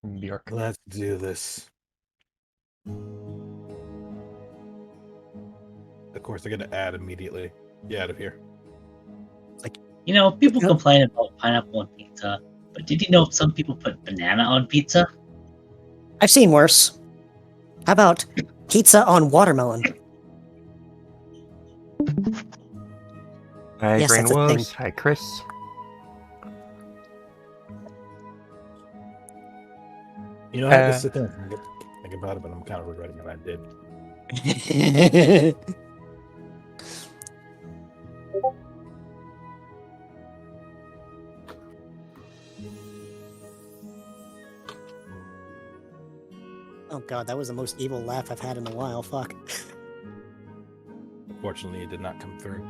Bjork. Let's do this. Of course, they're gonna add immediately. Get out of here. People complain about pineapple on pizza, but did you know some people put banana on pizza? I've seen worse. How about pizza on watermelon? Hi, Yes, Green that's a thing. Wolves. Hi, Chris. You know, I had to sit there and think about it, but I'm kind of regretting that I did. Oh god, that was the most evil laugh I've had in a while. Fuck. Unfortunately, it did not come through.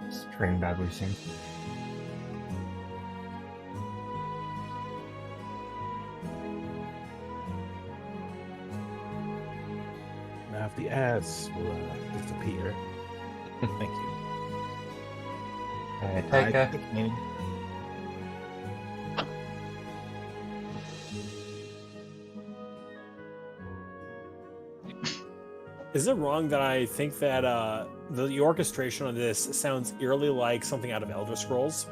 Stream badly soon. Now, if the ads will disappear, thank you. Hi, Hi, Taika. Taika. Is it wrong that I think that the orchestration on this sounds eerily like something out of Elder Scrolls?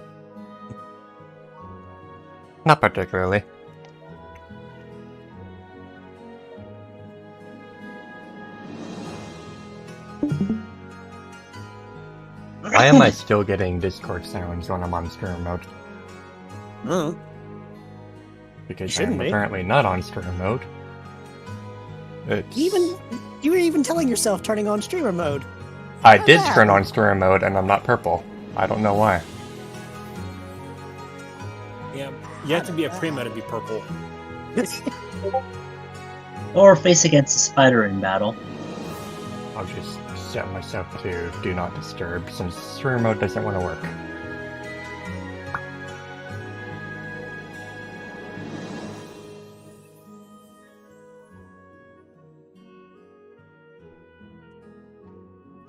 Not particularly. Why am I still getting Discord sounds when I'm on stream mode? Oh, Because shouldn't I'm be. apparently not on stream mode. It's... you were even telling yourself turning on streamer mode. I How's did that? turn on stream mode and I'm not purple. I don't know why. Yeah, you have to be a prima to be purple. Or face against a spider in battle. I'll just set myself to do not disturb since stream mode doesn't want to work.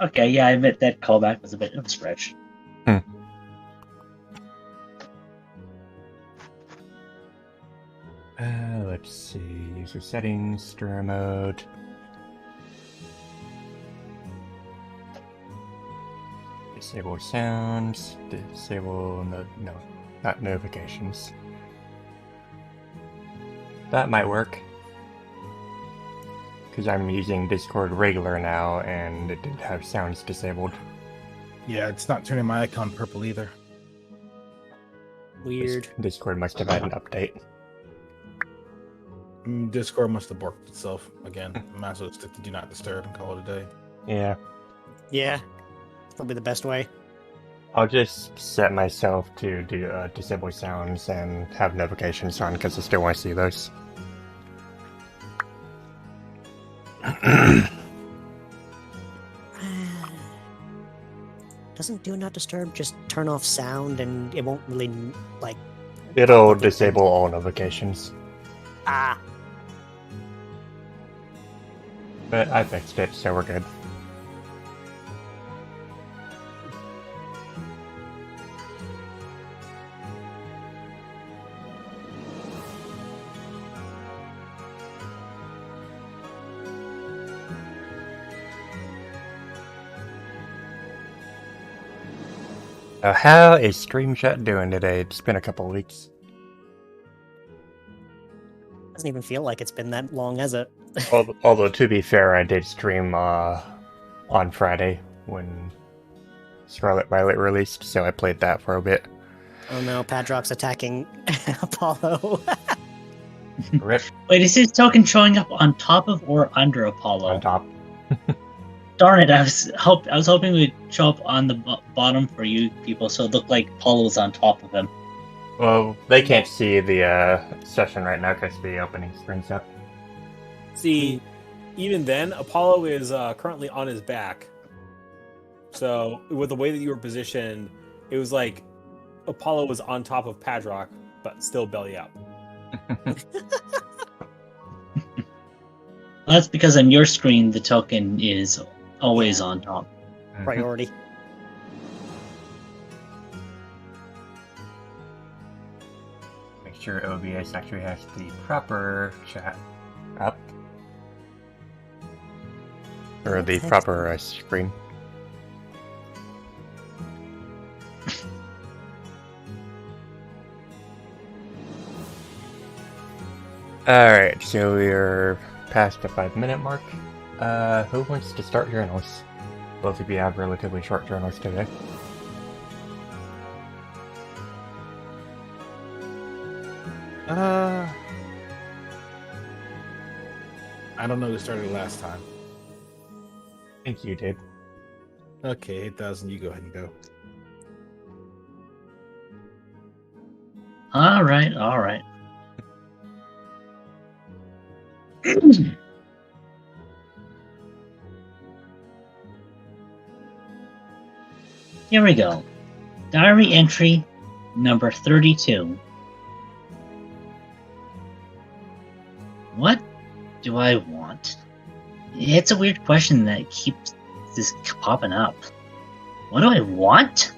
Okay, yeah, I admit that callback was a bit of a stretch. Let's see. User settings, stream mode. Disable sounds. Disable no, not notifications. That might work. Because I'm using Discord regular now, and it did have sounds disabled. Yeah, it's not turning my icon purple either. Weird. Discord must have had an update. Discord must have borked itself again. Might as well stick to do not disturb and call it a day. Yeah. Yeah, probably the best way. I'll just set myself to do disable sounds and have notifications on because I still want to see those. Doesn't do not disturb just turn off sound and it won't really like It'll pop up with disable all notifications. ah. But I fixed it, so we're good. How is Stream Chat doing today? It's been a couple weeks. Doesn't even feel like it's been that long, has it? Although, to be fair, I did stream on Friday when Scarlet Violet released, so I played that for a bit. Oh no, Padrock's attacking Apollo. Rip Wait, is his token showing up on top of or under Apollo? on top. Darn it! I was hoping it would show up on the bottom for you people, so it looked like Apollo was on top of him. Well, they can't see the session right now because the opening screen's up. See, even then, Apollo is currently on his back. So, with the way that you were positioned, it was like Apollo was on top of Padrock, but still belly up. That's because on your screen the token is always on top. Priority. sure OBS actually has the proper chat up. Or the Text. proper screen. Alright, so we're past the 5-minute mark. Who wants to start journals? Both of you have relatively short journals today. I don't know who started last time. I think you did. Okay, 8,000, you go ahead and go. All right. Here we go. Diary entry number 32. What do I want? It's a weird question that keeps this popping up. What do I want?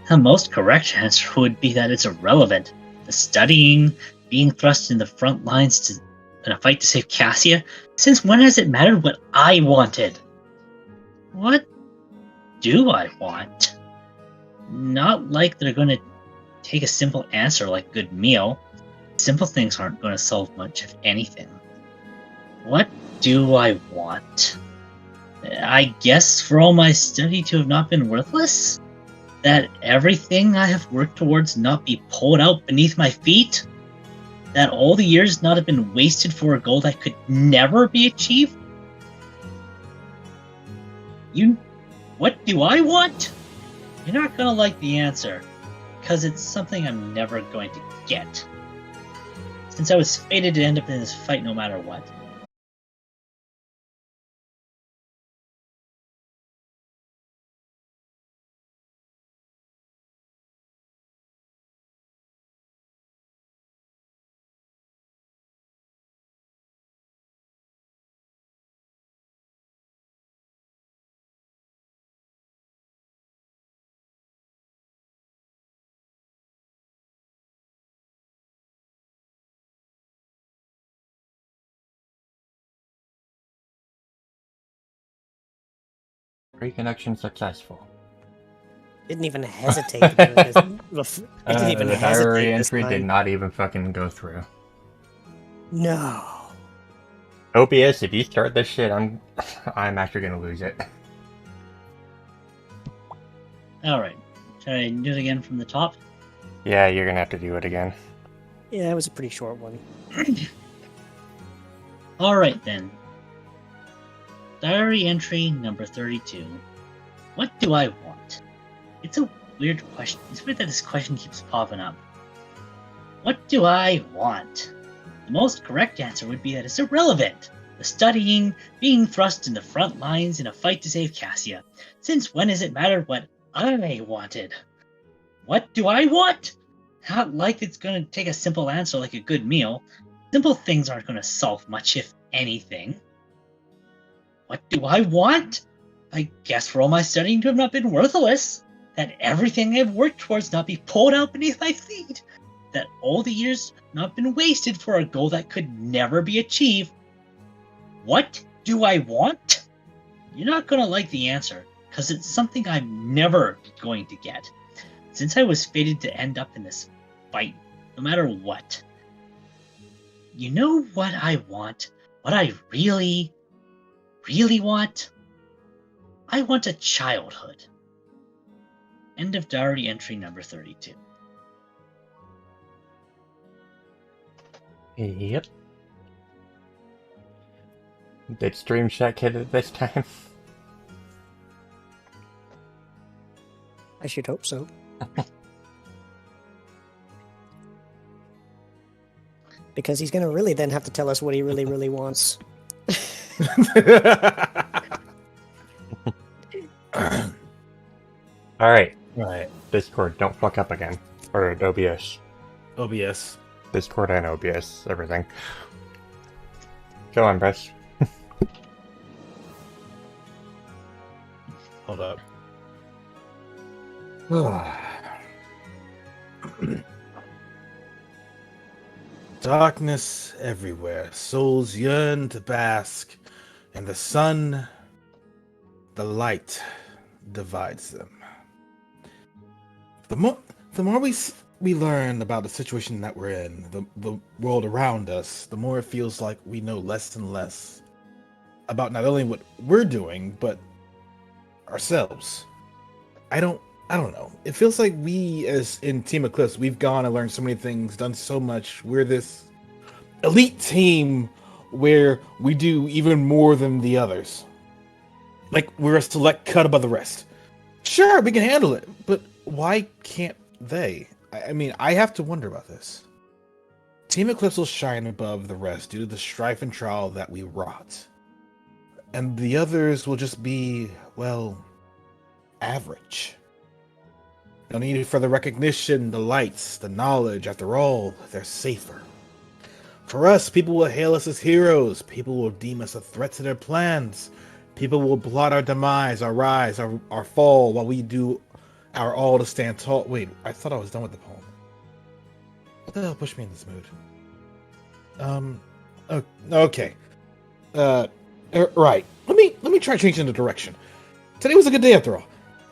The most correct answer would be that it's irrelevant. The studying, being thrust in the front lines in a fight to save Cassia. Since when has it mattered what I wanted? What do I want? Not like they're going to take a simple answer like a good meal. Simple things aren't going to solve much, if anything. What do I want? I guess for all my study to have not been worthless? That everything I have worked towards not be pulled out beneath my feet? That all the years not have been wasted for a goal that could never be achieved? What do I want? You're not gonna like the answer, because it's something I'm never going to get. Since I was fated to end up in this fight no matter what. Reconnection successful. Didn't even hesitate to do it. Didn't even The hesitate diary this entry did time. not even fucking go through. No. OBS, if you start this shit, I'm actually gonna lose it. Alright. Should I do it again from the top? Yeah, you're gonna have to do it again. Yeah, it was a pretty short one. Alright then. Diary entry number 32. What do I want? It's a weird question. It's weird that this question keeps popping up. What do I want? The most correct answer would be that it's irrelevant. The studying, being thrust in the front lines in a fight to save Cassia. Since when has it mattered what I wanted? What do I want? Not like it's going to take a simple answer like a good meal. Simple things aren't going to solve much, if anything. What do I want? I guess for all my studying to have not been worthless. That everything I've worked towards not be pulled out beneath my feet. That all the years not been wasted for a goal that could never be achieved. What do I want? You're not going to like the answer, because it's something I'm never going to get. Since I was fated to end up in this fight, no matter what. You know what I want? What I really want? I want a childhood. End of diary entry number 32. Yep. Did Stream Shack hit it this time? I should hope so. Because he's gonna really then have to tell us what he really, really wants. Alright, Right. Discord, don't fuck up again. Or OBS. OBS. Discord and OBS, everything. Go on, Bryce. Hold up. darkness everywhere. Souls yearn to bask, and the sun, the light, divides them. The more we learn about the situation that we're in, the world around us, the more it feels like we know less and less about not only what we're doing, but ourselves. I don't know. It feels like we, as in Team Eclipse, we've gone and learned so many things, done so much. We're this elite team where we do even more than the others. Like, we're a select cut above the rest. Sure, we can handle it, but why can't they? I mean, I have to wonder about this. Team Eclipse will shine above the rest due to the strife and trial that we wrought. And the others will just be, well, average. No need for the recognition, the lights, the knowledge. After all, they're safer. For us, people will hail us as heroes. People will deem us a threat to their plans. People will plot our demise, our rise, our fall, while we do our all to stand tall. Wait, I thought I was done with the poem. What the hell pushed me in this mood? Okay. Right. Let me try changing the direction. Today was a good day after all.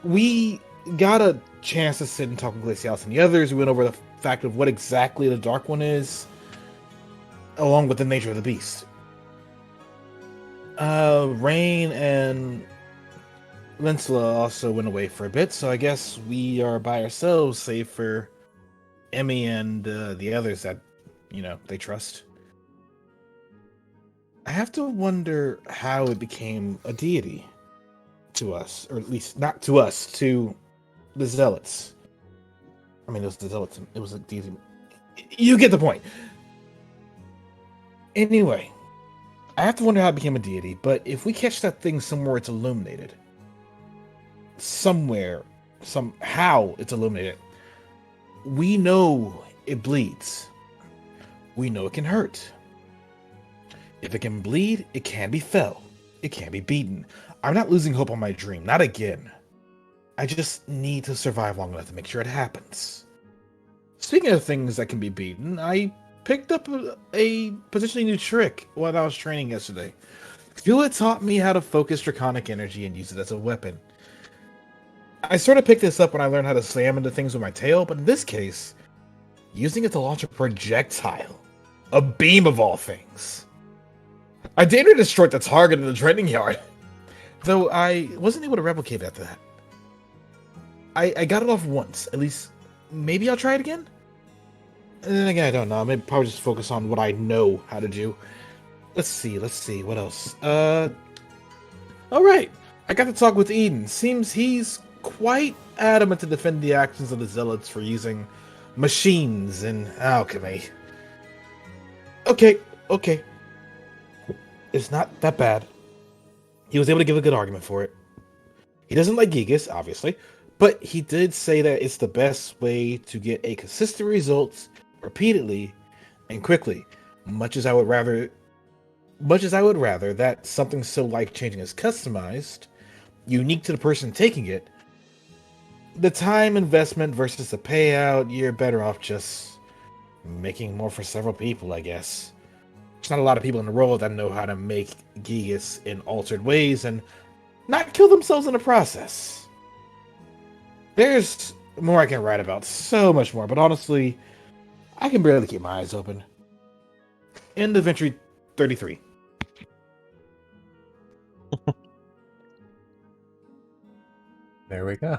We got a chance to sit and talk with Glacialis and the others. We went over the fact of what exactly the Dark One is, along with the nature of the beast. Rain and Linsla also went away for a bit, so I guess we are by ourselves, save for Emmy and the others that, they trust. I have to wonder how it became a deity to us, or at least not to us, to the Zealots. I mean, it was the Zealots. It was a deity. You get the point. Anyway, I have to wonder how it became a deity, but if we catch that thing somewhere it's illuminated, somehow it's illuminated, we know it bleeds. We know it can hurt. If it can bleed, it can be fell. It can be beaten. I'm not losing hope on my dream. Not again. I just need to survive long enough to make sure it happens. Speaking of things that can be beaten, I picked up a potentially new trick while I was training yesterday. Kua taught me how to focus draconic energy and use it as a weapon. I sort of picked this up when I learned how to slam into things with my tail, but in this case, using it to launch a projectile. A beam of all things. I dared to destroy the target in the training yard, though I wasn't able to replicate after that. I got it off once, at least. Maybe I'll try it again? And then again, I don't know. Maybe probably just focus on what I know how to do. Let's see, what else? Alright. I got to talk with Eden. Seems he's quite adamant to defend the actions of the Zealots for using machines and alchemy. Okay. It's not that bad. He was able to give a good argument for it. He doesn't like Gigas, obviously, but he did say that it's the best way to get a consistent results repeatedly and quickly. Much as I would rather that something so life-changing is customized, unique to the person taking it, the time investment versus the payout, you're better off just making more for several people, I guess. There's not a lot of people in the world that know how to make Gigas in altered ways and not kill themselves in the process. There's more I can write about, so much more, but honestly, I can barely keep my eyes open. End of entry 33. There we go.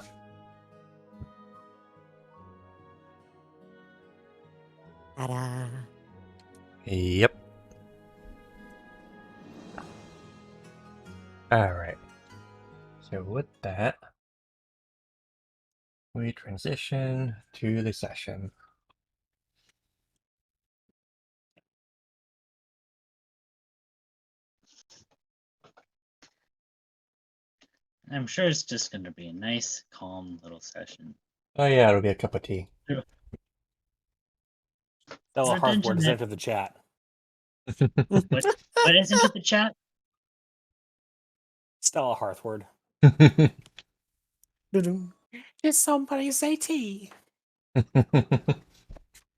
Ta-da. Yep. Alright. So with that, we transition to the session. I'm sure it's just going to be a nice, calm little session. Oh yeah, it'll be a cup of tea. Stella Our dungeon Hartford has had- entered the chat. What is into the chat? Stella Hartford. Did somebody say tea?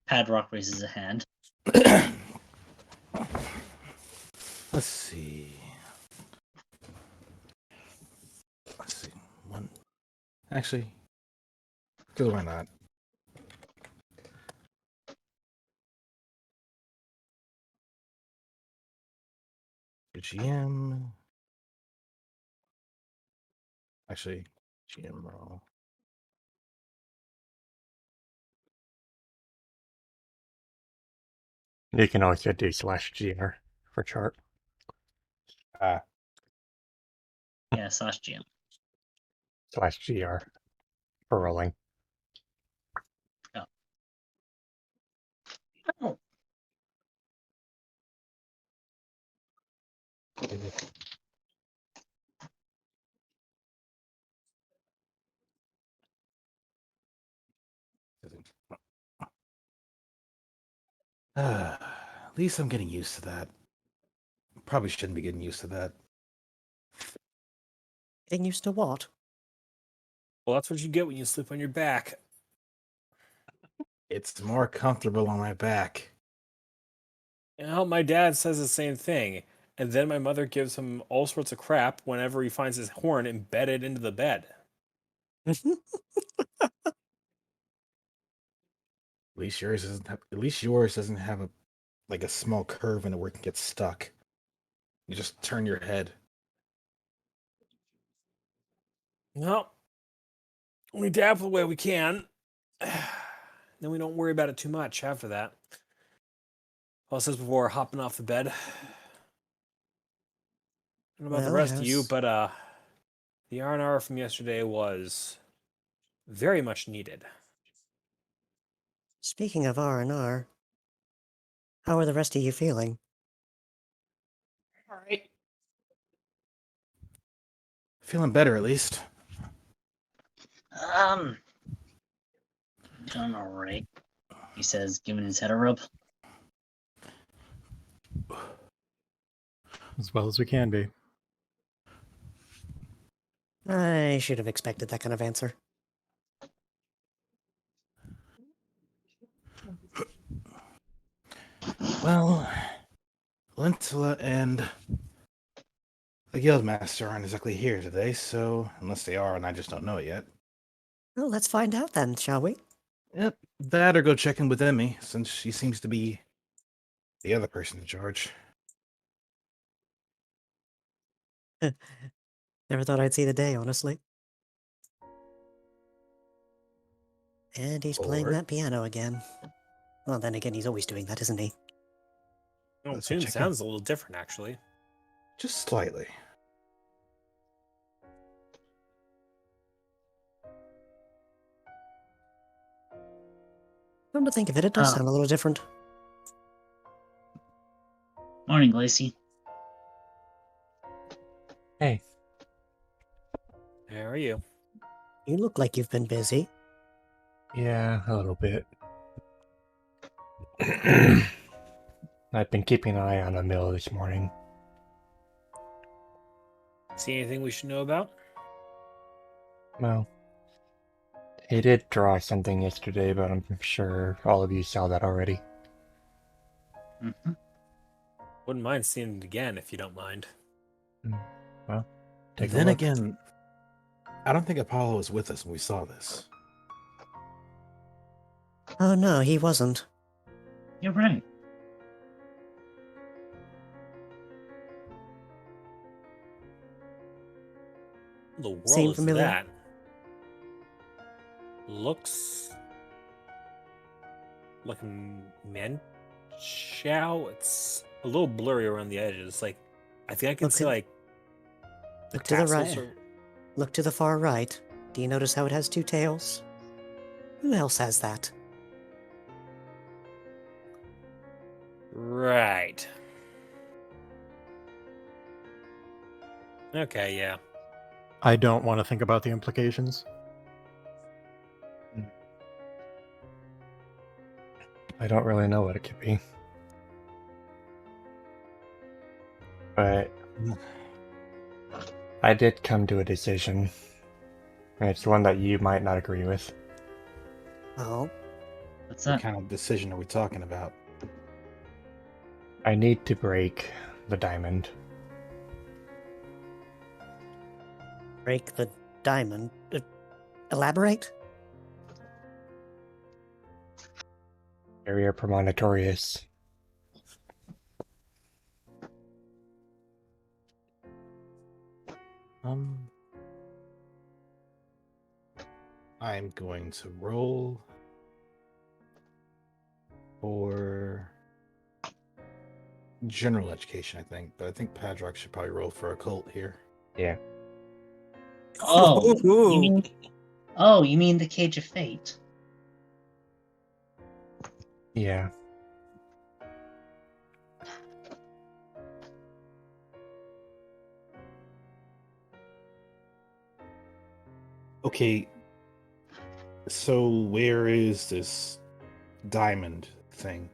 Padrock raises a hand. Let's see. Let's see. One. Actually, because why not? GM. Actually, GM roll. You can always get D/GR for chart. Ah, Yeah, /GM. /GR for rolling. Oh, at least I'm getting used to that. Probably shouldn't be getting used to that. Getting used to what? Well, that's what you get when you sleep on your back. It's more comfortable on my back. You know, my dad says the same thing, and then my mother gives him all sorts of crap whenever he finds his horn embedded into the bed. At least yours doesn't have. At least yours doesn't have a like a small curve in it where it can get stuck. You just turn your head. Well, we dab the way we can. Then we don't worry about it too much after that. All says before hopping off the bed. I don't know about the Well, rest of you, yes. but the R&R from yesterday was very much needed. Speaking of R&R, how are the rest of you feeling? all right. Feeling better at least. Doing all right. He says, giving his head a rub. As well as we can be. I should have expected that kind of answer. Well, Lentula and the Guildmaster aren't exactly here today, so unless they are and I just don't know it yet. Well, let's find out then, shall we? Yep, that or go check in with Emmy, since she seems to be the other person in charge. Never thought I'd see the day, honestly. And he's playing Or that piano again. Well, then again, he's always doing that, isn't he? Well, the Let's go tune check in. sounds a little different, actually. Just slightly. Come to think of it, it does Oh. sound a little different. Morning, Lacey. Hey, How are you? You look like you've been busy. yeah, a little bit. I've been keeping an eye on a mill this morning. See anything we should know about? Well, he did draw something yesterday, but I'm sure all of you saw that already. Mm-hmm. Wouldn't mind seeing it again if you don't mind. Well, take a Then look. again, I don't think Apollo was with us when we saw this. Oh no, he wasn't. You're right. The world Seem is familiar? that? Looks like a Manchow. It's a little blurry around the edges. Like, I think I can Look see at- like the Look to the tassels right. are- Look to the far right. Do you notice how it has two tails? Who else has that? Right. Okay, yeah. I don't want to think about the implications. I don't really know what it could be. But I did come to a decision. And it's one that you might not agree with. Oh, What's What that? kind of decision are we talking about? I need to break the diamond. Break the diamond. Elaborate? Barrier Premonitorius. I'm going to roll for general education, I think, but I think Padrock should probably roll for occult here. Yeah. Oh, Ooh. you mean the Cage of Fate? Yeah. Okay, so where is this diamond thing?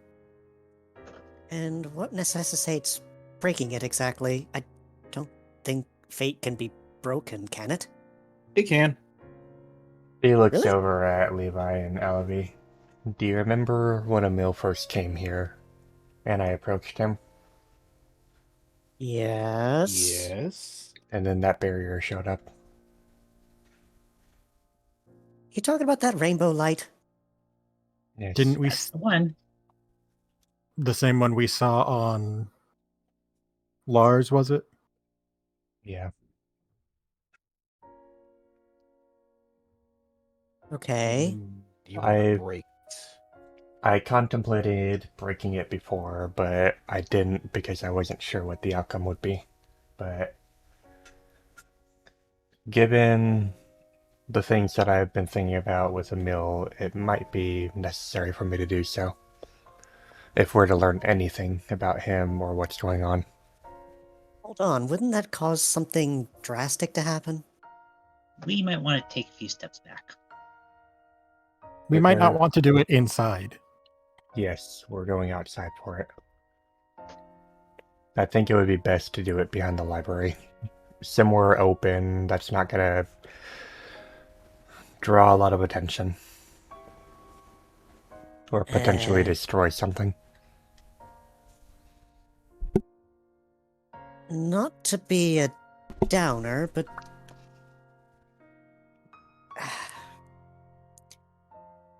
And what necessitates breaking it exactly? I don't think fate can be broken, can it? It can. He looks Really? over at Levi and Alavi. Do you remember when Emil first came here and I approached him? Yes. Yes. And then that barrier showed up? You talking about that rainbow light? Yes. Didn't we That's the one. the same one we saw on Lars, was it? Yeah. Okay. You want I- to break it. I contemplated breaking it before, but I didn't because I wasn't sure what the outcome would be. But given the things that I've been thinking about with Emil, it might be necessary for me to do so. If we're to learn anything about him or what's going on. Hold on, wouldn't that cause something drastic to happen? We might want to take a few steps back. We But might not there- want to do it inside. Yes, we're going outside for it. I think it would be best to do it behind the library. Somewhere open that's not gonna draw a lot of attention. Or potentially destroy something. Not to be a downer, but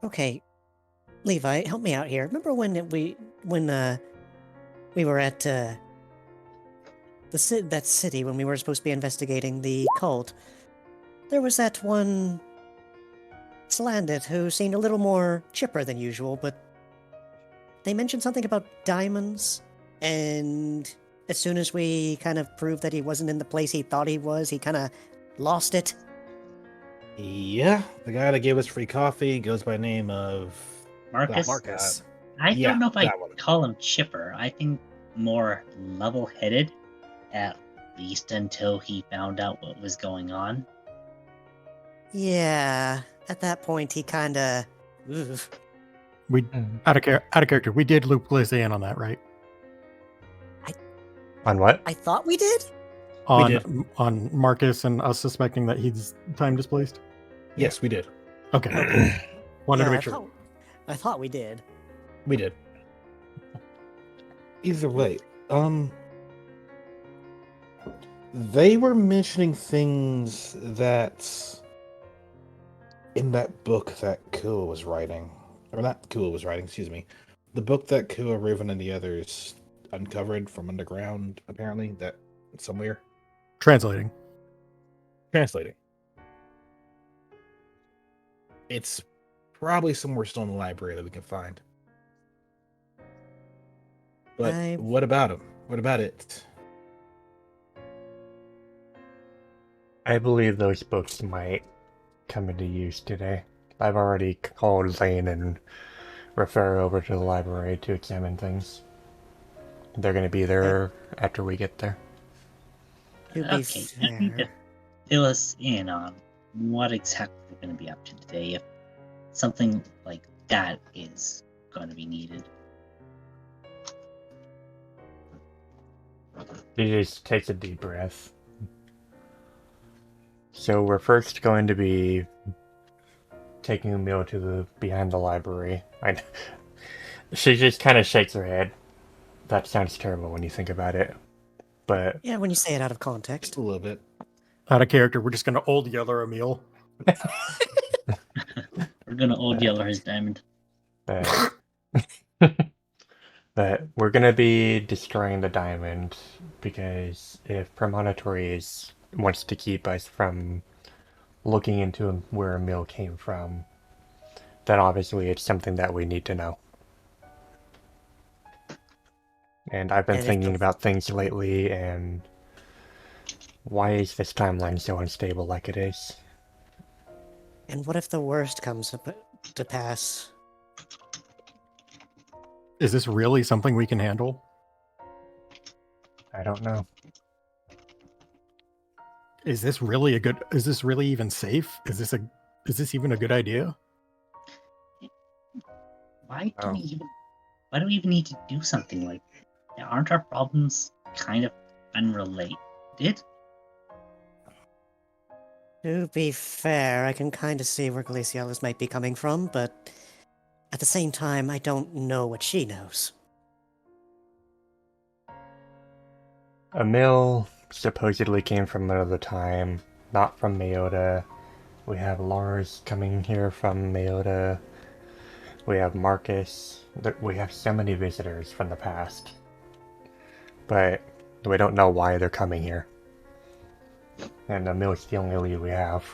okay, Levi, help me out here. Remember when we were at that city when we were supposed to be investigating the cult? There was that one Slandit who seemed a little more chipper than usual, but they mentioned something about diamonds, and as soon as we kind of proved that he wasn't in the place he thought he was, he kind of lost it. Yeah, the guy that gave us free coffee goes by name of Marcus? Marcus. I Yeah, don't know if I that one. call him chipper. I think more level-headed, at least until he found out what was going on. Yeah, at that point he kind of... We out of character. We did loop Liz in on that, right? On what? I thought we did? On Marcus and us suspecting that he's time displaced. Yes, we did. Okay. Wanted to Yeah, make sure. I thought we did. We did. Either way, they were mentioning things that in that book that Kua was writing, or not Kua was writing, excuse me, the book that Kua, Raven, and the others uncovered from underground, apparently, that somewhere. Translating. Translating. It's probably somewhere still in the library that we can find. But what about him? What about it? I believe those books might come into use today. I've already called Lane and refer over to the library to examine things. They're going to be there after we get there. To be Okay, you need to fair, fill us in on what exactly we're going to be up to today, if something like that is going to be needed. He just takes a deep breath. So we're first going to be taking Emil to the behind the library. She just kind of shakes her head. that sounds terrible when you think about it. But Yeah, when you say it out of context. Just a little bit. Out of character, we're just gonna old yeller Emil. We're gonna old yeller his diamond. but but we're gonna be destroying the diamond because if Premonitory wants to keep us from looking into where Emil came from, then obviously it's something that we need to know. And I've been And if thinking the- about things lately, and why is this timeline so unstable like it is? And what if the worst comes to pass? Is this really something we can handle? I don't know. Is this really is this really even safe? Is this even a good idea? Why do Oh. why do we even need to do something like that? Aren't our problems kind of unrelated? To be fair, I can kind of see where Glacialis might be coming from, but at the same time, I don't know what she knows. Emil supposedly came from another time, not from Mayoda. We have Lars coming here from Mayoda. We have Marcus. We have so many visitors from the past. But we don't know why they're coming here. And Emil's the only lead we have.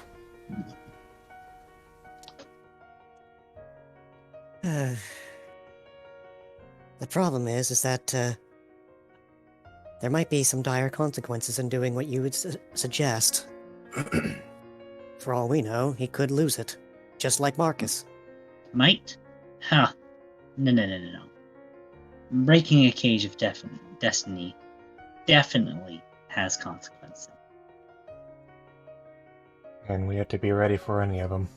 The problem is that there might be some dire consequences in doing what you would suggest. For all we know, he could lose it, just like Marcus. Might? Huh. No. Breaking a cage of destiny definitely has consequences. And we have to be ready for any of them.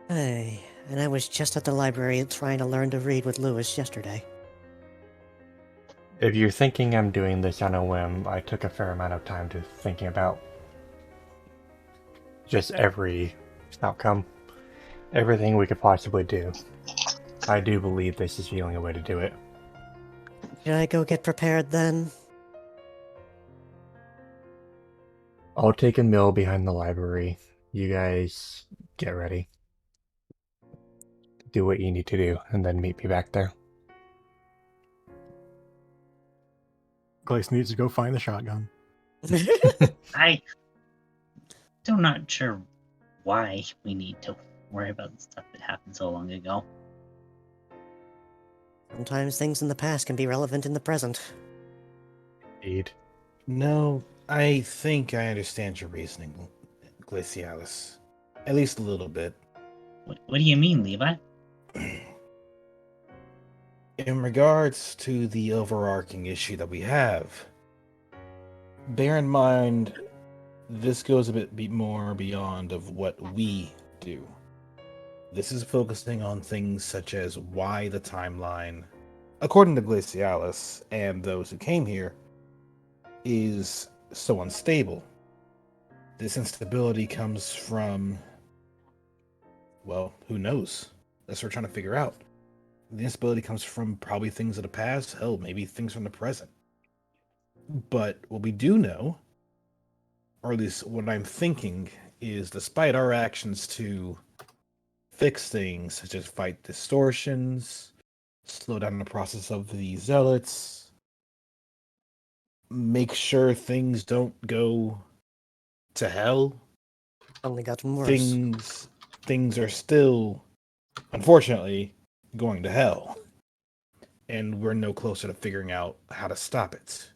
Hey, and I was just at the library trying to learn to read with Lewis yesterday. If you're thinking I'm doing this on a whim, I took a fair amount of time to thinking about just every outcome. Everything we could possibly do. I do believe this is the only way to do it. Should I go get prepared then? I'll take a mill behind the library. You guys get ready. Do what you need to do, and then meet me back there. Glace needs to go find the shotgun. I'm not sure why we need to worry about the stuff that happened so long ago. Sometimes things in the past can be relevant in the present. Indeed. No, I think I understand your reasoning, Glacialis. At least a little bit. What do you mean, Levi? In regards to the overarching issue that we have, bear in mind this goes a bit more beyond of what we do. This is focusing on things such as why the timeline, according to Glacialis and those who came here, is so unstable. This instability comes from, well, who knows? That's what we're trying to figure out. The instability comes from probably things of the past, hell, maybe things from the present. But what we do know, or at least what I'm thinking, is despite our actions to fix things, such as fight distortions, slow down the process of the zealots, make sure things don't go to hell, Only gotten worse. things are still, unfortunately, going to hell. And we're no closer to figuring out how to stop it.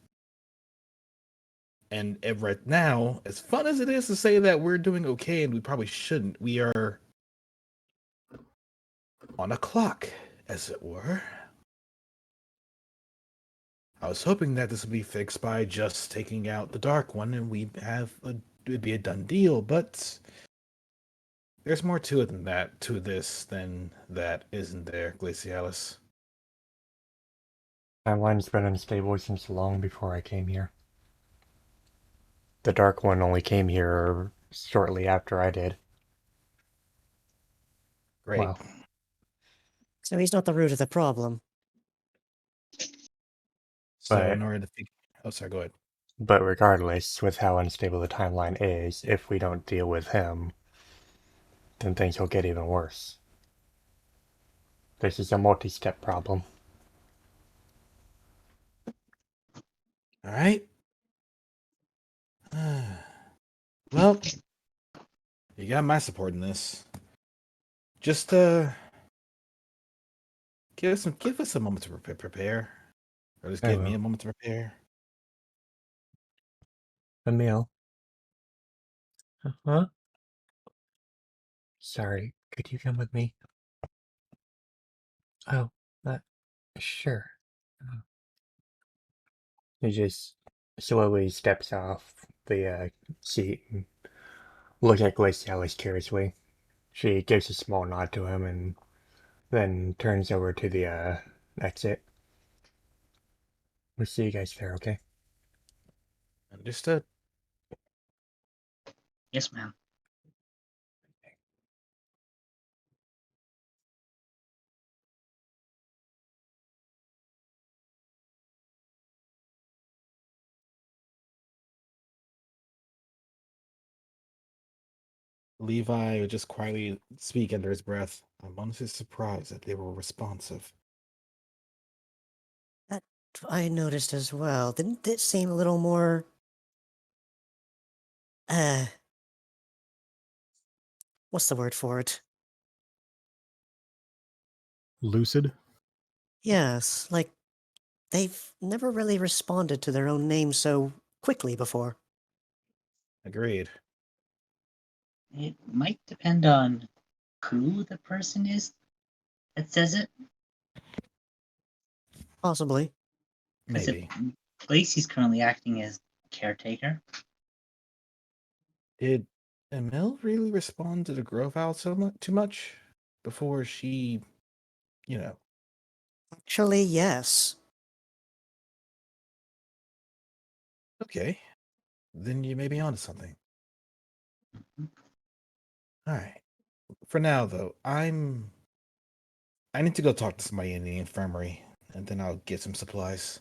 And right now, as fun as it is to say that we're doing okay and we probably shouldn't, we are on a clock, as it were. I was hoping that this would be fixed by just taking out the Dark One and it'd be a done deal, but there's more to it than that, than that, isn't there, Glacialis? Timeline's been unstable since long before I came here. The Dark One only came here shortly after I did. Great. Well, So he's not the root of the problem. So But- in order to think, oh, sorry, go ahead. But regardless, with how unstable the timeline is, if we don't deal with him, then things will get even worse. This is a multi-step problem. All right. Well, you got my support in this. Just give us a moment to prepare, or just I give me will. a moment to prepare. Emil? Huh? Sorry, could you come with me? Oh, sure. He just slowly steps off the seat and looks at Glacialis curiously. She gives a small nod to him and then turns over to the exit. We'll see you guys there, okay? Understood. Yes, ma'am. Levi would just quietly speak under his breath. I'm honestly surprised that they were responsive. I noticed as well. Didn't it seem a little more... what's the word for it? Lucid. Yes, like they've never really responded to their own name so quickly before. Agreed. It might depend on who the person is that says it. Possibly. Maybe. Lacey's currently acting as caretaker. Did Emil really respond to the Grove so too much before she, you know? Actually, yes. Okay, then you may be onto something. All right. For now, though, I need to go talk to somebody in the infirmary, and then I'll get some supplies.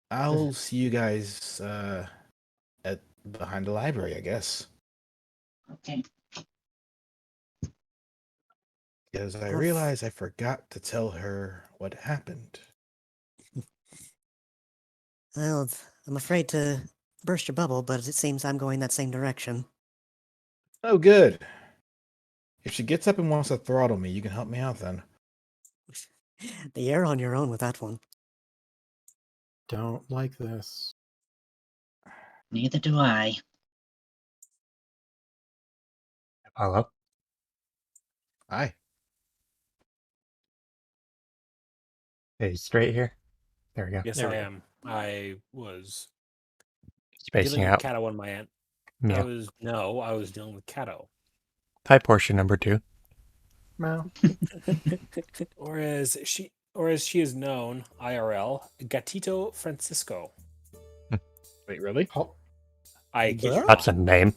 I'll see you guys at behind the library, I guess. Okay. Because I Oof. realize I forgot to tell her what happened. Well, I'm afraid to burst your bubble, but it seems I'm going that same direction. Oh, good. If she gets up and wants to throttle me, you can help me out then. You're on your own with that one. Don't like this. Neither do I. Apollo? Aye. Hey, straight here? There we go. Yes, There I we go. am. I was Spacing dealing with out. Kato on my end. Yeah. I was dealing with Kato. Type portion number 2. Well, Or as she is known, IRL, Gatito Francisco. Wait, really? hold, I kid you What? not. That's a name.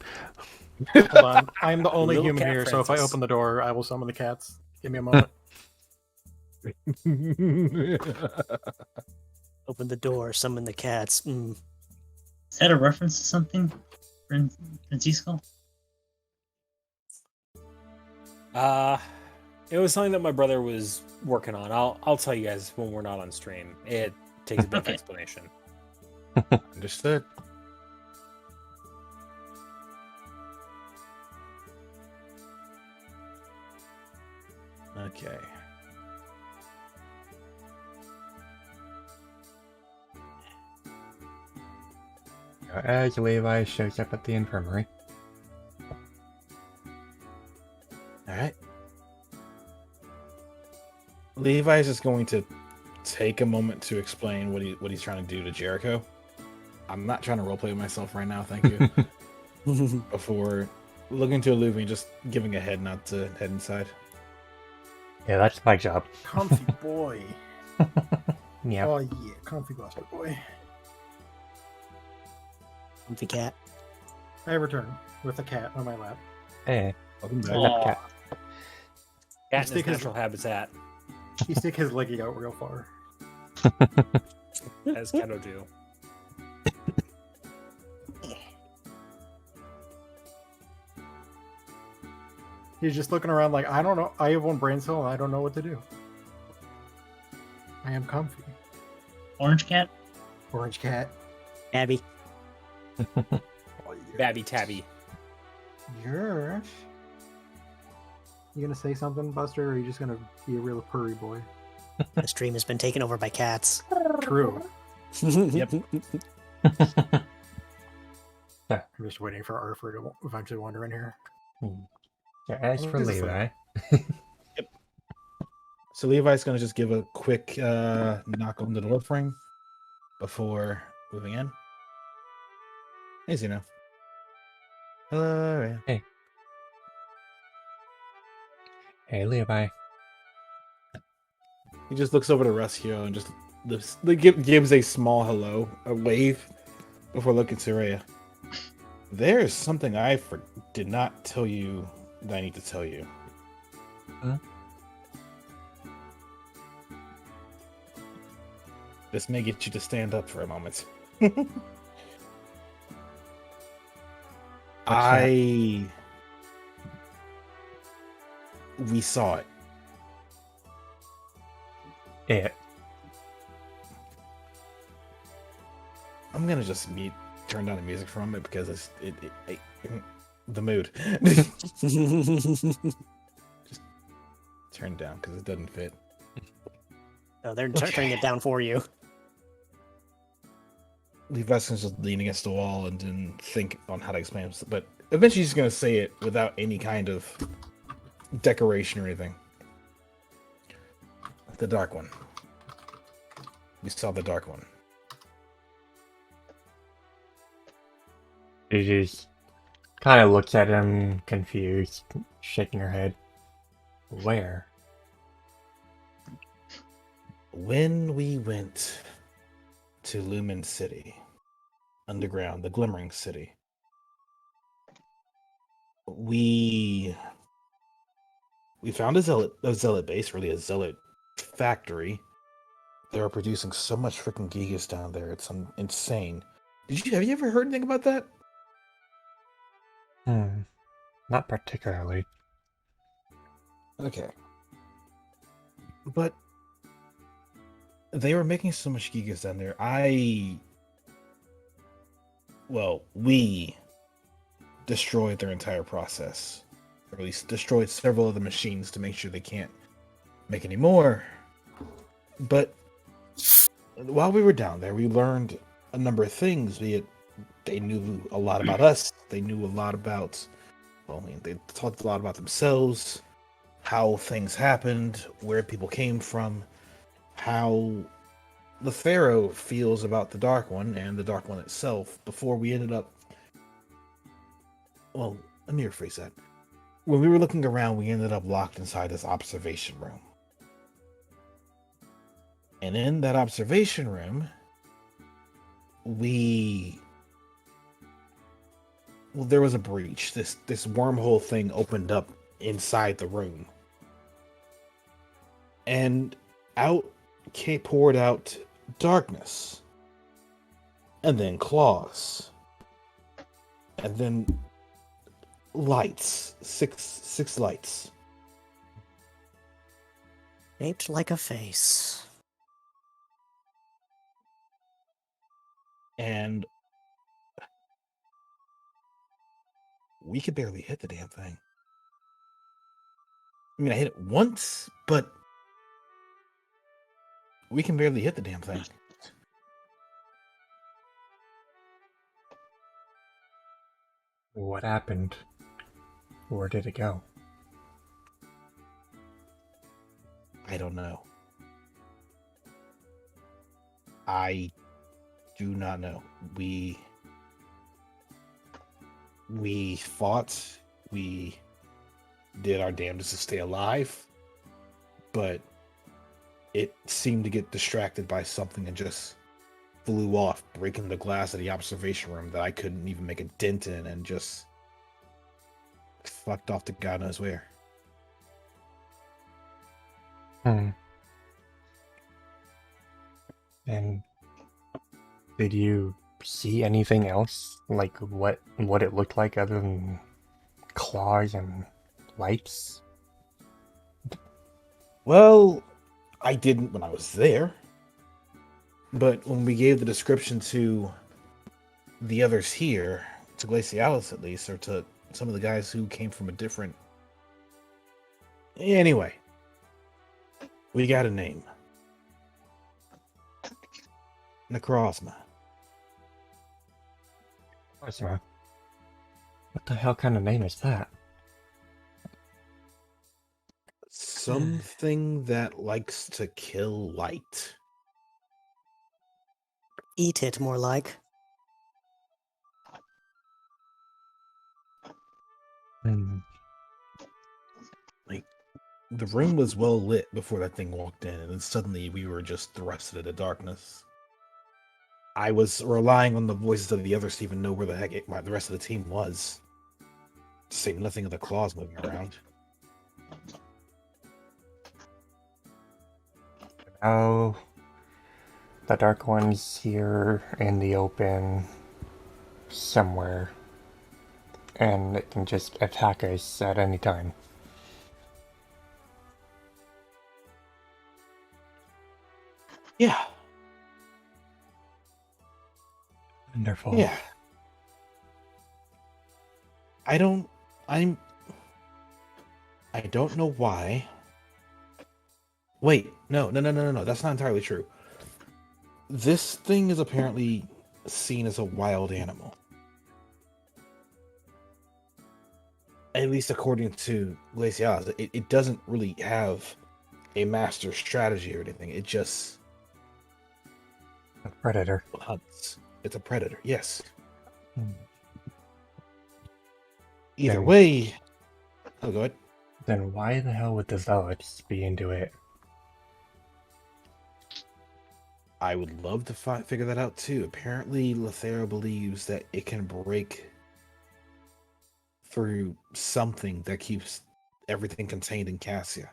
hold on. I'm the only Little human cat here, so if I Francis. open the door, I will summon the cats. Give me a moment. Open the door, summon the cats. Is that a reference to something, Francisco? It was something that my brother was working on. I'll tell you guys when we're not on stream. It takes a bit of Okay. explanation. Understood. Okay. As Levi shows up at the infirmary. All right. Levi's just going to take a moment to explain what he's trying to do to Jericho. I'm not trying to roleplay with myself right now, thank you. Before looking to Luffy and just giving a head nod to head inside. Yeah, that's my job. Comfy boy. Yeah. Oh, yeah. Comfy Buster boy. Comfy cat. I return with a cat on my lap. Hey, Welcome back. what's up, cat? Cat in its Stick his- natural habitat. He stick his leggy out real far. As Keto do. He's just looking around like, I don't know. I have one brain cell and I don't know what to do. I am comfy. Orange cat? Orange cat. Abby. Oh, Babby Tabby. Yes. You gonna say something, Buster, or are you just gonna be a real purry boy? The stream has been taken over by cats. True. Yep. I'm just waiting for Arthur to eventually wander in here. Yeah, as for This is Levi, So Levi's gonna just give a quick knock on the door frame before moving in. Easy enough. Hello. hey Levi. He just looks over to Ruscio and just gives a small hello, a wave, before looking to Rhea. There's something I did not tell you that I need to tell you. Huh? This may get you to stand up for a moment. We saw it. It. I'm gonna just turn down the music from it because it's the mood. Just turn it down because it doesn't fit. Oh, they're turning it down for you. Levi's just lean against the wall and didn't think on how to explain it, but eventually he's gonna say it without any kind of decoration or anything. The Dark One. We saw the Dark One. She just kind of looks at him, confused, shaking her head. Where? When we went to Lumen City, underground, the Glimmering City, we found a zealot base, really a zealot factory. They are producing so much freaking gigas down there. It's insane. Have you ever heard anything about that? Not particularly. Okay. But they were making so much gigas down there. We destroyed their entire process. Or at least destroyed several of the machines to make sure they can't make any more. But while we were down there, we learned a number of things. They knew a lot about us. They knew a lot about, they talked a lot about themselves, how things happened, where people came from, how the Pharaoh feels about the Dark One and the Dark One itself before we ended up... Well, let me rephrase that. When we were looking around, we ended up locked inside this observation room. And in that observation room, there was a breach. This wormhole thing opened up inside the room. And poured out darkness. And then claws. And then lights. Six lights. Shaped like a face. And we could barely hit the damn thing. I mean, I hit it once, but we can barely hit the damn thing. What happened? Where did it go? I don't know. I do not know. We fought. We did our damnedest to stay alive, but it seemed to get distracted by something and just flew off, breaking the glass of the observation room that I couldn't even make a dent in, and just fucked off to God knows where. And did you see anything else? Like what it looked like other than claws and lights? Well, I didn't when I was there. But when we gave the description to the others here, to Glacialis at least, or to some of the guys who came from a different... Anyway, we got a name. Necrozma. Ozma. What the hell kind of name is that? Something that likes to kill light. Eat it, more like. Hmm. The room was well lit before that thing walked in, and then suddenly we were just thrusted into darkness. I was relying on the voices of the others to even know where the heck the rest of the team was. To say nothing of the claws moving around. Oh, the Dark One's here in the open somewhere, and it can just attack us at any time. Yeah, Wonderful. yeah. I don't know why. Wait, no. That's not entirely true. This thing is apparently seen as a wild animal. At least according to Glacialis, it doesn't really have a master strategy or anything. It just A predator. hunts. It's a predator, yes. Hmm. Either Then- way... Oh, go ahead. Then why the hell would the Zealots be into it? I would love to figure that out too. Apparently, Lethera believes that it can break through something that keeps everything contained in Cassia.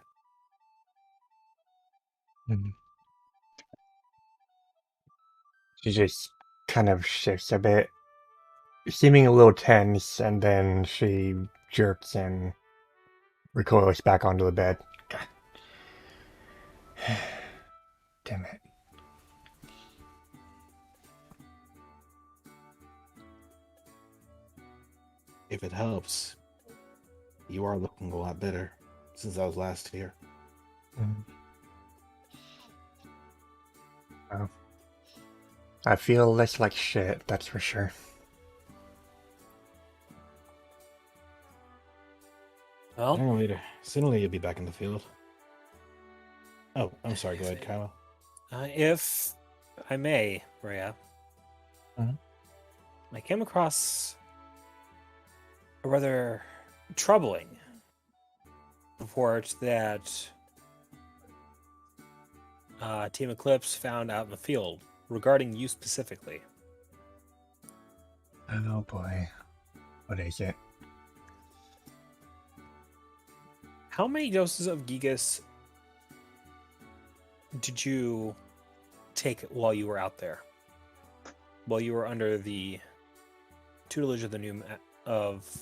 Hmm. She just kind of shifts a bit, seeming a little tense, and then she jerks and recoils back onto the bed. God. Damn it. If it helps, you are looking a lot better since I was last here. Mm. Oh. I feel less like shit, that's for sure. Well, Sooner or later, you'll be back in the field. Oh, I'm sorry. Go ahead, Kylo. If I may, Rhea, Mhm. I came across a rather troubling report that Team Eclipse found out in the field regarding you specifically. Oh boy. What is it? How many doses of Gigas did you take while you were out there? While you were under the tutelage of of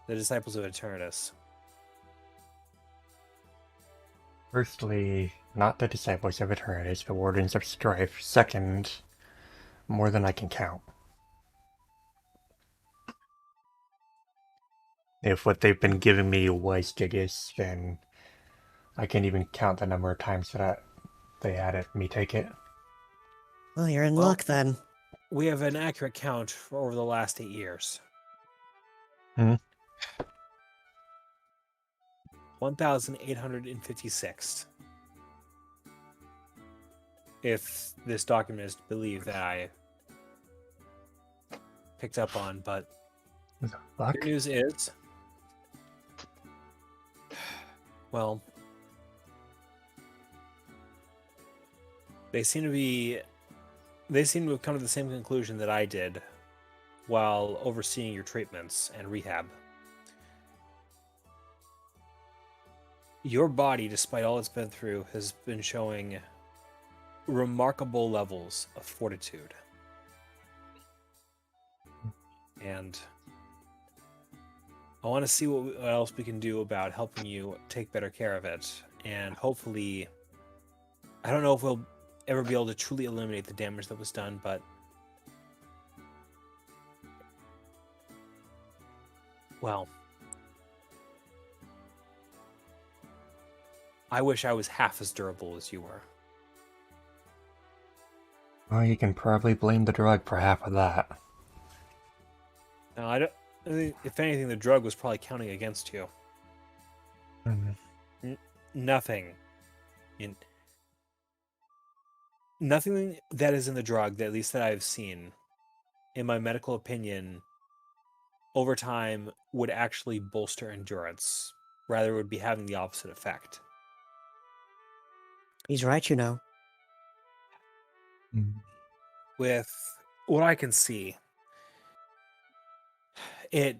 the Disciples of Eternatus? Firstly, not the Disciples of Eternatus, the Wardens of Strife. Second, more than I can count. If what they've been giving me was Gigas, then I can't even count the number of times that they had me take it. Well, you're in Well- luck then. We have an accurate count for over the last 8 years. Hmm. 1,856. If this document is to believe that I picked up on, but What the fuck? good news is, well, they seem to have come to the same conclusion that I did while overseeing your treatments and rehab. Your body, despite all it's been through, has been showing remarkable levels of fortitude. And I want to see what else we can do about helping you take better care of it. And hopefully, I don't know if we'll ever be able to truly eliminate the damage that was done, but well, I wish I was half as durable as you were. Well, you can probably blame the drug for half of that. No, I think, if anything, the drug was probably counting against you. Nothing. Nothing that is in the drug, that at least that I've seen, in my medical opinion, over time would actually bolster endurance. Rather, it would be having the opposite effect. He's right, you know. With what I can see, it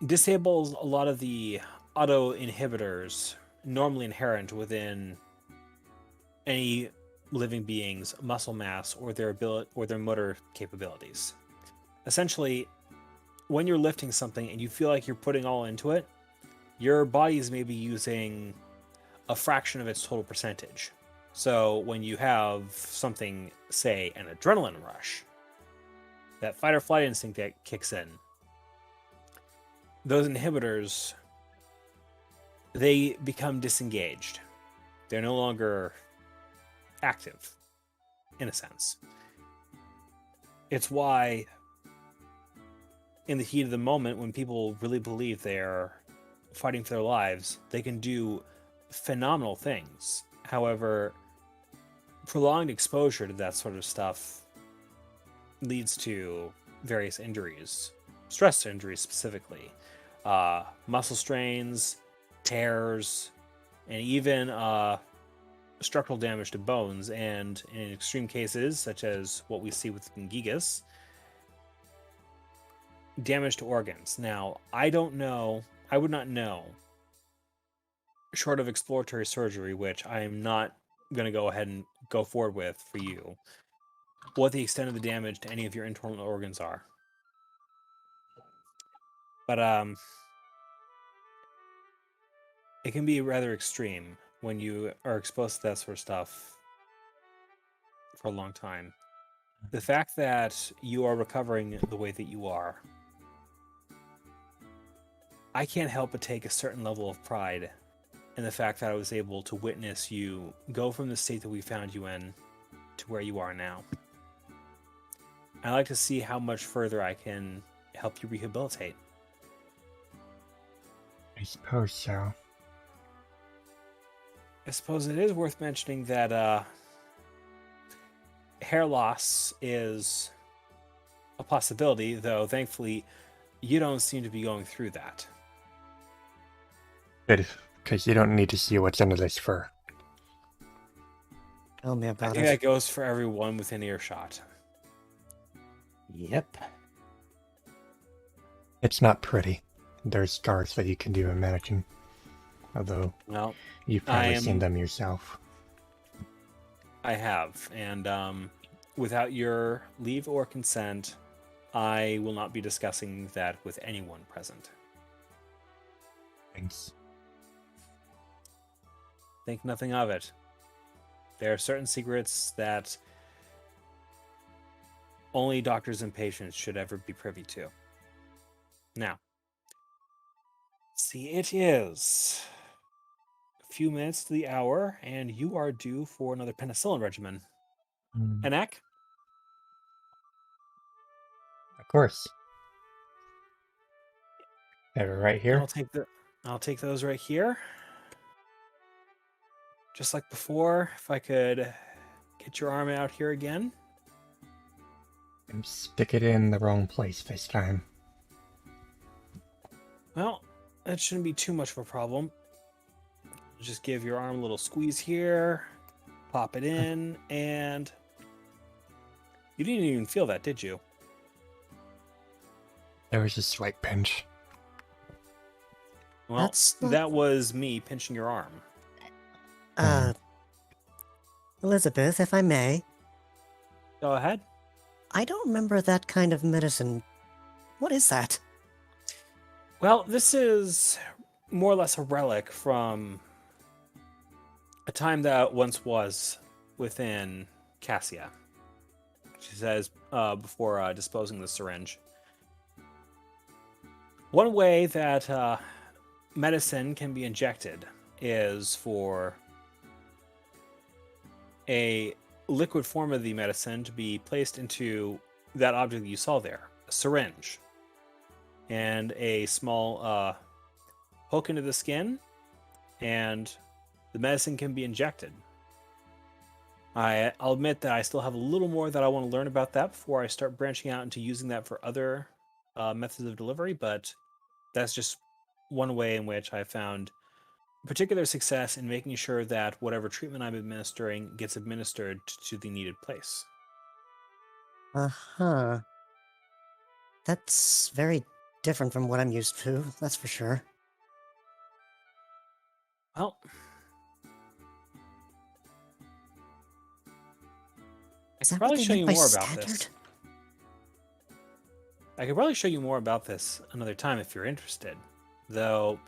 disables a lot of the auto inhibitors normally inherent within any living being's muscle mass or their ability or their motor capabilities. Essentially, when you're lifting something and you feel like you're putting all into it, your body is maybe using a fraction of its total percentage. So when you have something, say, an adrenaline rush, that fight or flight instinct that kicks in, those inhibitors, they become disengaged. They're no longer active, in a sense. It's why, in the heat of the moment, when people really believe they're fighting for their lives, they can do phenomenal things. However, prolonged exposure to that sort of stuff leads to various injuries, stress injuries specifically, muscle strains, tears, and even structural damage to bones, and in extreme cases, such as what we see with Gingigas, damage to organs. Now, I would not know, short of exploratory surgery, which I am not going to go ahead and go forward with for you, what the extent of the damage to any of your internal organs are. But it can be rather extreme when you are exposed to that sort of stuff for a long time. The fact that you are recovering the way that you are, I can't help but take a certain level of pride in the fact that I was able to witness you go from the state that we found you in to where you are now. I like to see how much further I can help you rehabilitate. I suppose so. I suppose it is worth mentioning that hair loss is a possibility, though thankfully you don't seem to be going through that. Good, because you don't need to see what's under this fur. Tell me I about think it. that goes for everyone within earshot. Yep. It's not pretty. There's scars that you can do imagine. Although, Well, you've probably I seen am- them yourself. I have, and without your leave or consent, I will not be discussing that with anyone present. Thanks. Think nothing of it. There are certain secrets that only doctors and patients should ever be privy to. Now, see, it is a few minutes to the hour, and you are due for another penicillin regimen. Anak? Of course. Have it right here. I'll take those right here. Just like before, if I could get your arm out here again. And stick it in the wrong place this time. Well, that shouldn't be too much of a problem. Just give your arm a little squeeze here, pop it in, and you didn't even feel that, did you? There was a slight pinch. Well, That's not- that was me pinching your arm. Uh, Elizabeth, if I may, Go ahead. I don't remember that kind of medicine. What is that? Well, this is more or less a relic from a time that once was within Cassia. She says before disposing the syringe. One way that medicine can be injected is for a liquid form of the medicine to be placed into that object that you saw there, a syringe, and a small poke into the skin, and the medicine can be injected. I'll admit that I still have a little more that I want to learn about that before I start branching out into using that for other methods of delivery, but that's just one way in which I found particular success in making sure that whatever treatment I'm administering gets administered to the needed place. Uh-huh. That's very different from what I'm used to, that's for sure. Well, I Is could that probably what they show meant you by more about standard? this. I could probably show you more about this another time if you're interested. Though,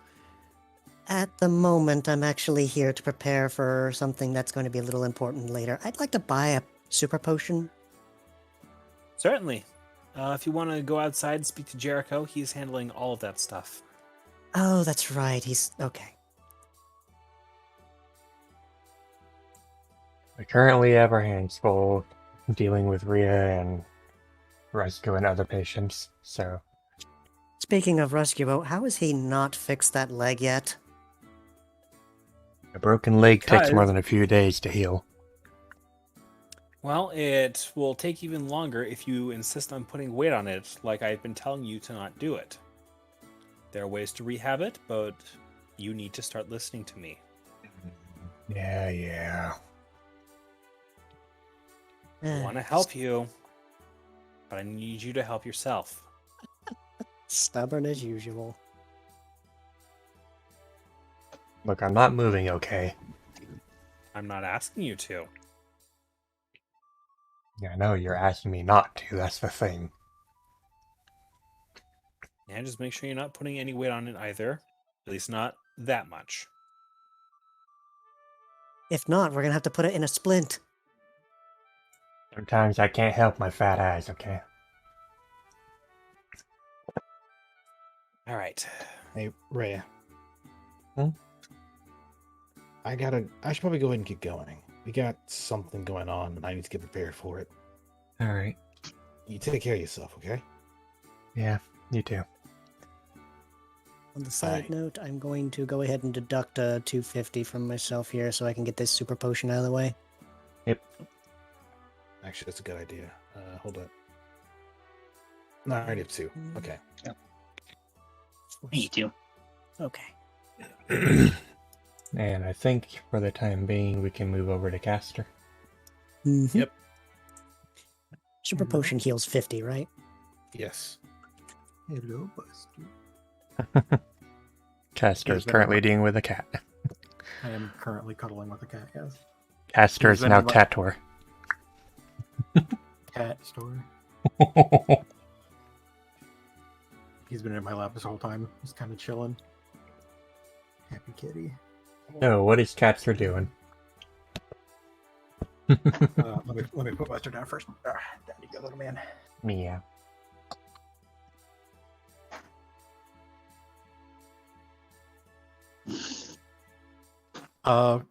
At the moment, I'm actually here to prepare for something that's going to be a little important later. I'd like to buy a super potion. certainly, if you want to go outside and speak to Jericho, he's handling all of that stuff. Oh, that's right. He's okay. We currently have our hands full dealing with Rhea and Resco and other patients, so Speaking of Rescuo, how has he not fixed that leg yet? a broken leg takes Because- more than a few days to heal. Well, it will take even longer if you insist on putting weight on it, like I've been telling you to not do it. There are ways to rehab it, but you need to start listening to me. Yeah. I want to help you, but I need you to help yourself. Stubborn as usual. Look, I'm not moving okay. I'm not asking you to. Yeah, I know you're asking me not to, that's the thing. And just make sure you're not putting any weight on it either. At least not that much. If not, we're gonna have to put it in a splint. Sometimes I can't help my fat eyes, okay? All right. Hey, Rhea. Hmm? I should probably go ahead and get going. We got something going on, and I need to get prepared for it. Alright. You take care of yourself, okay? Yeah, you too. On the side Alright. note, I'm going to go ahead and deduct a 250 from myself here so I can get this super potion out of the way. Actually, that's a good idea. Hold up. No, I already have 2. Okay. Me too. Okay. And I think for the time being, we can move over to Caster. Mhm. Yep. Super potion heals 50, right? Yes. Hello, Buster. Caster is Is that currently right? dealing with a cat. I am currently cuddling with a cat, yes. Caster Is is now that Cator. Cat story. He's been in my lap this whole time. He's kind of chilling. Happy kitty. Oh, what is Caster doing? Let me put Buster down first. There you go, little man. Meow.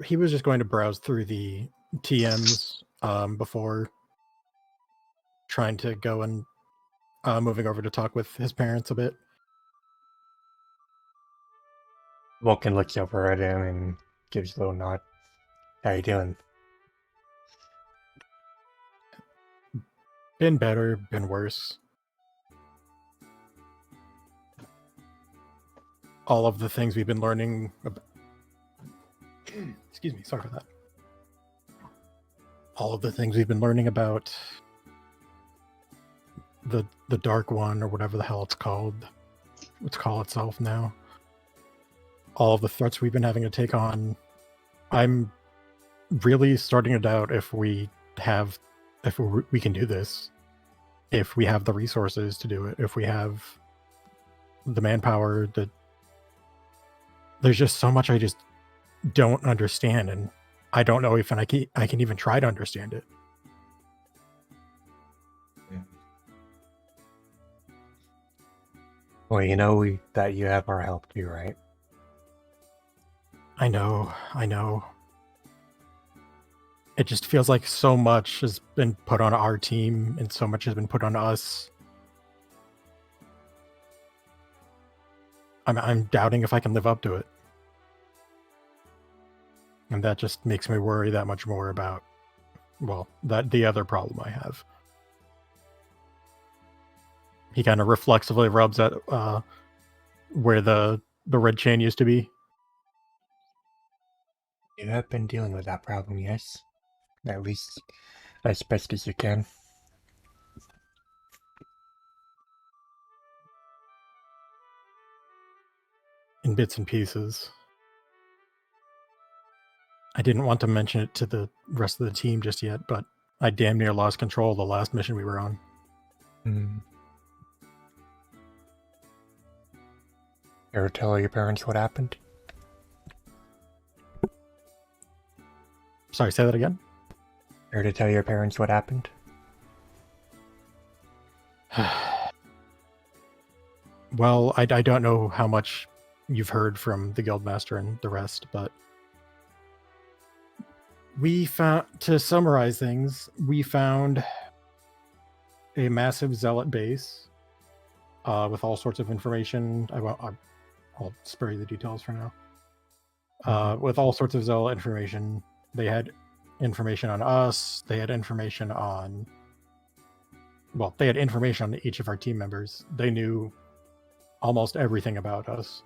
He was just going to browse through the TMs before trying to go and moving over to talk with his parents a bit. Vulcan looks over at him and gives a little nod. How you doing? Been better, been worse. All of the things we've been learning about... Excuse me, sorry for that. All of the things we've been learning about the Dark One, or whatever the hell it's called. Let's call itself now. All of the threats we've been having to take on. I'm really starting to doubt if we can do this, if we have the resources to do it, if we have the manpower. There's just so much I just don't understand, and I don't know if I can even try to understand it. Well, you know that you have our help too, right? I know. It just feels like so much has been put on our team and so much has been put on us. I'm doubting if I can live up to it. And that just makes me worry that much more about, well, the other problem I have. He kind of reflexively rubs at where the red chain used to be. You have been dealing with that problem, yes? At least as best as you can. In bits and pieces. I didn't want to mention it to the rest of the team just yet, but I damn near lost control of the last mission we were on. Ever tell your parents what happened? Sorry, say that again? Ever to tell your parents what happened? Well, I don't know how much you've heard from the Guildmaster and the rest, but we found, to summarize things, we found a massive zealot base with all sorts of information. I'll spare you the details for now. With all sorts of zealot information. They had information on us. They had information on... Well, they had information on each of our team members. They knew almost everything about us.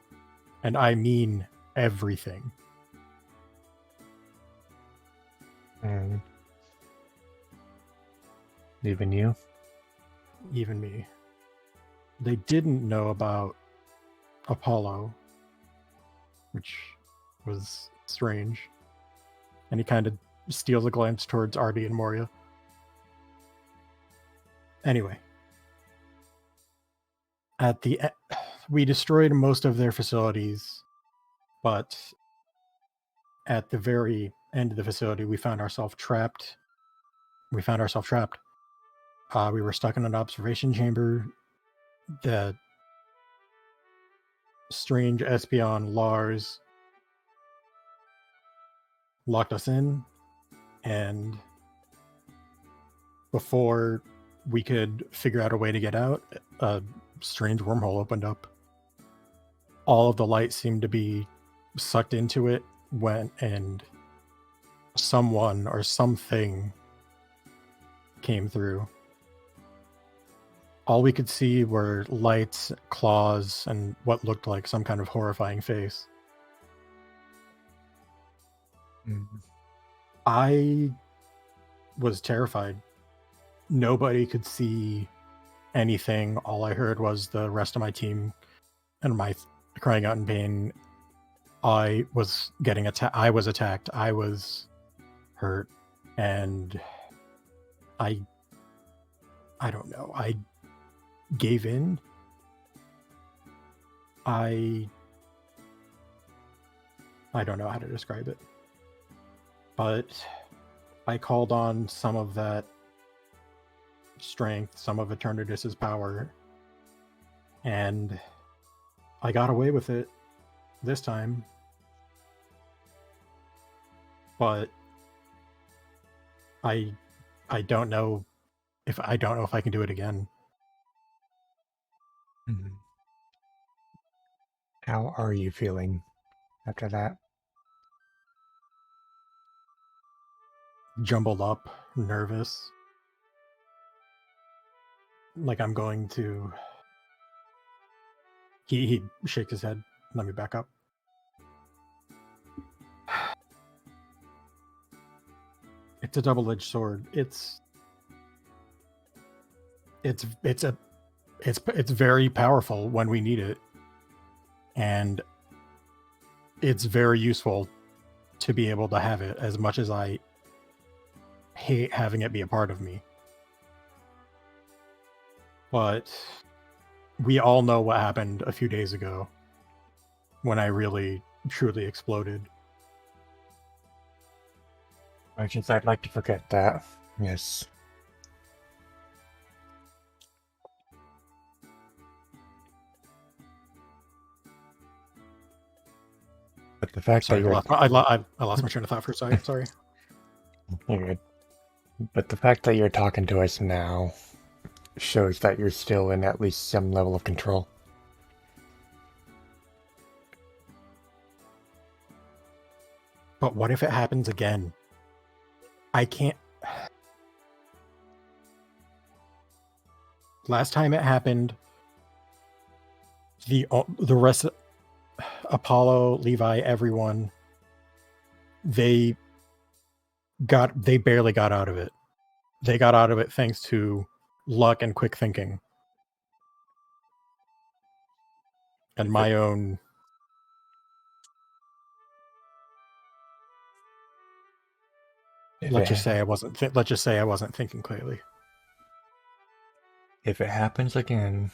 And I mean everything. Even you? Even me. They didn't know about Apollo, which was strange. And he kind of steals a glance towards Arby and Moria. Anyway. We destroyed most of their facilities, but at the very end of the facility, we found ourselves trapped. We were stuck in an observation chamber. The strange Espion Lars locked us in, and before we could figure out a way to get out, a strange wormhole opened up. All of the light seemed to be sucked into it, and someone or something came through. All we could see were lights, claws, and what looked like some kind of horrifying face. I was terrified. Nobody could see anything. All I heard was the rest of my team and my crying out in pain. I was getting attacked. I was attacked. I was hurt, and I don't know. I gave in. I don't know how to describe it. But I called on some of that strength, some of Eternatus' power, and I got away with it this time. But I don't know if I can do it again. How are you feeling after that? Jumbled up, nervous. Like I'm going to... He shakes his head. Let me back up. It's a double-edged sword. It's very powerful when we need it, and it's very useful to be able to have it, as much as I hate having it be a part of me. But we all know what happened a few days ago when I really, truly exploded. Much as I'd like to forget that, yes. But the fact Sorry, that you're I lost my train of thought for a second. Sorry. You're good. But the fact that you're talking to us now shows that you're still in at least some level of control. But what if it happens again? I can't. Last time it happened, the rest of Apollo, Levi, everyone, they barely got out of it. They got out of it thanks to luck and quick thinking. And my own let's just say I wasn't thinking clearly. If it happens again,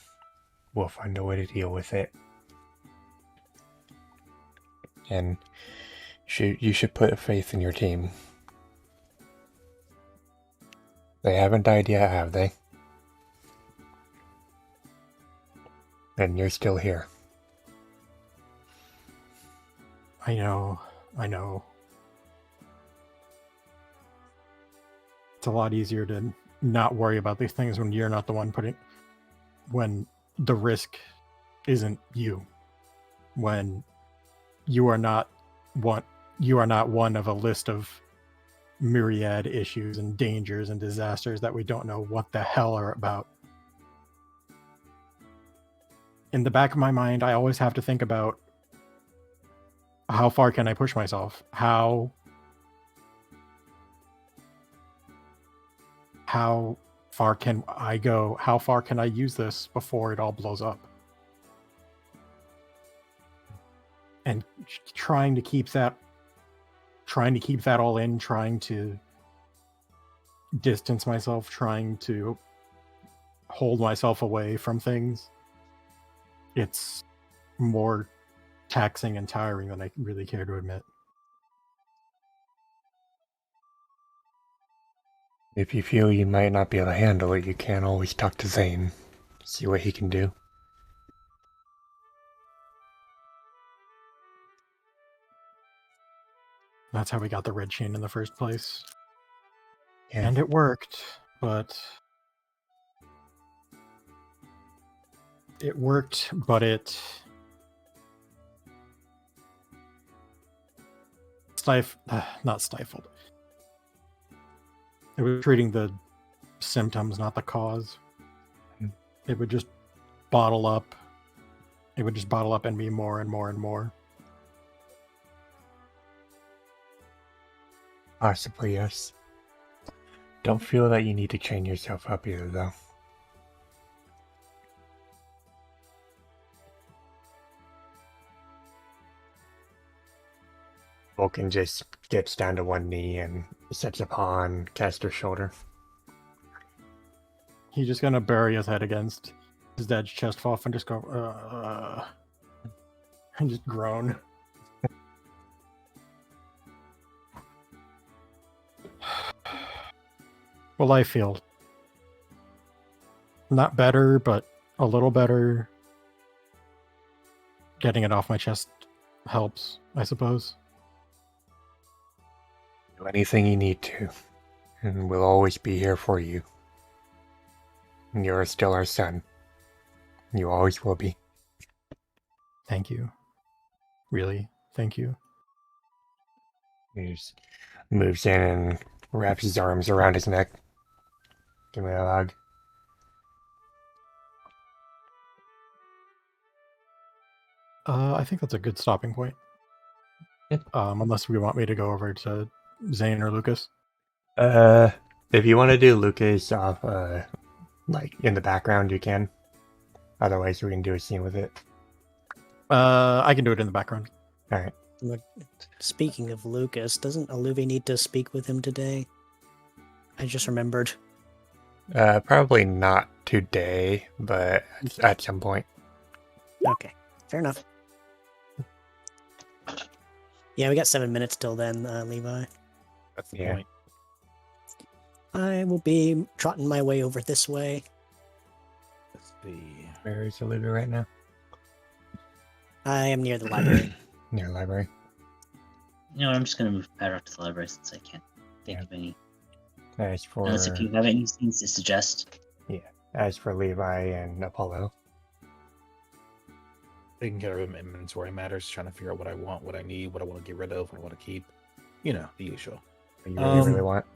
we'll find a way to deal with it. And you should put faith in your team. They haven't died yet, have they? And you're still here. I know. It's a lot easier to not worry about these things when you're not the one when the risk isn't you. When you are not one of a list of myriad issues and dangers and disasters that we don't know what the hell are about. In the back of my mind, I always have to think about, how far can I push myself? How far can I go? How far can I use this before it all blows up? And trying to keep that all in, trying to distance myself, trying to hold myself away from things. It's more taxing and tiring than I really care to admit. If you feel you might not be able to handle it, you can always talk to Zane. See what he can do. That's how we got the red chain in the first place. Yeah. And it worked, but it not stifled. It was treating the symptoms, not the cause. It would just bottle up. It would just bottle up and be more and more and more. Possibly, yes. Don't feel that you need to chain yourself up either, though. Vulcan just gets down to one knee and sets upon Castor's shoulder. He's just gonna bury his head against his dad's chest off and just go, and just groan. Well, I feel not better, but a little better. Getting it off my chest helps, I suppose. Do anything you need to, and we'll always be here for you. You're still our son. You always will be. Thank you. Really, thank you. He just moves in and wraps his arms around his neck. Give me a hug. I think that's a good stopping point. Yeah. Unless we want me to go over to Zane or Lucas. If you want to do Lucas off, like in the background, you can. Otherwise, we can do a scene with it. I can do it in the background. All right. Look, speaking of Lucas, doesn't Aluvi need to speak with him today? I just remembered. Probably not today, but at some point. Okay, fair enough. Yeah, we got 7 minutes till then, Levi. That's the Yeah. point. I will be trotting my way over this way. Let's see. Where is Olivia right now? I am near the library. Near library. You know, I'm just gonna move Paddock to the library since I can't think Yeah. of any. As for Unless if you have any things to suggest. Levi and Apollo. Taking care of inventory matters, trying to figure out what I want, what I need, what I want to get rid of, what I want to keep. You know, the usual. What you really, really Um, want.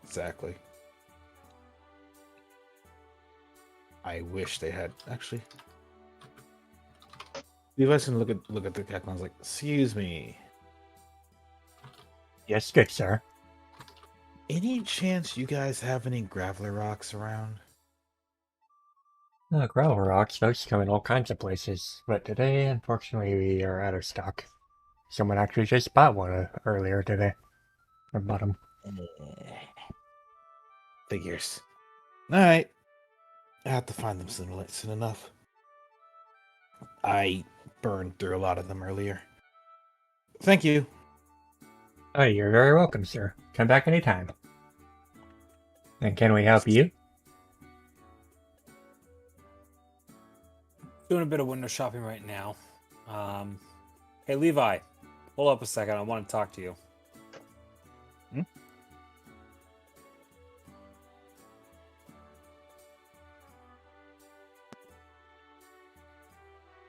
Exactly. I wish they had actually. Levi's gonna look at the cat and I was like, excuse me. Yes, good sir. Any chance you guys have any graveler rocks around? Gravel rocks, those come in all kinds of places, but today, unfortunately, we are out of stock. Someone actually just bought one earlier today. Or bought them. Figures. Alright. I have to find them soon enough. I burned through a lot of them earlier. Thank you. Oh, you're very welcome, sir. Come back anytime. And can we help you? Doing a bit of window shopping right now. Hey, Levi, hold up a second. I want to talk to you. Hmm?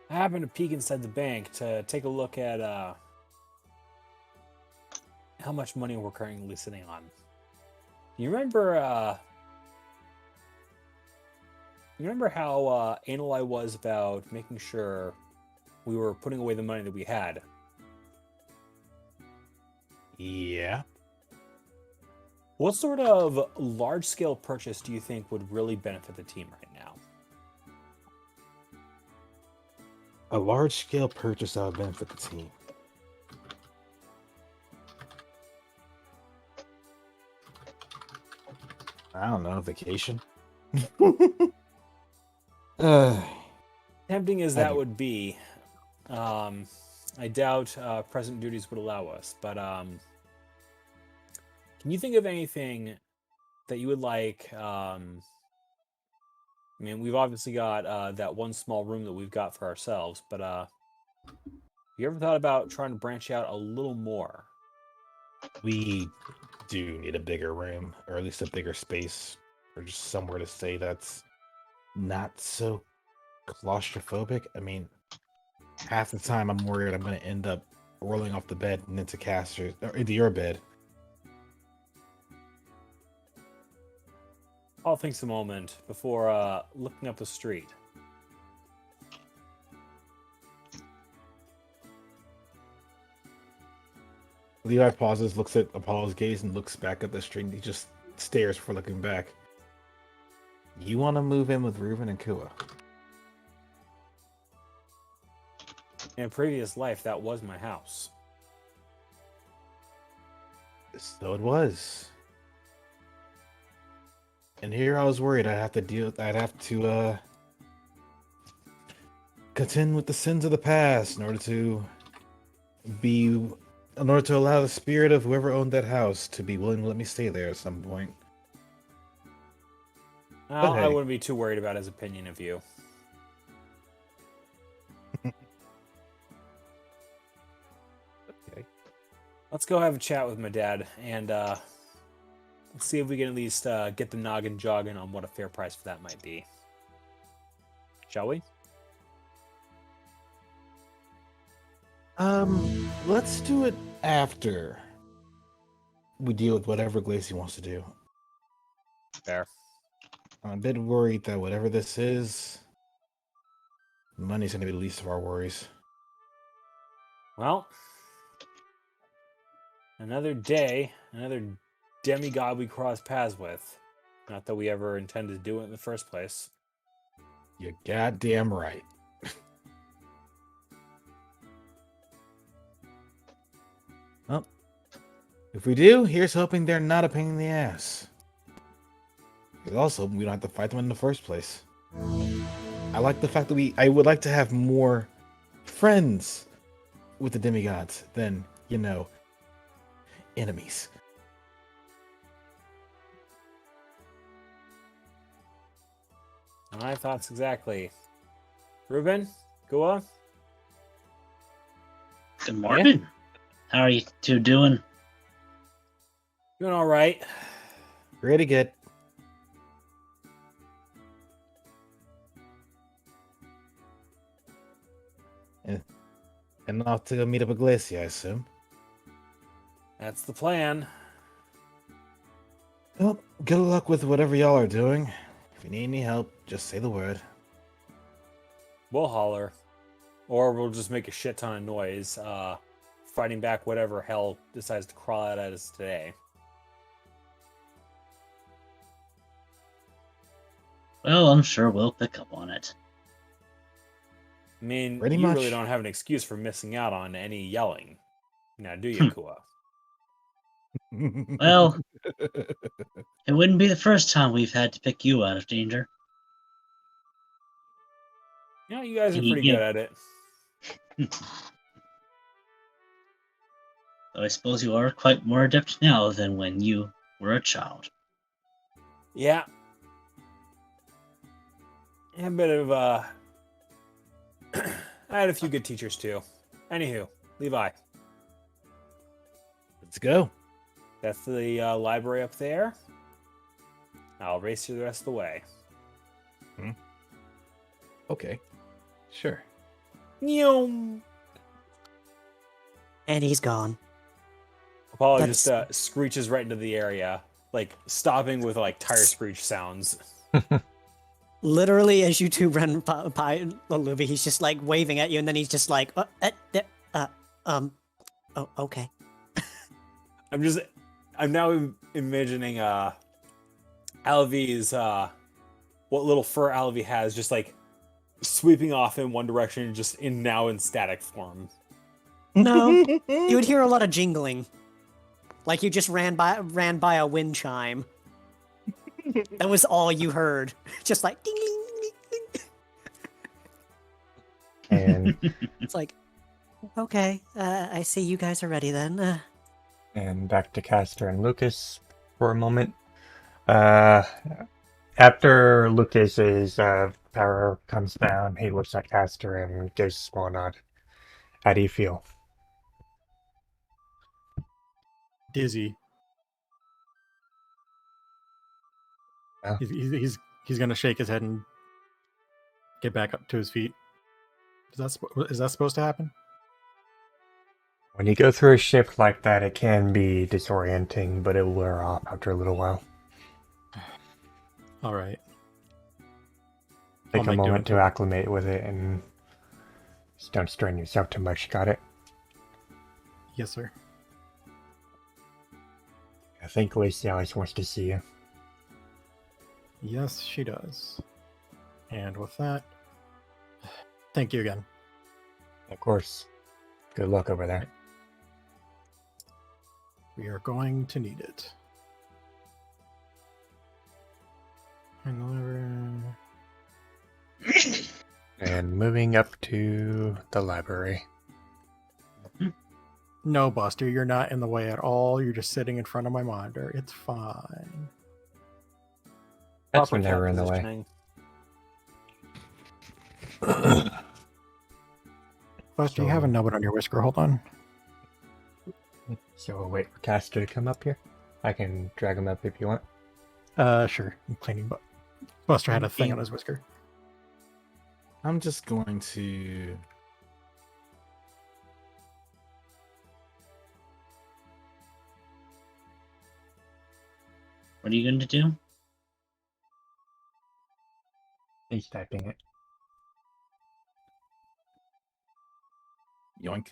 I happened to peek inside the bank to take a look at how much money we're currently sitting on. You remember how anal I was about making sure we were putting away the money that we had? Yeah. What sort of large-scale purchase do you think would really benefit the team right now? A large scale purchase that would benefit the team. I don't know, vacation. Tempting as I that do. would be, I doubt present duties would allow us. But can you think of anything that you would like? I mean, we've obviously got that one small room that we've got for ourselves, but you ever thought about trying to branch out a little more? We do need a bigger room, or at least a bigger space, or just somewhere to stay that's not so claustrophobic. I mean, half the time I'm worried I'm going to end up rolling off the bed and into Caster's or into your bed. I'll think a moment before looking up the street. Levi pauses, looks at Apollo's gaze, and looks back at the street. He just stares for looking back. You want to move in with Reuben and Kua? In a previous life, that was my house. So it was. And here I was worried I'd have to contend with the sins of the past in order to allow the spirit of whoever owned that house to be willing to let me stay there at some point. Well, I hey. wouldn't be too worried about his opinion of you. Okay. Let's go have a chat with my dad and let's see if we can at least get the noggin jogging on what a fair price for that might be. Shall we? Let's do it after we deal with whatever Glacy wants to do. Fair. I'm a bit worried that whatever this is, money's gonna be the least of our worries. Well, another day, another demigod we cross paths with. Not that we ever intended to do it in the first place. You're goddamn right. If we do, here's hoping they're not a pain in the ass. But also, we don't have to fight them in the first place. I like the fact that I would like to have more friends with the demigods than, enemies. My thoughts exactly. Ruben, go on. Good morning. How are you two doing? Doing all right. Pretty good. And off to go meet up with Glacia, I assume. That's the plan. Well, good luck with whatever y'all are doing. If you need any help, just say the word. We'll holler. Or we'll just make a shit ton of noise, fighting back whatever hell decides to crawl out at us today. Well, I'm sure we'll pick up on it. I mean, Pretty you much. really don't have an excuse for missing out on any yelling. Now, do you, Kua? Well, it wouldn't be the first time we've had to pick you out of danger. Yeah, you guys are And pretty you- good at it. Though I suppose you are quite more adept now than when you were a child. Yeah. A bit of, I had a few good teachers, too. Anywho, Levi. Let's go. That's the library up there. I'll race you the rest of the way. Okay. Sure. Nyom. And he's gone. Apollo That's- just screeches right into the area, like stopping with like tire screech sounds. Literally, as you two run by Luby, he's just like waving at you, and then he's just like, oh, okay. I'm now imagining Alvy's what little fur Alvy has, just like sweeping off in one direction, just in static form. No, you would hear a lot of jingling, like you just ran by a wind chime. That was all you heard, just like ding ding ding ding. And It's like, okay, I see you guys are ready then. and back to Castor and Lucas for a moment. After Lucas's power comes down, he looks at Castor and gives a small nod. How do you feel? Dizzy. Yeah. He's gonna shake his head and get back up to his feet. Is that supposed to happen? When you go through a shift like that, it can be disorienting, but it will wear off after a little while. All right. Take I'll a make do moment to until- acclimate with it and just don't strain yourself too much. Got it? Yes, sir. I think Lacey always wants to see you. Yes, she does. And with that, thank you again. Of course. Good luck over there. We are going to need it. And And moving up to the library. no, Buster, you're not in the way at all. You're just sitting in front of my monitor. It's fine. That's Proper never in the way. positioning. Buster, you have a nubbin on your whisker. Hold on. So we'll wait for Castor to come up here. I can drag him up if you want. Sure. I'm cleaning, but Buster had a thing on his whisker. I'm just going to. What are you going to do? He's typing it. Yoink.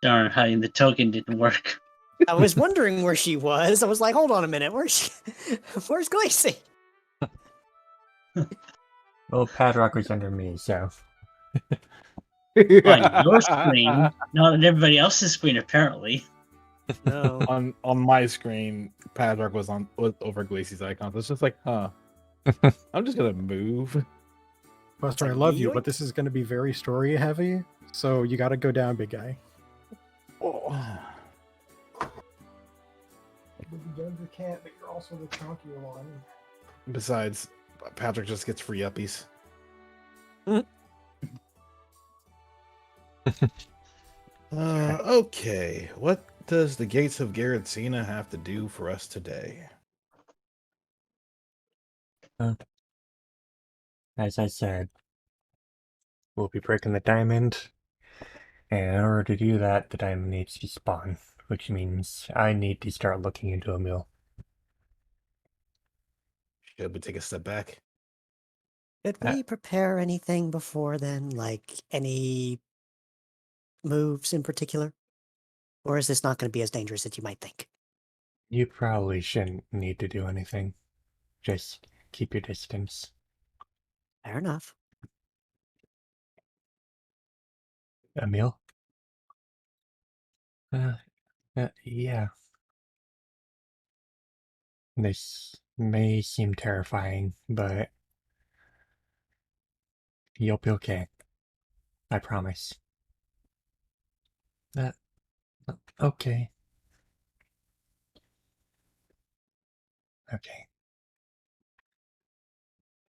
Darn, hiding the token didn't work. I was wondering where she was. I was like, hold on a minute, where's Glacy? Well, Padrock was under me, so. On your screen, not on everybody else's screen, apparently. No. on my screen, Patrick was over Glacey's icon. So it's just like, huh. I'm just gonna move. Buster, like, I love you, yoink. but this is going to be very story heavy, so you got to go down, big guy. Oh. You can't, but you're also the chunkier one. Besides, Patrick just gets free uppies. Okay, what does the Gates of Garretsina have to do for us today? As I said, we'll be breaking the diamond. And in order to do that, the diamond needs to spawn, which means I need to start looking into Emil. Should we take a step back? Did we prepare anything before then? Like any moves in particular? Or is this not going to be as dangerous as you might think? You probably shouldn't need to do anything. Just keep your distance. Fair enough. Emil? Yeah. This may seem terrifying, but you'll be okay. I promise. Okay. Okay.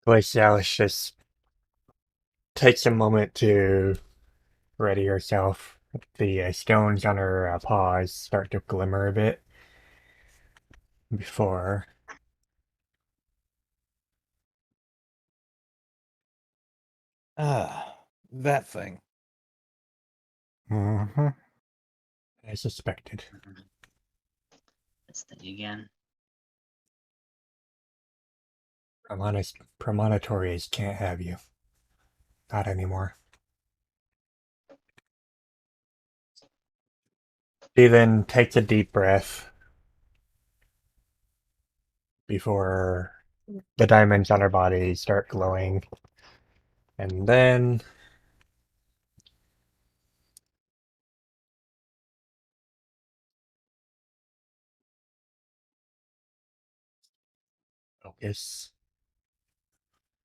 Glacialis just takes a moment to ready herself. The stones on her paws start to glimmer a bit before That thing. Mm-hmm. I suspected. This thing again. Premonitories can't have you. Not anymore. She then takes a deep breath before the diamonds on her body start glowing. And then focus.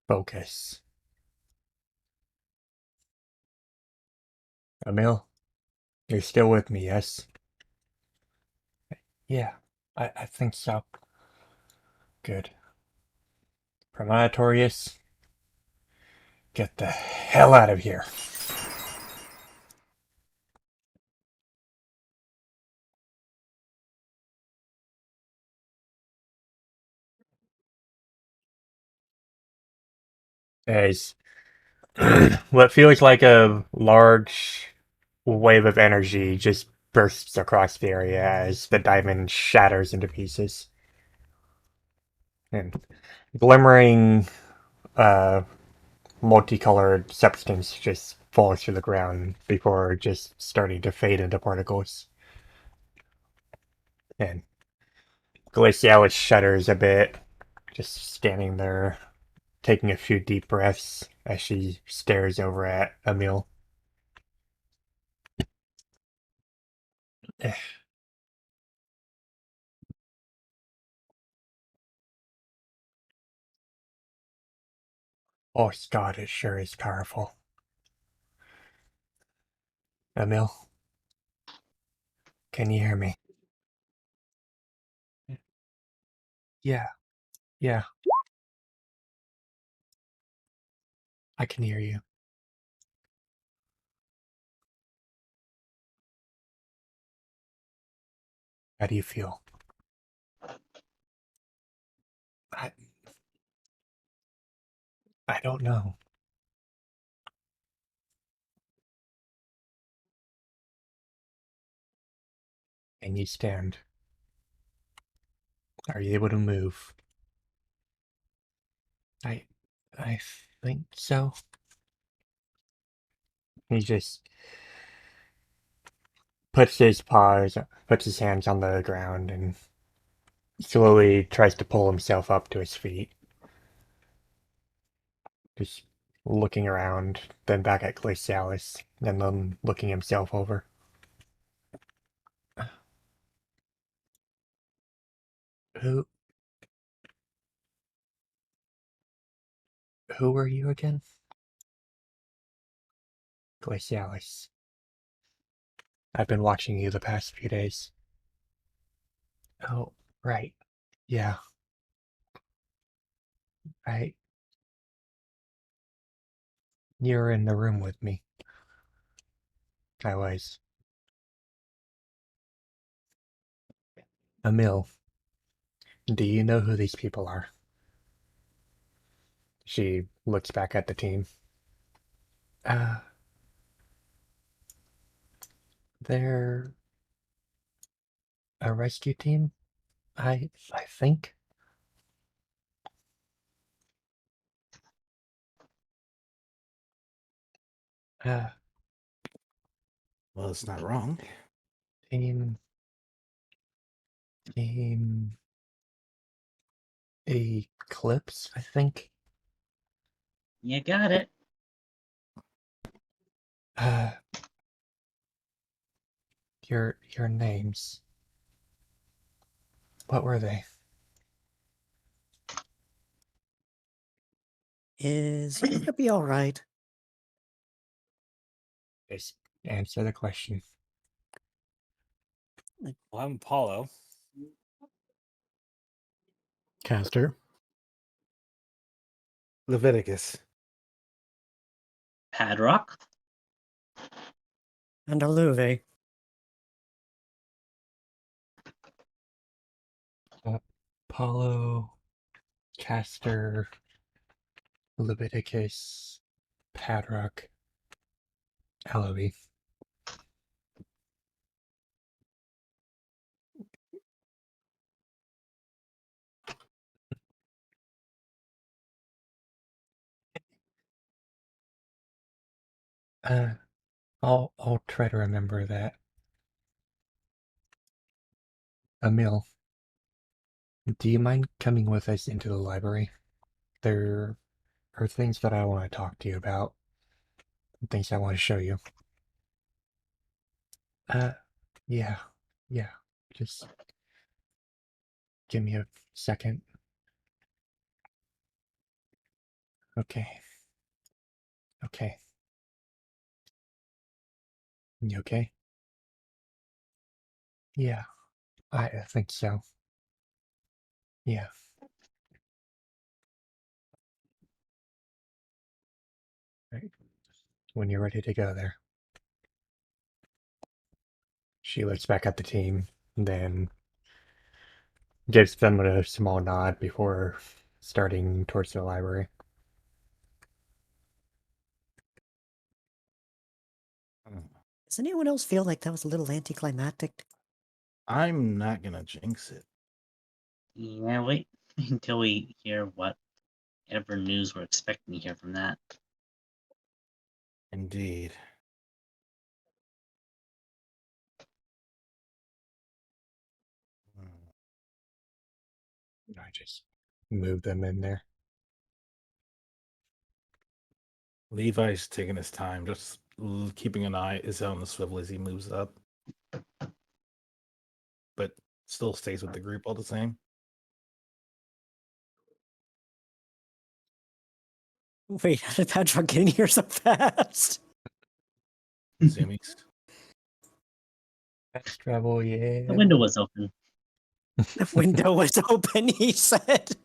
Focus. Emil, you're still with me, yes? Yeah, I think so. Good. Premonitorius, get the hell out of here. As what feels like a large wave of energy just bursts across the area as the diamond shatters into pieces. And glimmering, multicolored substance just falls to the ground before just starting to fade into particles. And Glacialis shudders a bit, just standing there, taking a few deep breaths as she stares over at Emil. Oh, God, it sure is powerful. Emil, can you hear me? Yeah, yeah, I can hear you. How do you feel? I, I don't know. Can you stand? Are you able to move? I think so. He just puts his hands on the ground and slowly tries to pull himself up to his feet. Just looking around, then back at Glacialis, and then looking himself over. Who who are you again? Glacialis. I've been watching you the past few days. Oh, right. Yeah. I You were in the room with me. I was. Emil, do you know who these people are? She looks back at the team. Uh, they're a rescue team, I think. Uh, Well, it's not wrong. team Eclipse, I think. You got it. Uh, your names. What were they? Is he gonna be alright? Just answer the question. Well, I'm Apollo. Caster. Leviticus. Padrock. And Aluve. Apollo, Caster, Leviticus, Padrock, Eloise. I'll try to remember that. Emil, do you mind coming with us into the library? There are things that I want to talk to you about. Things I want to show you. Uh, yeah, yeah. Just give me a second. Okay. Okay. You okay? Yeah, I think so. Yeah. Right. When you're ready to go there. She looks back at the team, then gives them a small nod before starting towards the library. Does anyone else feel like that was a little anticlimactic? I'm not gonna jinx it. Yeah, wait until we hear whatever news we're expecting to hear from that. Indeed. I just move them in there. Levi's taking his time, just keeping an eye is on the swivel as he moves up, but still stays with the group all the same. Wait, how did Padrock get in here so fast? Zoomies. Fast travel, yeah. The window was open. The window was open, he said.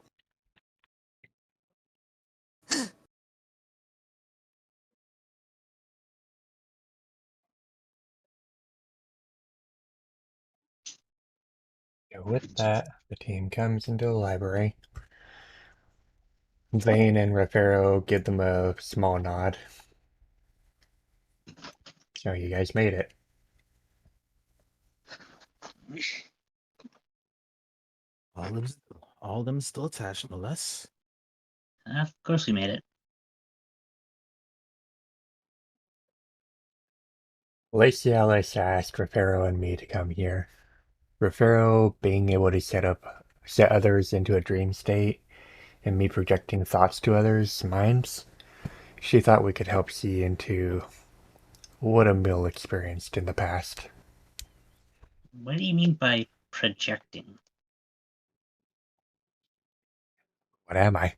With that, the team comes into the library. Zane and Rafero give them a small nod. So you guys made it. All of them still attached, no less. Of course we made it. Glacialis asked Rafero and me to come here. Rafero being able to set others into a dream state, and me projecting thoughts to others' minds, She thought we could help see into what Emil experienced in the past. What do you mean by projecting? What am I?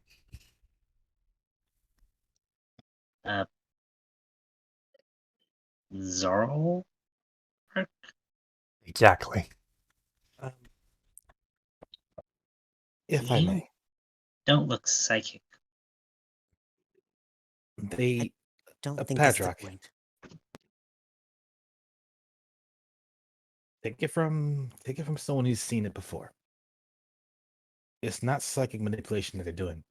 Zorro? Exactly. Um, if I You may, don't look psychic. they Don't think that's the Padrock. point. Take it from someone who's seen it before. It's not psychic manipulation that they're doing.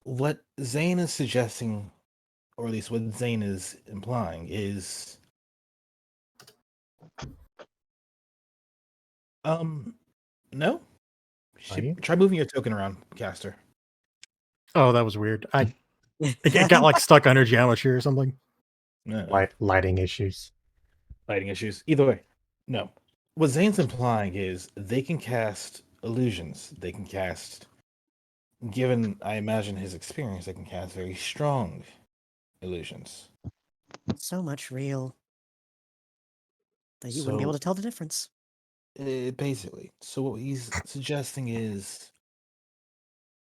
What Zane is suggesting, or at least what Zane is implying, is no. Are you? Try moving your token around, caster. Oh, that was weird. It got like stuck under geometry or something. No. Lighting issues. Lighting issues. Either way, no. What Zane's implying is they can cast illusions. They can cast, given I imagine his experience, they can cast very strong illusions. So much real that you wouldn't be able So to tell the difference. basically, so what he's suggesting is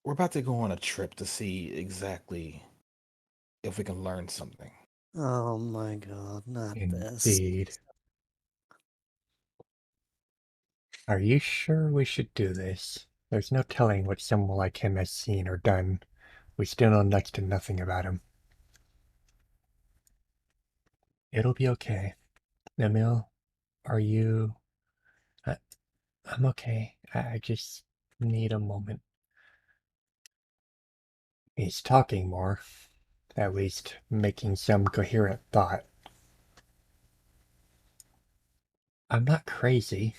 we're about to go on a trip to see exactly if we can learn something. Oh my god, not this. Indeed. Are you sure we should do this? There's no telling what someone like him has seen or done. We still know next to nothing about him. It'll be okay. Emil, are you... I'm okay. I just need a moment. He's talking more. At least making some coherent thought. I'm not crazy.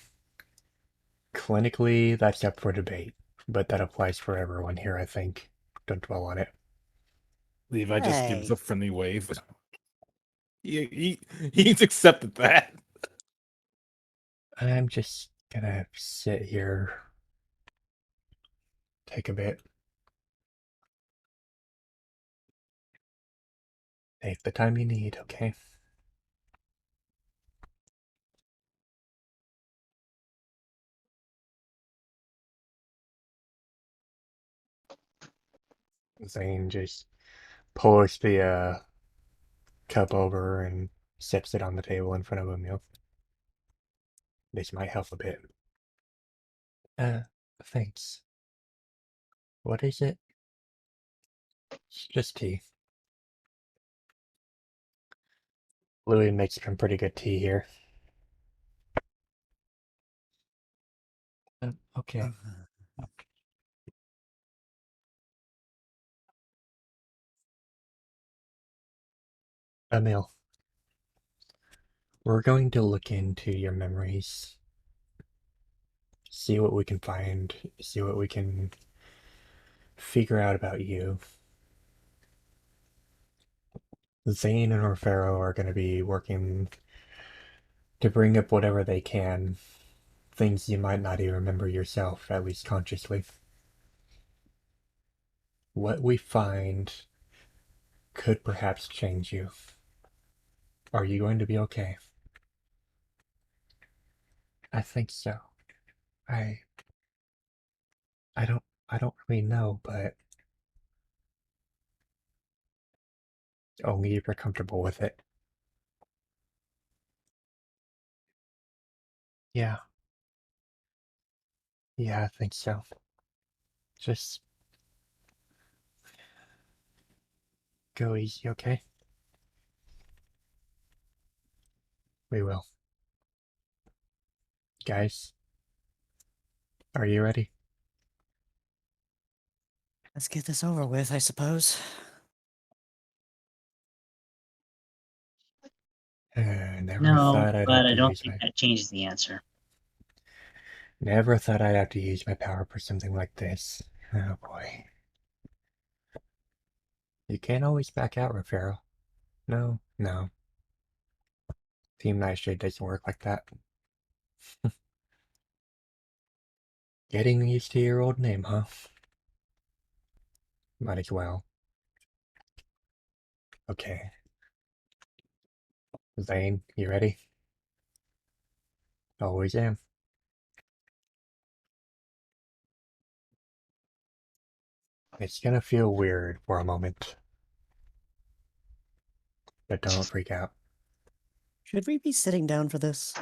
Clinically, that's up for debate, but that applies for everyone here, I think. Don't dwell on it. Levi just gives Hey. a friendly wave. He's accepted that. I'm just gonna sit here, take a bit. Take the time you need, okay? Zane just pulls the cup over and sets it on the table in front of Emil. This might help a bit. Thanks. What is it? It's just tea. Louis makes some pretty good tea here. Okay. Emil, we're going to look into your memories. See what we can find. See what we can figure out about you. Zane and Orfero are going to be working to bring up whatever they can. Things you might not even remember yourself, at least consciously. What we find could perhaps change you. Are you going to be okay? I think so. I don't really know, but only if you're comfortable with it. Yeah. Yeah, I think so. Just go easy, okay? We will. Guys, are you ready? Let's get this over with, I suppose. Never No, thought I'd but have I to don't use think my... that changes the answer. Never thought I'd have to use my power for something like this. Oh boy. You can't always back out, Rafero. No, no. Team Nightshade doesn't work like that. Getting used to your old name, huh? Might as well. Okay. Zane, you ready? Always am. It's gonna feel weird for a moment, but don't freak out. Should we be sitting down for this?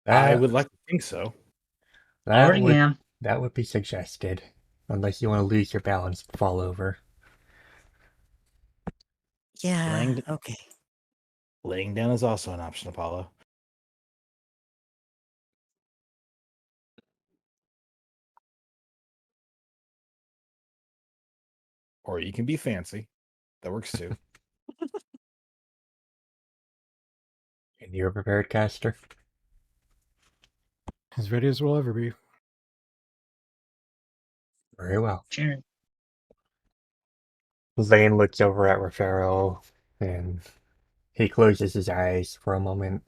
I That would like to think so. that Already would am. that would be suggested, unless you want to lose your balance and fall over. Yeah. Laying- Okay. Laying down is also an option, Apollo. Or you can be fancy. That works too. And you're prepared, caster? As ready as we'll ever be. Very well. Sure. Zane looks over at Rafaro and he closes his eyes for a moment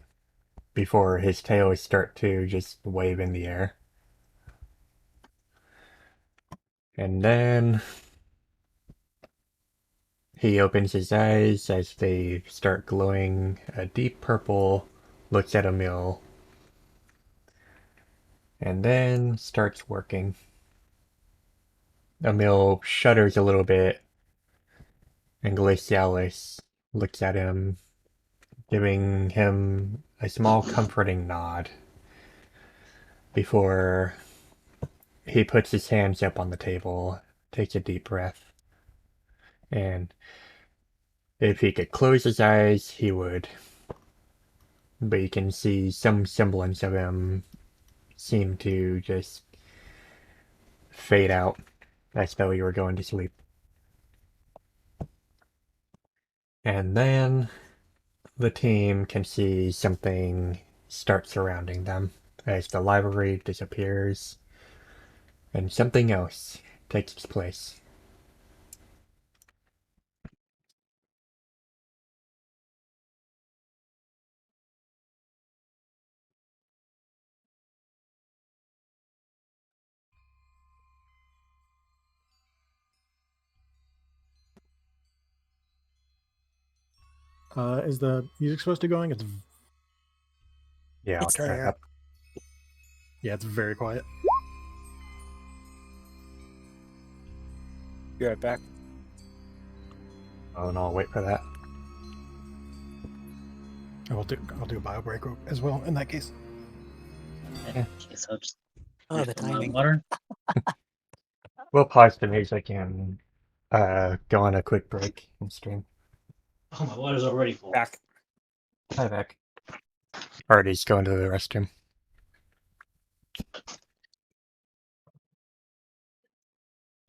before his tails start to just wave in the air. And then he opens his eyes as they start glowing a deep purple, looks at Emil, and then starts working. Emil shudders a little bit, and Glacialis looks at him, giving him a small comforting nod before he puts his hands up on the table, takes a deep breath, and if he could close his eyes, he would. But you can see some semblance of him seem to just fade out as though you were going to sleep. And then the team can see something start surrounding them as the library disappears and something else takes its place. Is the music supposed to be going? Yeah, I'll It's turn it there. up. Yeah, it's very quiet. Be right back. Oh, and I'll wait for that. I'll do a bio break as well in that case. Yeah. Okay, so I'll just Oh, the fill my timing. water. We'll pause the music and go on a quick break and stream. Oh, my water's already full. Back. Hi, back. Artie's going to the restroom.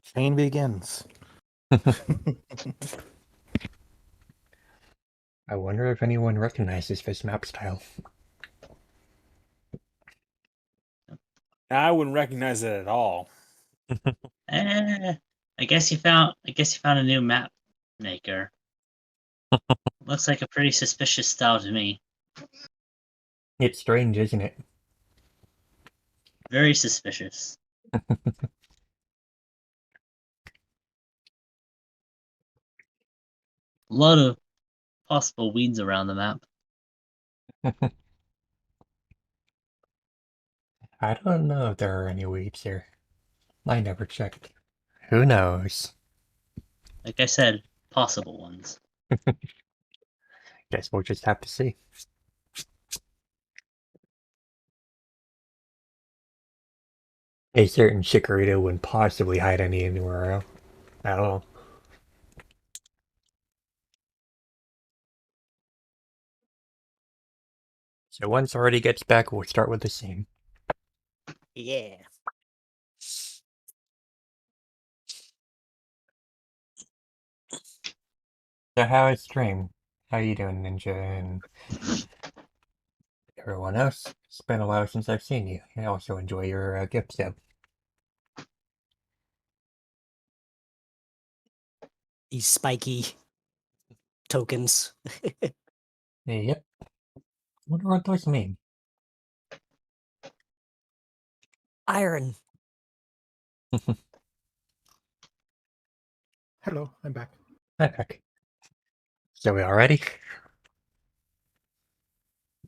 Chain begins. I wonder if anyone recognizes this map style. I wouldn't recognize it at all. I guess you found a new map maker. Looks like a pretty suspicious style to me. It's strange, isn't it? Very suspicious. A lot of possible weeds around the map. I don't know if there are any weeds here. I never checked. Who knows? Like I said, possible ones. Guess we'll just have to see. A certain Chikorita wouldn't possibly hide anywhere at all. So once Artie gets back, we'll start with the scene. Yeah. So how is stream? How you doing, Ninja, and everyone else? It's been a while since I've seen you. I also enjoy your gift sub. These spiky tokens. Yep. Wonder what those mean. Iron. Hello, I'm back. Epic. So we all ready?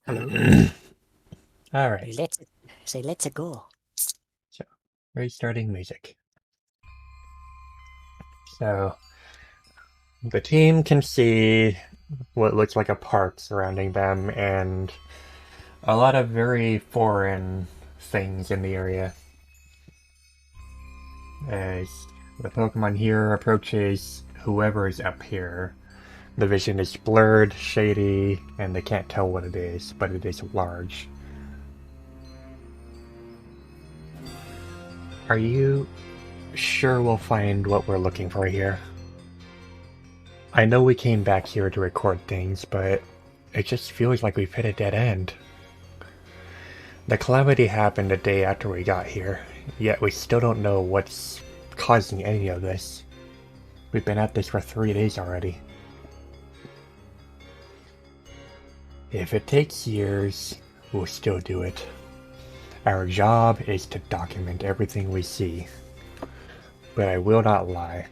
Hello. Alright, Let's go. restarting music. So, the team can see what looks like a park surrounding them and a lot of very foreign things in the area. As the Pokemon here approaches whoever is up here, the vision is blurred, shady, and they can't tell what it is, but it is large. Are you sure we'll find what we're looking for here? I know we came back here to record things, but it just feels like we've hit a dead end. The calamity happened a day after we got here, yet we still don't know what's causing any of this. We've been at this for 3 days already. If it takes years, we'll still do it. Our job is to document everything we see. But I will not lie.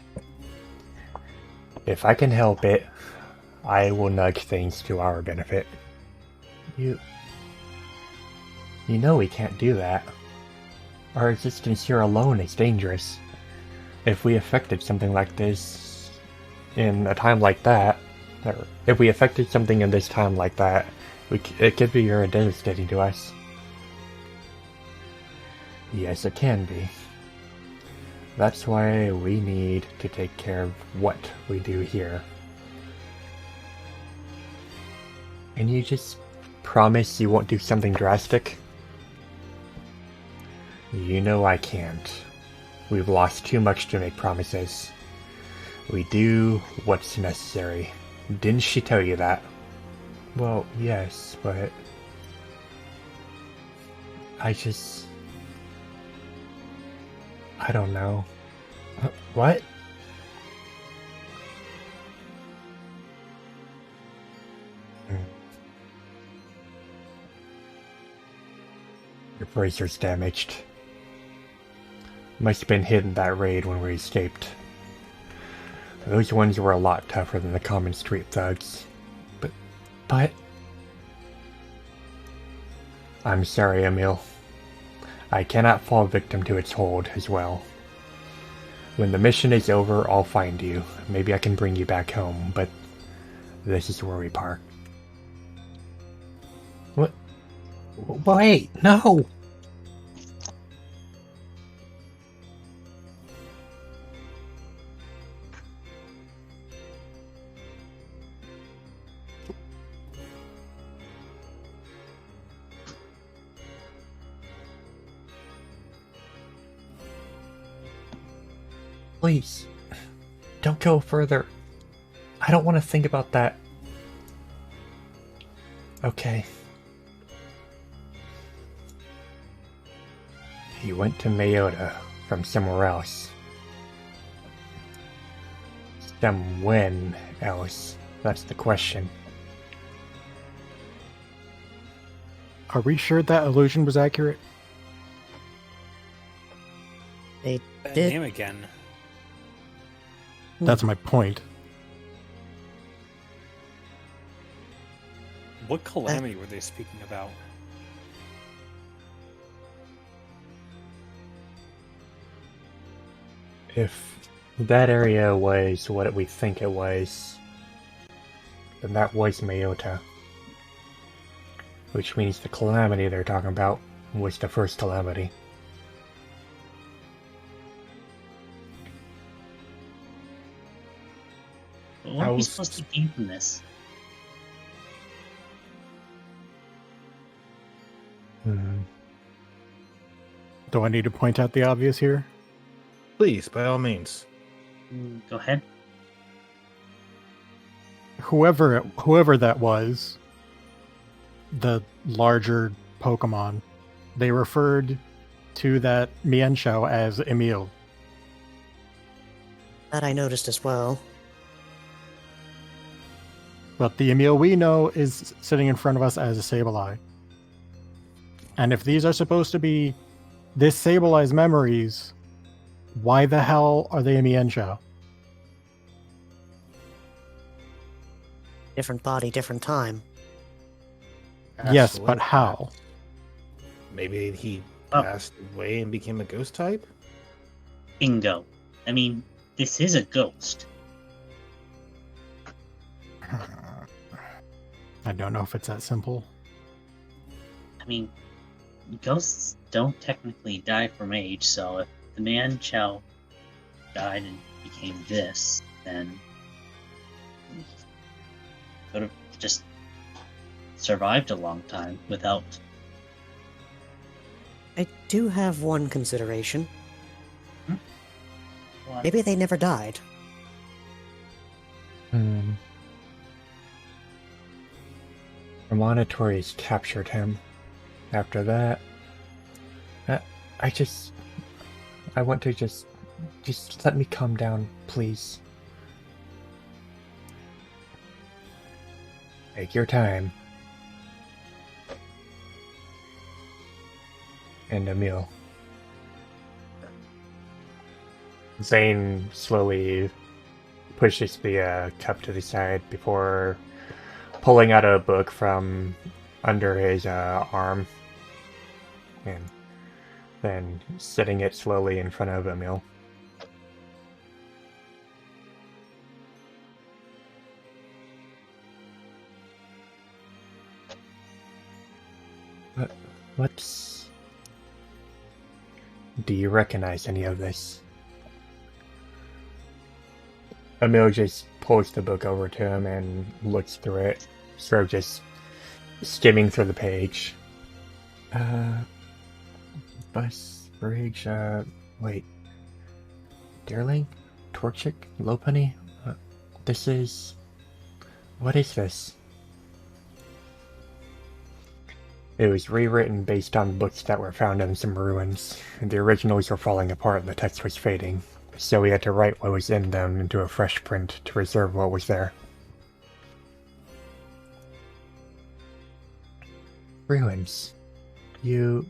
If I can help it, I will nudge things to our benefit. You know we can't do that. Our existence here alone is dangerous. If we affected something like this in a time like that, or if we affected something in this time like that, it could be very devastating to us. Yes, it can be. That's why we need to take care of what we do here. And you just promise you won't do something drastic? You know I can't. We've lost too much to make promises. We do what's necessary. Didn't she tell you that? Well, yes, but... I don't know. What? Your bracer's damaged. Must have been hit in that raid when we escaped. Those ones were a lot tougher than the common street thugs. But... I'm sorry, Emil. I cannot fall victim to its hold as well. When the mission is over, I'll find you. Maybe I can bring you back home, but this is where we park. What? Wait, no! Please, don't go further. I don't want to think about that. Okay. He went to Mayota from somewhere else. When else? That's the question. Are we sure that illusion was accurate? They That did. name again. That's my point. What calamity were they speaking about? If that area was what we think it was, then that was Mayota. Which means the calamity they're talking about was the first calamity. But what are we was- supposed to gain from this? Do I need to point out the obvious here? Please, by all means. Go ahead. Whoever that was, the larger Pokemon, they referred to that Mienshao as Emil. That I noticed as well. But the Emil we know is sitting in front of us as a Sableye. And if these are supposed to be this Sableye's memories, why the hell are they a Mienshao? Different body, different time. Yes, Astral but impact. how? Maybe he Oh. passed away and became a ghost type? Bingo. I mean, this is a ghost. I don't know if it's that simple. I mean, ghosts don't technically die from age, so if the man child died and became this, then he could have just survived a long time without. I do have one consideration. What? Maybe they never died. Promontories captured him. After that, I want to just let me calm down, please. Take your time. And Emil. Zane slowly pushes the cup to the side before pulling out a book from under his arm and then setting it slowly in front of Emil. What's... Do you recognize any of this? Emil just pulls the book over to him and looks through it, sort of just skimming through the page. Bus, Bridge, wait. Deerling? Torchic? Lopunny? This is... What is this? It was rewritten based on books that were found in some ruins. The originals were falling apart and the text was fading, so we had to write what was in them into a fresh print to preserve what was there. Ruins. You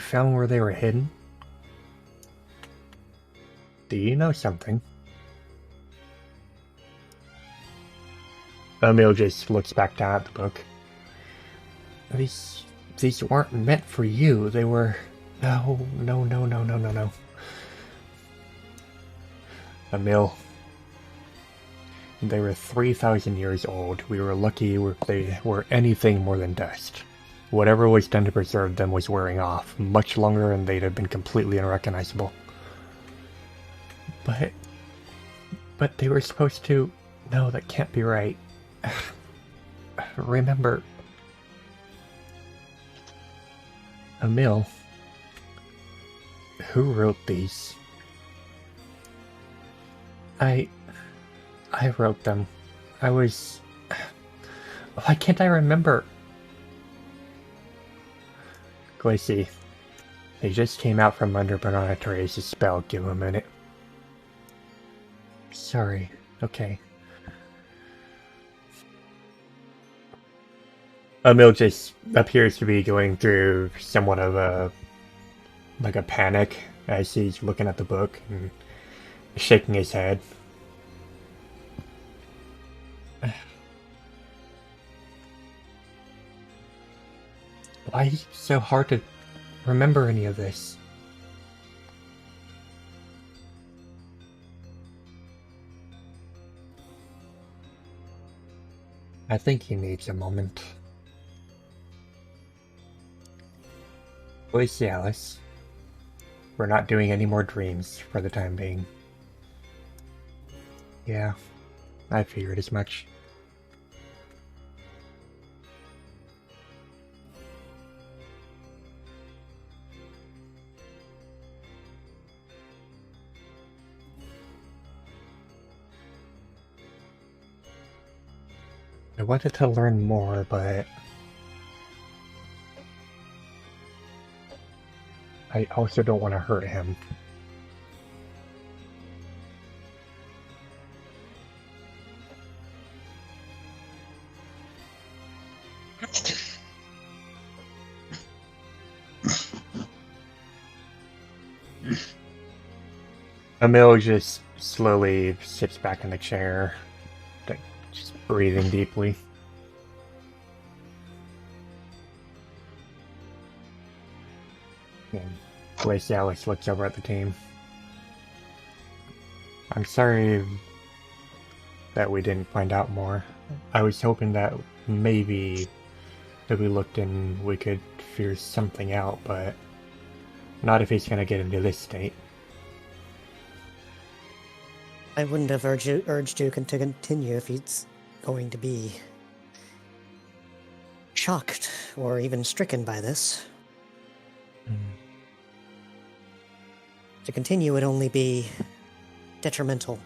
found where they were hidden? Do you know something? Emil just looks back down at the book. These weren't meant for you. They were... No. Emil. They were 3,000 years old. We were lucky they were anything more than dust. Whatever was done to preserve them was wearing off, much longer and they'd have been completely unrecognizable. But they were supposed to... No, that can't be right. Remember... Emil, who wrote these? I wrote them. I was... Why can't I remember? Glacy, they just came out from under Promontory's spell. Give him a minute. Sorry. Okay. Emil just appears to be going through somewhat of a panic as he's looking at the book and shaking his head. Why is it so hard to remember any of this? I think he needs a moment. Glacy, Alice. We're not doing any more dreams for the time being. Yeah, I figured as much. I wanted to learn more, but I also don't want to hurt him. Emil just slowly sits back in the chair, Just breathing deeply. And Glacialis looks over at the team. I'm sorry that we didn't find out more. I was hoping that maybe if we looked in, we could figure something out, but not if he's gonna get into this state. I wouldn't have urged you to continue if he's going to be shocked or even stricken by this. To continue would only be detrimental.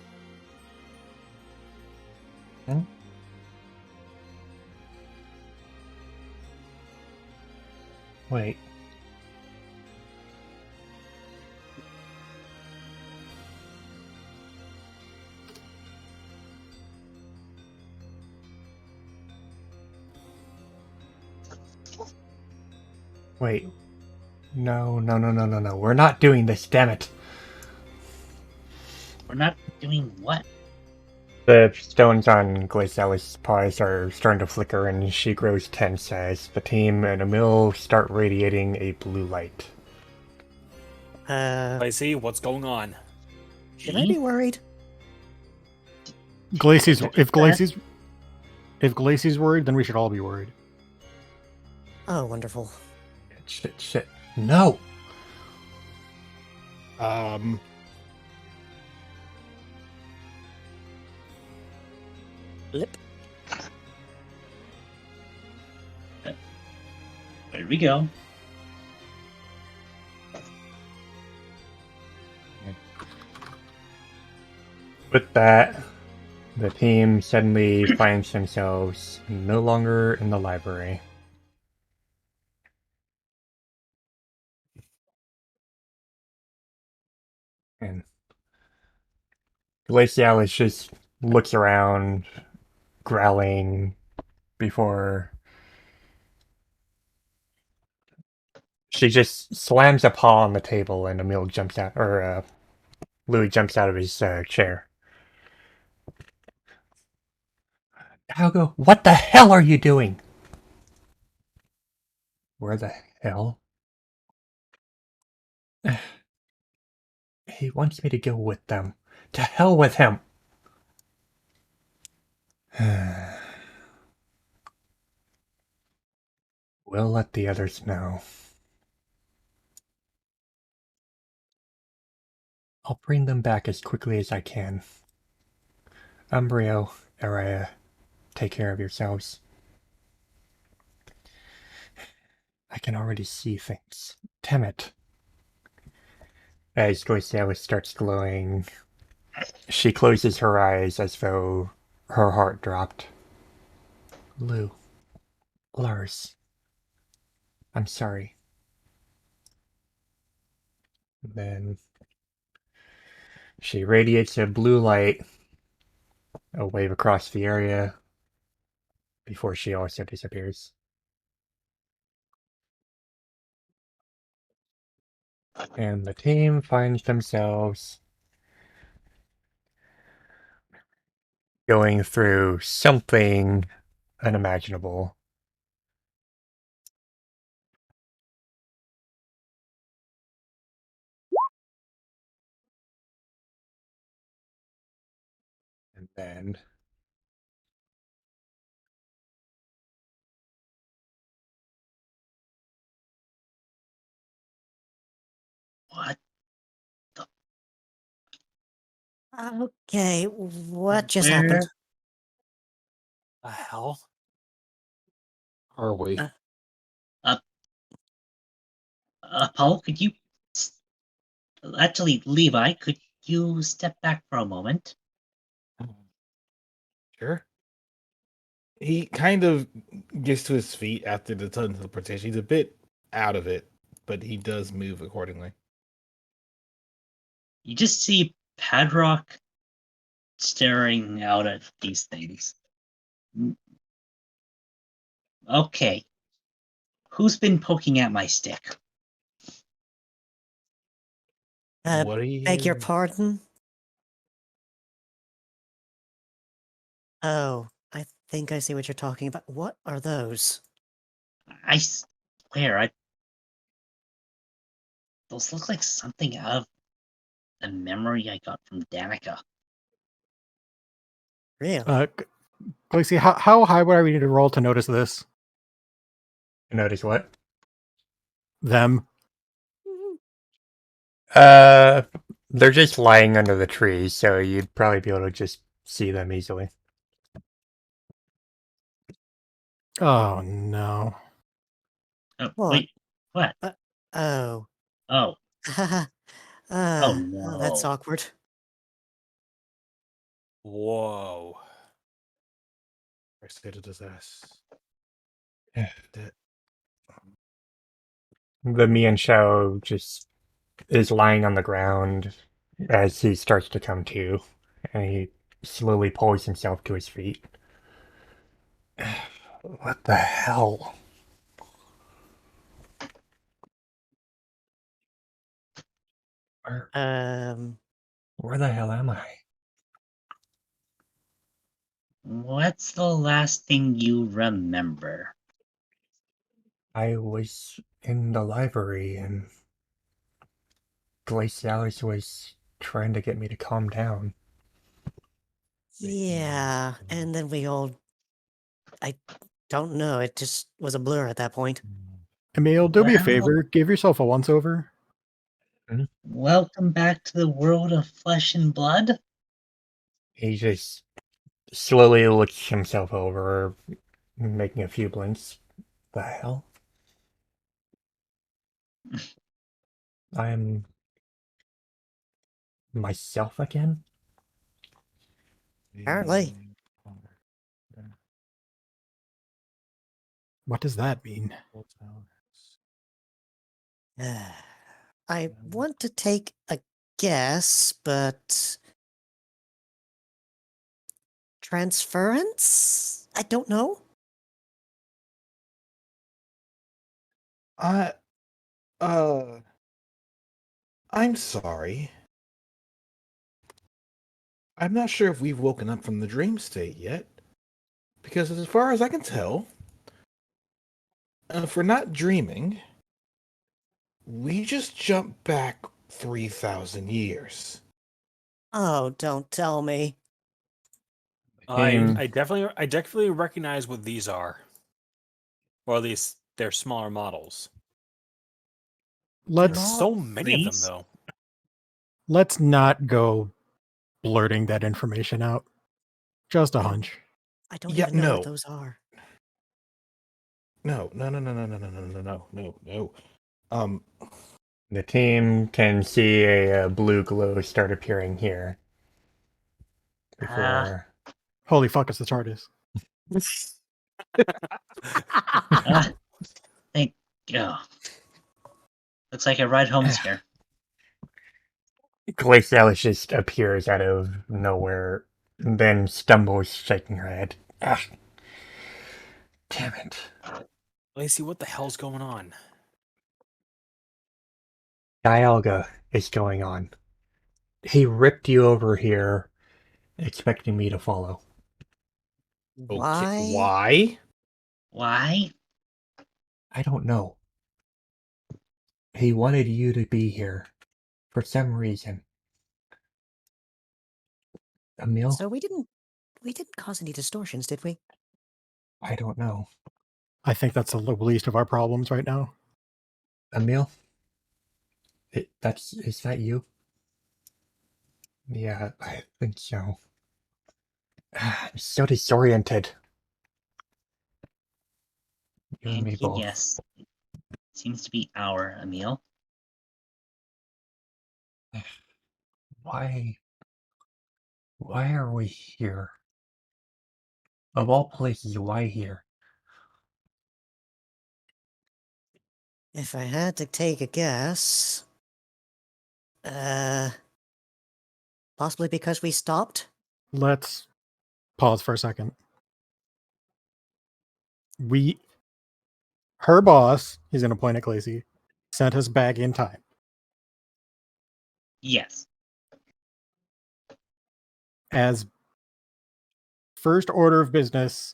Hmm? Wait. Wait. No. We're not doing this, damn it. We're not doing what? The stones on Glacialis' paws are starting to flicker and she grows tense as the team and Emil start radiating a blue light. Lacey, what's going on? Should I be worried? Glacey's if Glacey's worried, then we should all be worried. Oh, wonderful. Shit. No! Lip. Where do we go? With that, the team suddenly finds themselves no longer in the library. And Glacialis just looks around, growling, before she just slams a paw on the table and Emil jumps out, or Louis jumps out of his chair. Algo, what the hell are you doing? Where the hell? He wants me to go with them. To hell with him! We'll let the others know. I'll bring them back as quickly as I can. Umbrio, Araya, take care of yourselves. I can already see things. Temmet. As Glacialis starts glowing, she closes her eyes as though her heart dropped. Lou. Lars. I'm sorry. Then she radiates a blue light, a wave across the area, before she also disappears. And the team finds themselves going through something unimaginable. And then What? Okay, what just Where? happened? The hell? Are we? Paul, could you... Actually, Levi, could you step back for a moment? Sure. He kind of gets to his feet after the teleportation. He's a bit out of it, but he does move accordingly. You just see Padrock staring out at these things. Okay. Who's been poking at my stick? What are you Beg your hearing? pardon? Oh, I think I see what you're talking about. What are those? I swear, those look like something out of a memory I got from Danica. Really? Glacy, how high would I need to roll to notice this? Notice what? Them. They're just lying under the trees, so you'd probably be able to just see them easily. Oh no. Oh, What? wait, what? Oh. Oh, Oh, that's no. awkward. Whoa. I stated his ass. Yeah. That- The Mian Shao just is lying on the ground as he starts to come to, and he slowly pulls himself to his feet. What the hell? Where, Um, where the hell am I? What's the last thing you remember? I was in the library and Glacialis was trying to get me to calm down. yeah, and then we all. I don't know, it just was a blur at that point. Emil, do me a Well- favor. Give yourself a once over. Welcome back to the world of flesh and blood. He just slowly looks himself over, making a few blinks. The hell? I am myself again? Apparently. What does that mean? I want to take a guess, but. Transference? I don't know. I, uh, I'm sorry. I'm not sure if we've woken up from the dream state yet. Because as far as I can tell, if we're not dreaming, we just jumped back 3,000 years. Oh, don't tell me. I definitely recognize what these are, or at least they're smaller models. Let's Small So many of them, trees? though. let's not go blurting that information out. Just a hunch. I don't Yeah, even know no. what those are. No. The team can see a blue glow start appearing here. Before. Holy fuck, it's the TARDIS. Thank God. Looks like a ride home is here. Glacialis just appears out of nowhere, and then stumbles, shaking her head. Ah, damn it. Lacey, what the hell's going on? Dialga is going on. He ripped you over here, expecting me to follow. Okay, Why? why? Why? I don't know. He wanted you to be here. For some reason. Emil? So we didn't cause any distortions, did we? I don't know. I think that's the least of our problems right now. Emil? Is that you? Yeah, I think so. I'm so disoriented. You and me both. Yes. Seems to be our Emil. Why are we here? Of all places, why here? If I had to take a guess. Possibly because we stopped? Let's pause for a second. Her boss, he's going to point at Glacy, sent us back in time. Yes. As first order of business,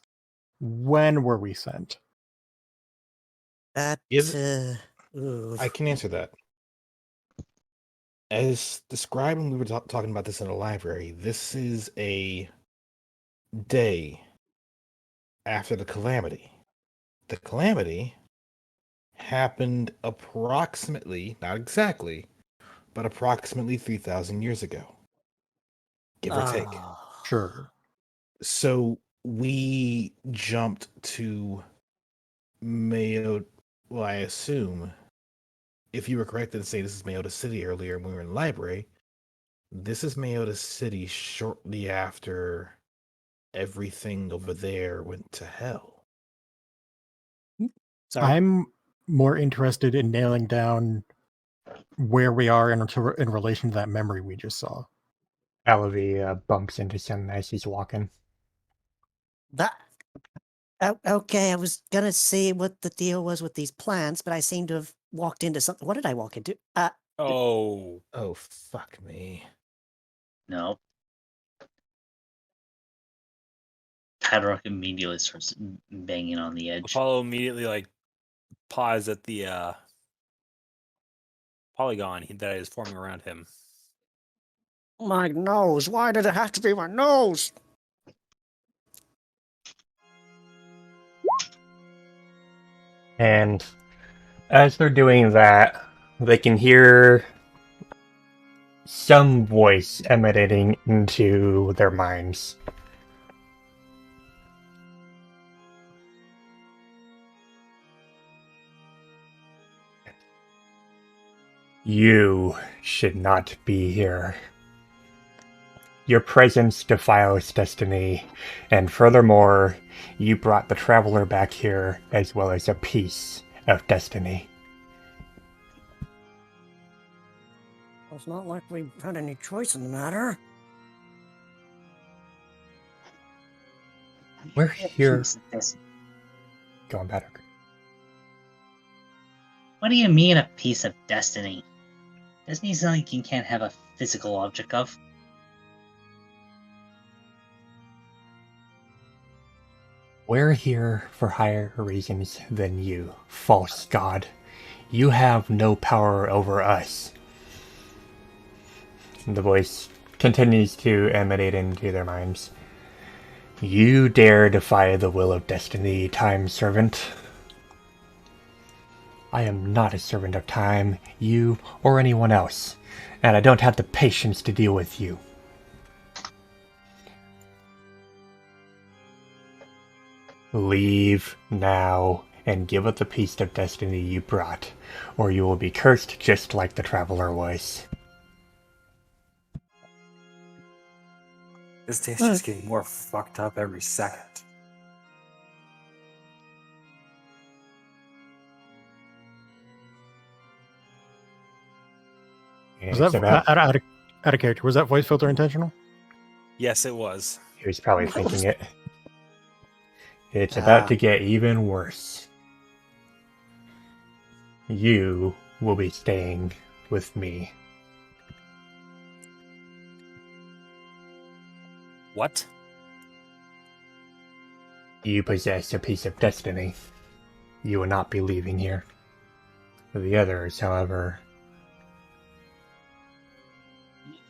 when were we sent? That, Is- ooh. I can answer that. As described when we were talking about this in the library, this is a day after the calamity. The calamity happened approximately, not exactly, but approximately 3,000 years ago, give or take. Oh. Sure. So we jumped to Mayo. Well, I assume if you were correct in saying this is Mayota City earlier when we were in the library, this is Mayota City shortly after everything over there went to hell. Sorry. I'm more interested in nailing down where we are in relation to that memory we just saw. Alavi bumps into Sim as he's walking. That. Okay, I was gonna see what the deal was with these plants, but I seem to have walked into something. What did I walk into? Oh, Oh, fuck me. No. Padrock immediately starts banging on the edge. Apollo immediately like paws at the polygon that is forming around him. My nose. Why did it have to be my nose? And as they're doing that, they can hear some voice emanating into their minds. You should not be here. Your presence defiles destiny, and furthermore, you brought the traveler back here as well as a piece of destiny. It's not like we had any choice in the matter. We're here. This- Go on, Patrick. What do you mean a piece of destiny? Destiny's something you can't have a physical object of. We're here for higher reasons than you, false god. You have no power over us. The voice continues to emanate into their minds. You dare defy the will of destiny, time servant. I am not a servant of time, you, or anyone else, and I don't have the patience to deal with you. Leave now and give up the piece of destiny you brought, or you will be cursed just like the traveler was. This day's just getting more fucked up every second. And Was it's that about, out of character? Was that voice filter intentional? Yes, it was. he was probably What thinking was- it. It's about Ah. to get even worse. You will be staying with me. What? You possess a piece of destiny. You will not be leaving here. The others, however,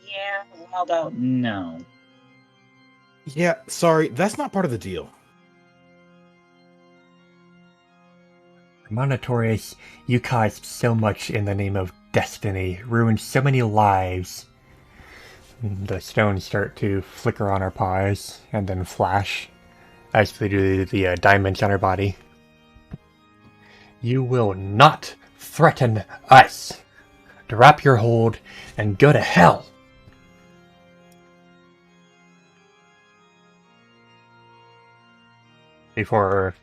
Yeah, how about no? Yeah, sorry, that's not part of the deal. Monotorious, you caused so much in the name of destiny, ruined so many lives. The stones start to flicker on her paws and then flash as they do the diamonds on her body. You will not threaten us. Drop your hold and go to hell. Before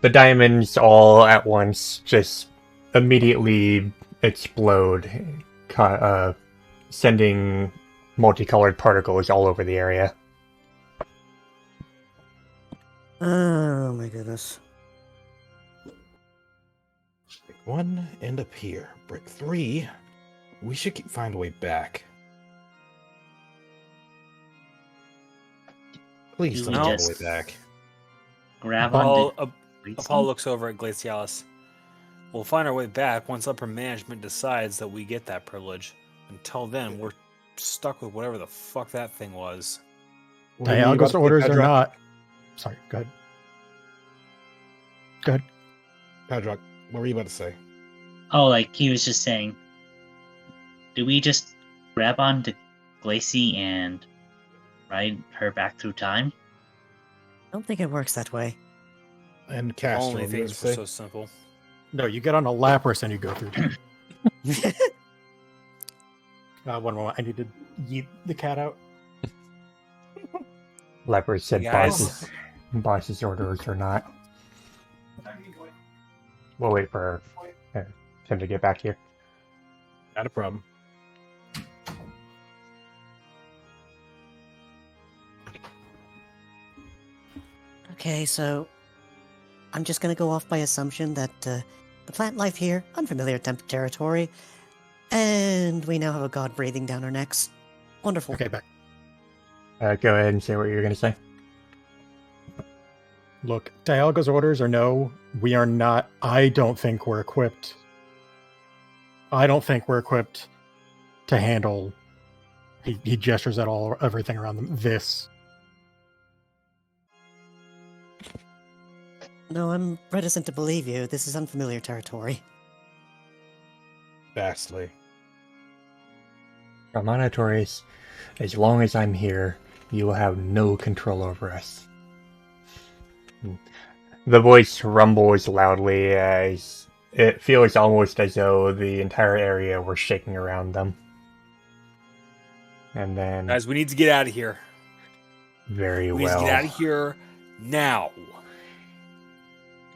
the diamonds all at once just immediately explode, sending multicolored particles all over the area. Oh my goodness. Brick 1 end up here. Brick 3, we should find a way back. Please Do don't we go all just the way back. grab Apollo, onto Gracie? Apollo looks over at Glacialis. We'll find our way back once upper management decides that we get that privilege. Until then, we're stuck with whatever the fuck that thing was. What were you about Dialgo's to say, orders are Padrock? not. Sorry, go ahead. Go ahead. Padrock, what were you about to say? Oh, like he was just saying, do we just grab onto Glacie and ride her back through time? I don't think it works that way. And Castro, Only what were you about things to were say? so simple. No, you get on a Lapras and you go through time. One moment, I need to yeet the cat out. Leopard said Guys. boss's orders or not. We'll wait for him to get back here. Not a problem. Okay, so I'm just gonna go off by assumption that the plant life here, unfamiliar territory, and we now have a god breathing down our necks. Wonderful. Okay, back. Go ahead and say what you're going to say. Look, Dialga's orders are no, we are not. I don't think we're equipped. I don't think we're equipped to handle. He gestures at everything around them. This. No, I'm reticent to believe you. This is unfamiliar territory. Vastly. Monitories, as long as I'm here, you will have no control over us. The voice rumbles loudly as it feels almost as though the entire area were shaking around them. And then, Guys, we need to get out of here. very We need to well, get out of here now.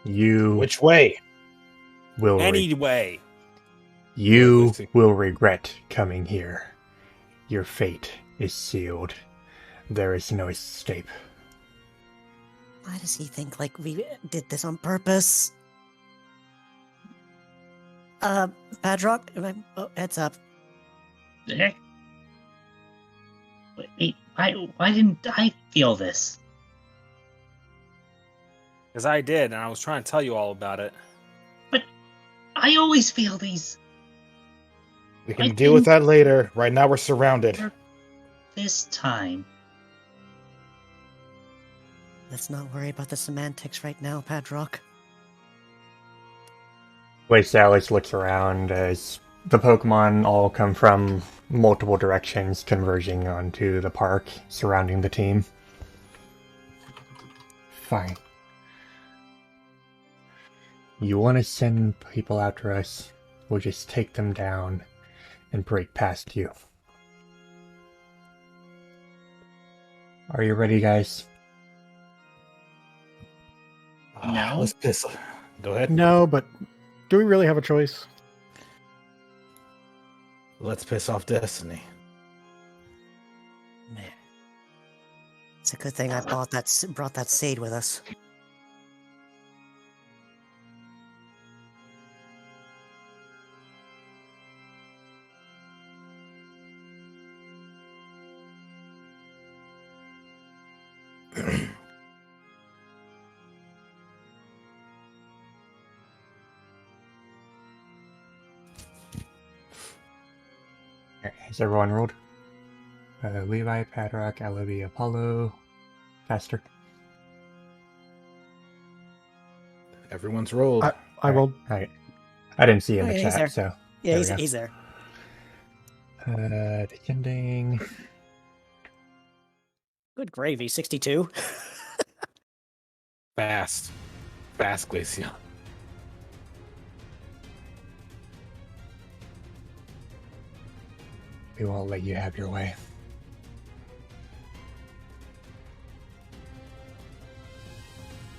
you Which way? will Anyway. you Let's see. will regret coming here. Your fate is sealed. There is no escape. Why does he think like we did this on purpose? Padrock, oh, heads up. The heck? Wait, why didn't I feel this? Because I did, and I was trying to tell you all about it. I always feel these We I can deal with think- that later. Right now we're surrounded. this time. Let's not worry about the semantics right now, Padrock. Waste Alice looks around as the Pokemon all come from multiple directions, converging onto the park surrounding the team. Fine. You want to send people after us? We'll just take them down and break past you. Are you ready, guys? No. Let's piss. Go ahead. No, but do we really have a choice? Let's piss off Destiny. Man. It's a good thing I brought that Sade with us. Alright, has everyone rolled? Levi, Padrock, Alavi, Apollo, Faster. Everyone's rolled. I will. Alright. I didn't see you in Oh, the yeah, he's there. chat, so. Yeah, There he's, we go. he's there. Descending. Good gravy, 62. Fast. Fast, Glacial. We won't let you have your way.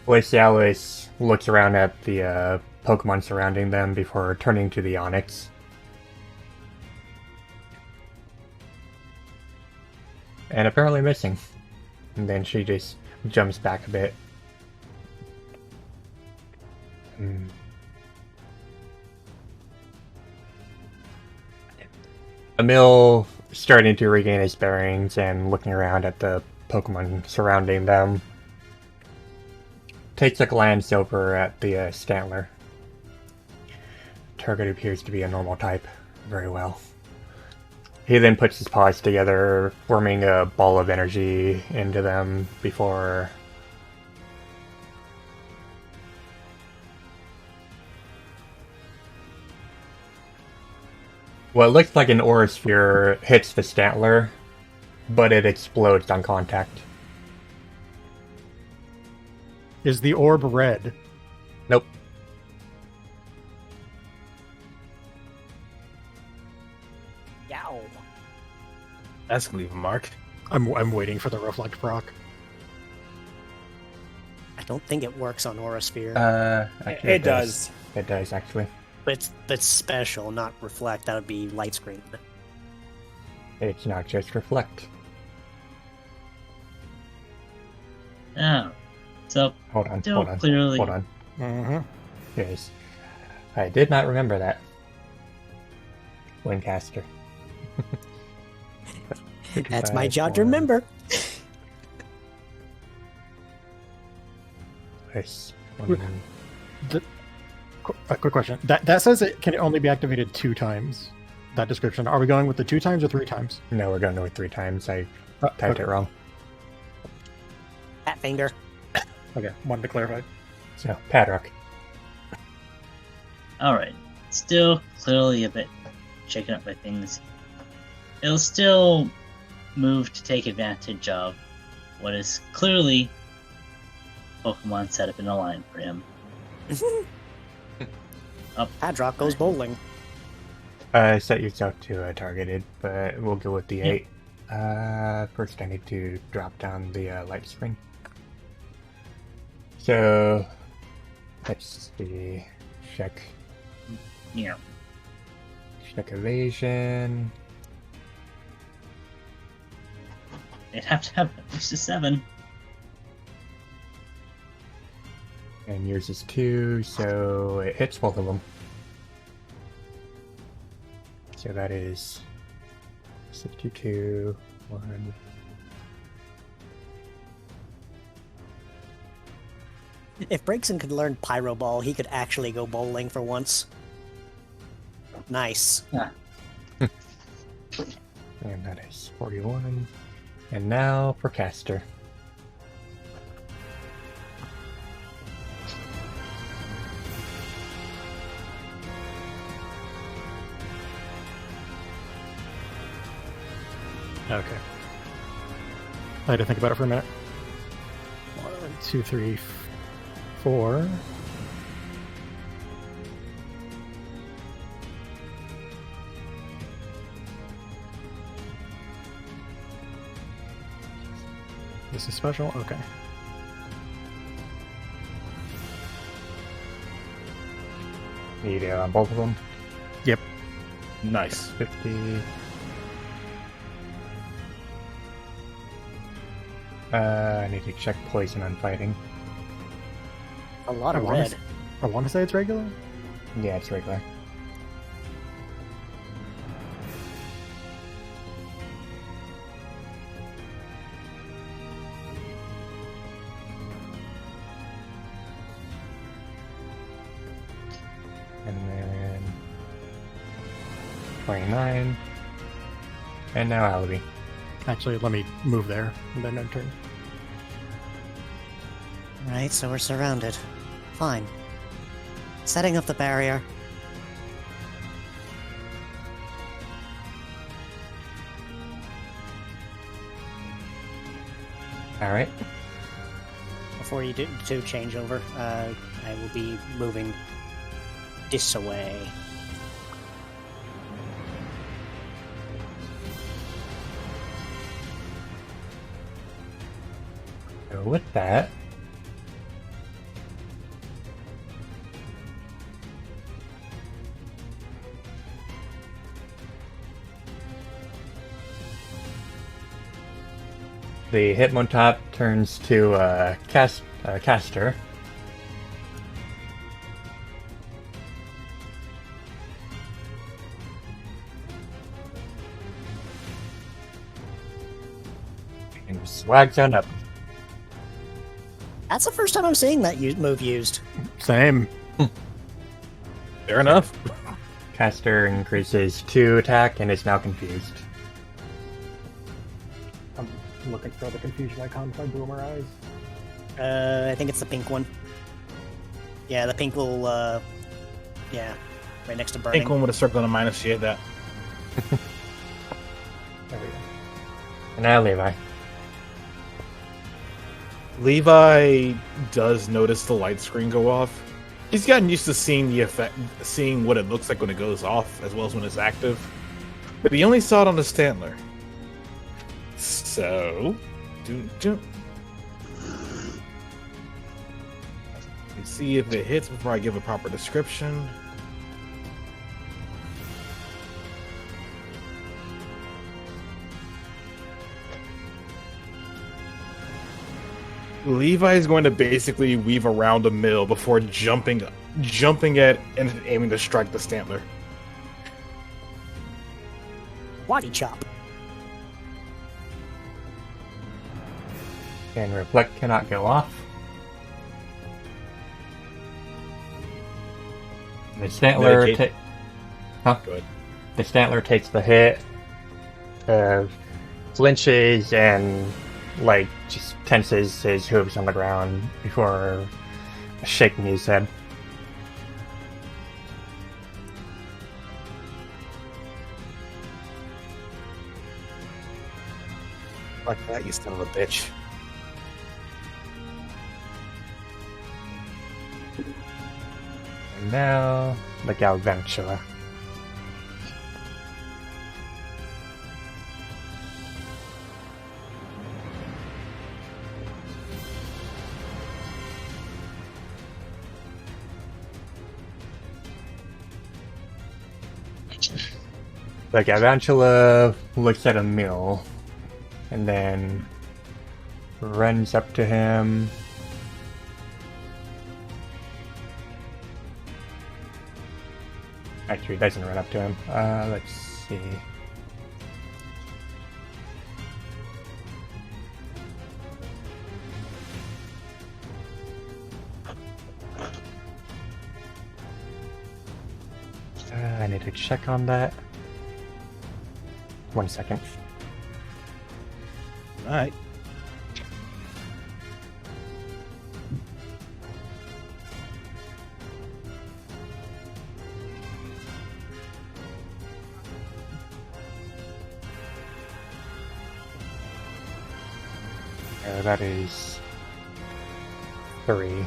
Glacialis looks around at the Pokemon surrounding them before turning to the Onyx. And apparently missing. And then she just jumps back a bit. Hmm. Emil starting to regain his bearings and looking around at the Pokemon surrounding them. Takes a glance over at the Stantler. Target appears to be a normal type. Very well. He then puts his paws together, forming a ball of energy into them before... What looks like an aura sphere hits the Stantler, but it explodes on contact. Is the orb red? Nope. Yow. That's gonna leave a mark. I'm waiting for the reflect proc. I don't think it works on Aura Sphere. Actually, It does. It does, actually. But it's special, not reflect. That would be light screen. It's not just reflect. Oh. So, Hold on, still hold on, clearly... hold on. Mm-hmm. Yes. I did not remember that. Windcaster. That's my job to 55, remember. Nice. A quick question. That says it can only be activated 2 times. That description. Are we going with the 2 times or 3 times? No, we're going to do it 3 times. I typed Okay. it wrong. Fat finger. Okay, wanted to clarify. So, Padrock. Alright. Still clearly a bit shaken up by things. It'll still move to take advantage of what is clearly Pokemon set up in a line for him. Padrock goes bowling. Set yourself to targeted, but we'll go with the 8. First I need to drop down the light screen. So, let's see. Check Yeah. evasion. They'd have to have at least a 7. And yours is 2, so it hits both of them. So that is 62, 1. If Brakeson could learn Pyro Ball, he could actually go bowling for once. Nice. And that is 41. And now for Caster. Okay. I had to think about it for a minute. 1, 2, 3, 4. This is special? Okay. Need it on both of them. Yep. Nice. 50. I need to check poison on fighting. A lot I of wanna red. I want to say it's regular. Yeah, it's regular. And then 29. And now Alibi. Actually, let me move there and then end turn. Right, so we're surrounded. Fine. Setting up the barrier. Alright. Before you do change over, I will be moving this away. So with that, the Hitmontop turns to Caster. And Swags on up. That's the first time I'm seeing that move used. Same. Fair enough. Caster increases 2 attack and is now confused. I'm looking for the confusion icon for Boomer Eyes. I think it's the pink one. Yeah, the pink little, yeah, right next to burning. Pink one with a circle and a minus. She had that. There we go. And now Levi. Levi does notice the light screen go off. He's gotten used to seeing the effect, seeing what it looks like when it goes off, as well as when it's active. But he only saw it on the Stantler. So, let's see if it hits before I give a proper description. Levi is going to basically weave around a mill before jumping at and aiming to strike the Stantler. Body chop. And Reflect cannot go off. The Stantler Medicate. Huh? Go ahead. The Stantler takes the hit, flinches, and like just tenses his hooves on the ground before shaking his head. Like that, you son of a bitch. And now the Galvantula. The Galvantula looks at a mill and then runs up to him. Actually, it doesn't run up to him. Let's see. I need to check on that. 1 second. All right. That is 3.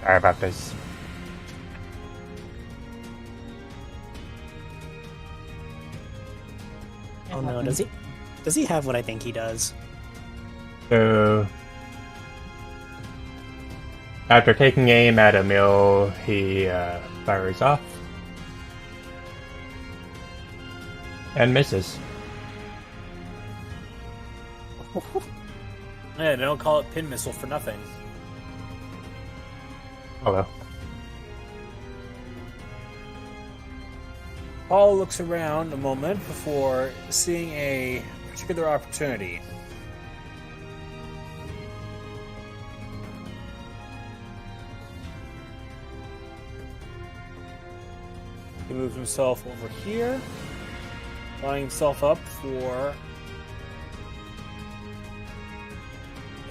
Sorry about this. Oh no, does he? Does he have what I think he does? So, after taking aim at a mill, he fires off and misses. Yeah, they don't call it pin missile for nothing. Hello. Paul looks around a moment before seeing a particular opportunity. He moves himself over here, lining himself up for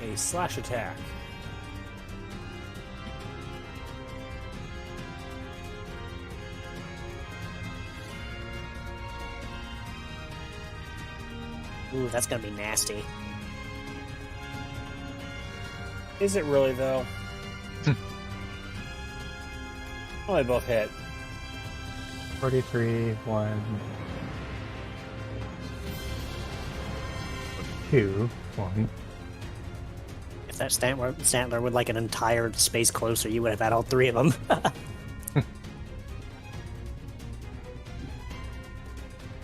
a slash attack. Ooh, that's gonna be nasty. Is it really, though? Oh, they both hit. 43, 1, 2, 1. If that Stantler would like an entire space closer, you would have had all 3 of them.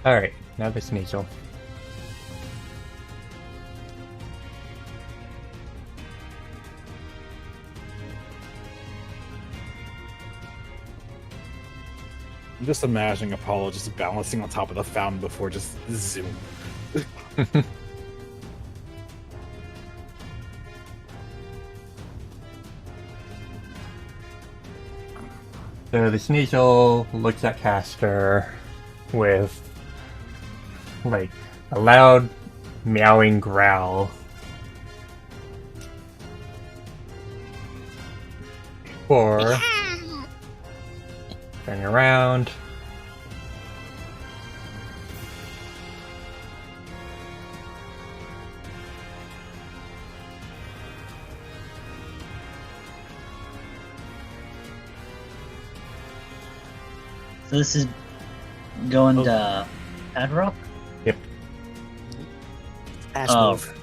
Alright, now the Sneasel. I'm just imagining Apollo just balancing on top of the fountain before just zoom. So the Sneasel looks at Castor with like a loud meowing growl. Before turning around. So this is going to Adrock? Yep. Pass Oh. move.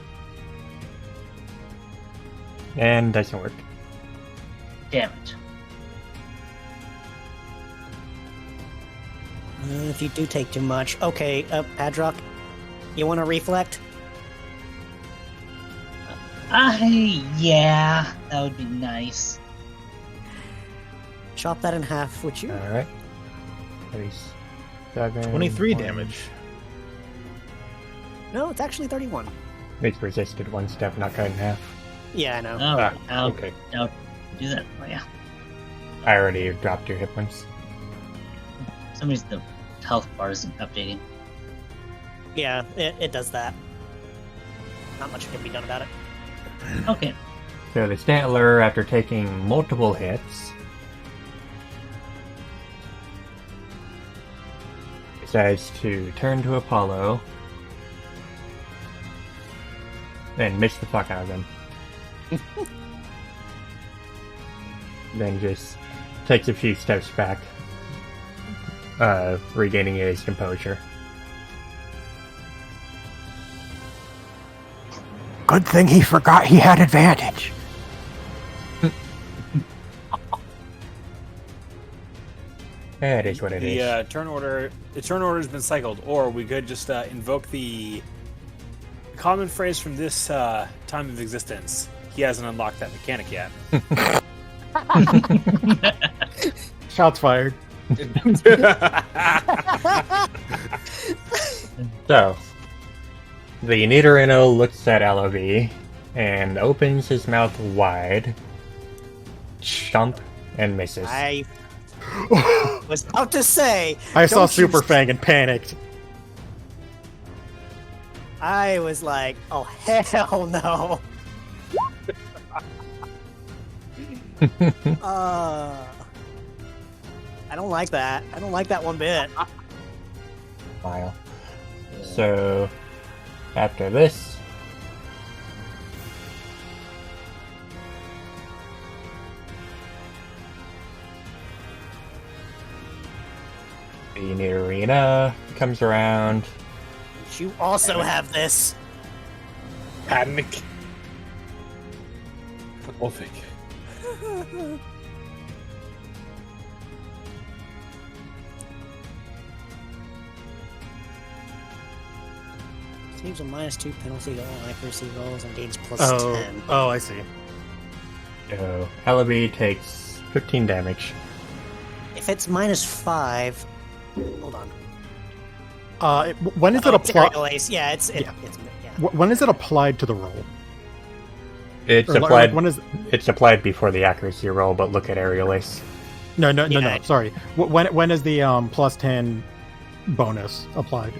And doesn't work. Damn it. If you do take too much. Okay, Padrock, you want to reflect? Yeah, that would be nice. Chop that in half, would you? Alright. 37. 23 one. damage. No, it's actually 31. It's resisted one step, not cut in half. Yeah, I know. Oh, I'll Okay. do that for you. I already dropped your hit points. For some reason the health bar isn't updating. Yeah, it does that. Not much can be done about it. Okay. So the Stantler, after taking multiple hits, decides to turn to Apollo and miss the fuck out of him. Then just takes a few steps back, regaining his composure. Good thing he forgot he had advantage. It is what it is. The turn order has been cycled, or we could just invoke the common phrase from this time of existence. He hasn't unlocked that mechanic yet. Shots fired. So, the Nidorino looks at LOV and opens his mouth wide, chomp, and misses. I was about to say. I saw don't you- Super Fang and panicked. I was like, oh hell no. I don't like that. I don't like that one bit. File. So, after this, the Nidorina comes around. You also have this. Panic. Pathetic. Seems a -2 penalty to all accuracy rolls and gains plus 10. Oh, I see. So, Ellaby takes 15 damage. If it's -5, hold on. When is it it's applied? Aerial Ace. Yeah, it's yeah. When is it applied to the roll? It's Or, applied. When is? It's applied before the accuracy roll, but look at Aerial Ace. No. Yeah. Sorry. When is the plus 10 bonus applied?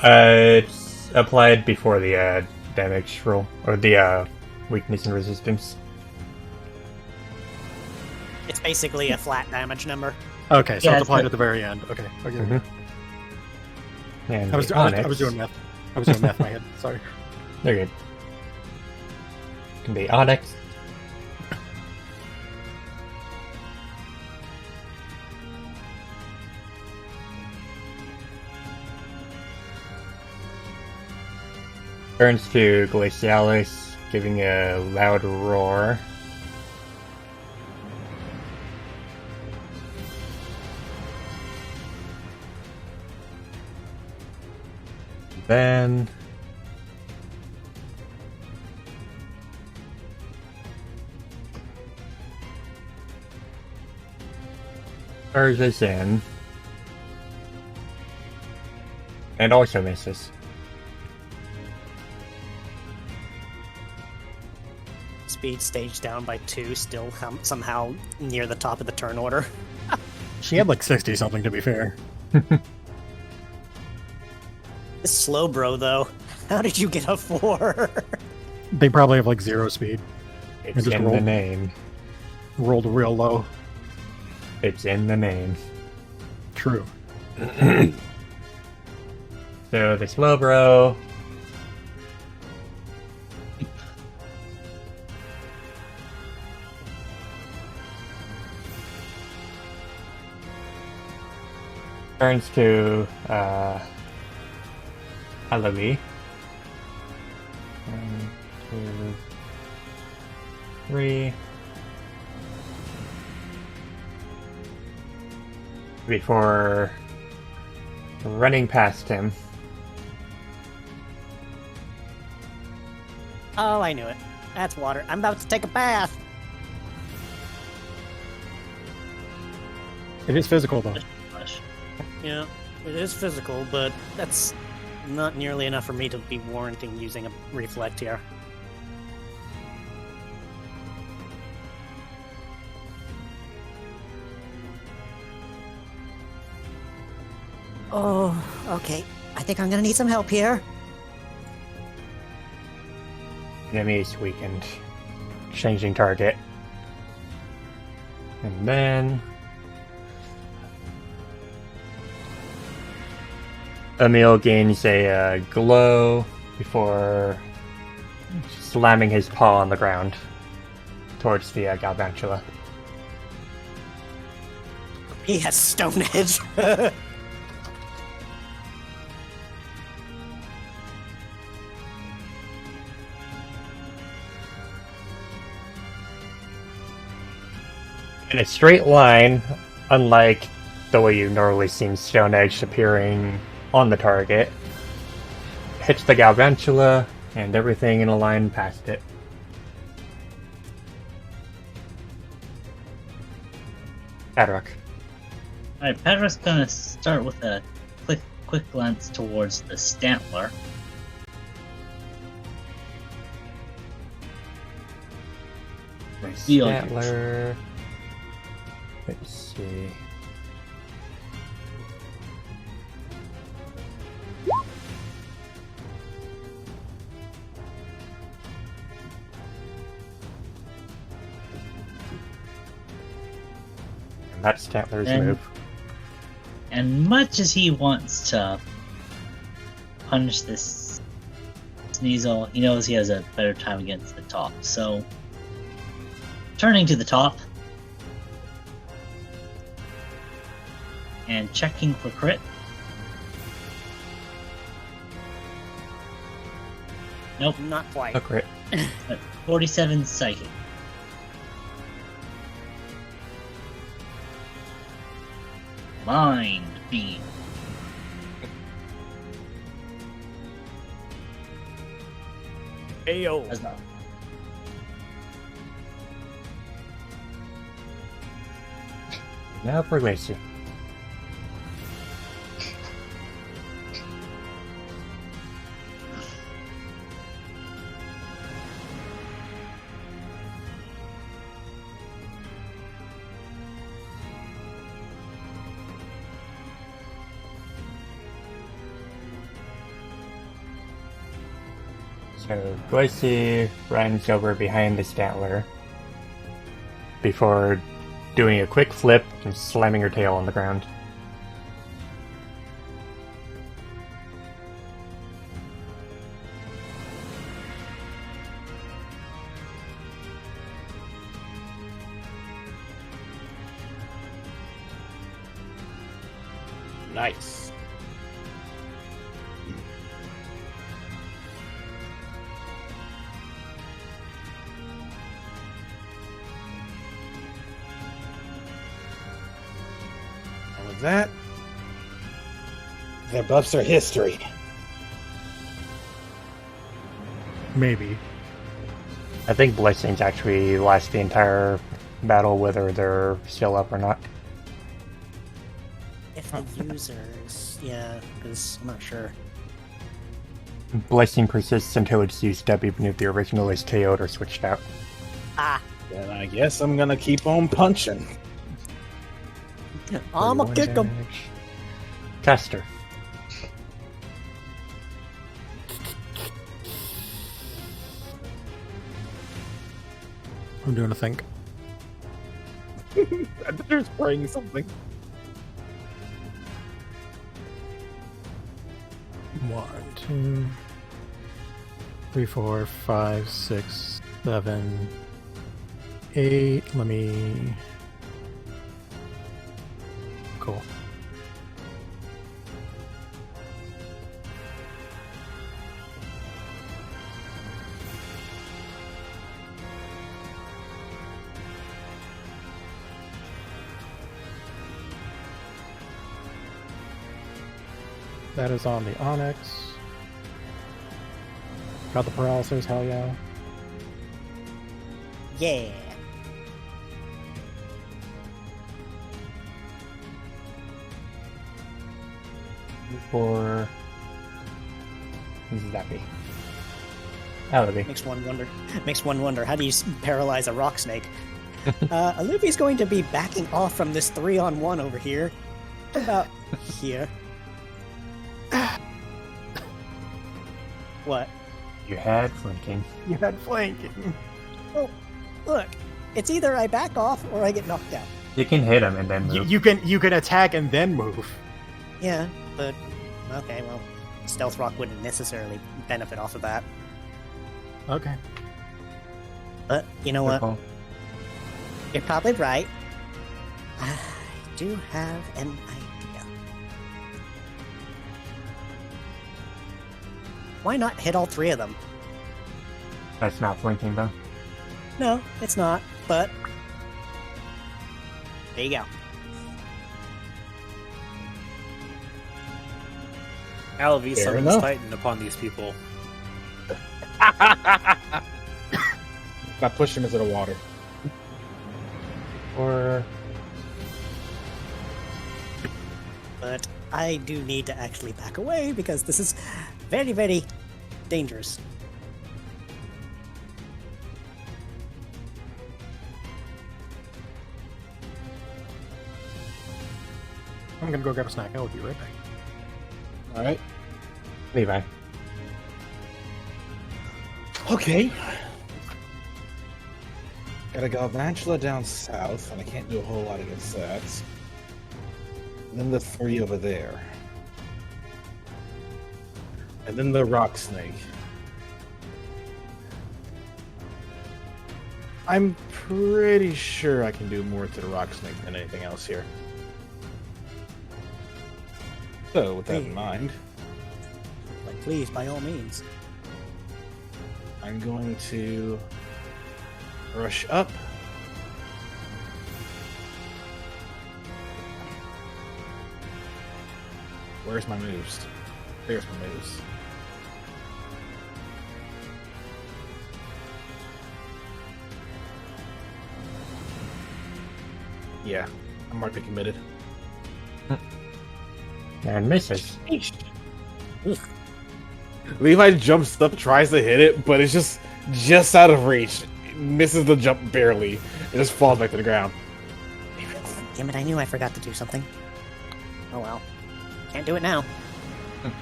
It's applied before the damage roll, or the weakness and resistance. It's basically a flat damage number. Okay, so Yeah, it's it's applied the- at the very end. Okay. Mhm. And I was the doing Onyx, math. I was doing math in my head. Sorry. They're good. The Onyx turns to Glacialis, giving a loud roar. Then urges in And also misses. Speed stage down by 2, still somehow near the top of the turn order. She had like 60 something, to be fair. This slow bro, though. How did you get a 4? They probably have like 0 speed. It's just in the roll. name. Rolled real low. It's in the name. True. So the Slowbro turns to Alawi. 1, 2, 3. Before running past him. Oh, I knew it. That's water. I'm about to take a bath. It is physical, though. Yeah, it is physical, but that's not nearly enough for me to be warranting using a reflect here. Oh, okay. I think I'm gonna need some help here. Enemy is weakened. Changing target. And then Emil gains a glow before slamming his paw on the ground towards the Galvantula. He has Stone Edge. In a straight line, unlike the way you've normally seen Stone Edge appearing on the target, hits the Galvantula and everything in a line past it. Adrock. Alright, Pedro's gonna start with a quick glance towards the Stantler. Reveal your Statler. Let's see. And that's Statler's And- move. And much as he wants to punish this Sneasel, he knows he has a better time against the top. So, turning to the top and checking for crit. Nope, Not quite. A crit. but 47 psychic. Mind beam. Ayo. That's not. Now for Glacier. So Glacier runs over behind the Statler before doing a quick flip and slamming her tail on the ground. Nice. And with that, their buffs are history. Maybe. I think blessings actually last the entire battle, whether they're still up or not. If the users, yeah, because I'm not sure. Blessing persists until it's used up, even if the original is KO'd or switched out. Ah, Then I guess I'm gonna keep on punching. I'ma 31 kick him. damage. Caster. I'm doing a think. I think they're spraying something. 1, 2, 3, 4, 5, 6, 7, 8. Let me. Cool. That is on the Onyx. Got the paralysis, hell yeah. Yeah. For Zappy. Alavi. Makes one wonder. How do you paralyze a rock snake? Olivia's going to be backing off from this 3-on-1 over here. About here. What? You had flanking. You had flanking. Well, look. It's either I back off or I get knocked out. You can hit him and then move. You can attack and then move. Yeah, but okay, well, Stealth Rock wouldn't necessarily benefit off of that. Okay. But you know what? Cool. You're probably right. I do have an idea. Why not hit all three of them? That's not flanking though. No, it's not, but there you go. Alavi Fair summons enough. Titan upon these people. Not push him into the water. Or But I do need to actually back away because this is very, very dangerous. I'm gonna go grab a snack. I will be right back. All right. Levi. Okay. Got a Galvantula down south, and I can't do a whole lot against that. And then the three over there. And then the rock snake. I'm pretty sure I can do more to the rock snake than anything else here. So, with that in mind, Like, please, by all means. I'm going to rush up. Where's my moves? There's my moves. Yeah, I'm already committed. And misses. Levi jumps up, tries to hit it, but it's just out of reach. Misses the jump barely. It just falls back to the ground. Damn it, I knew I forgot to do something. Oh well. Can't do it now. And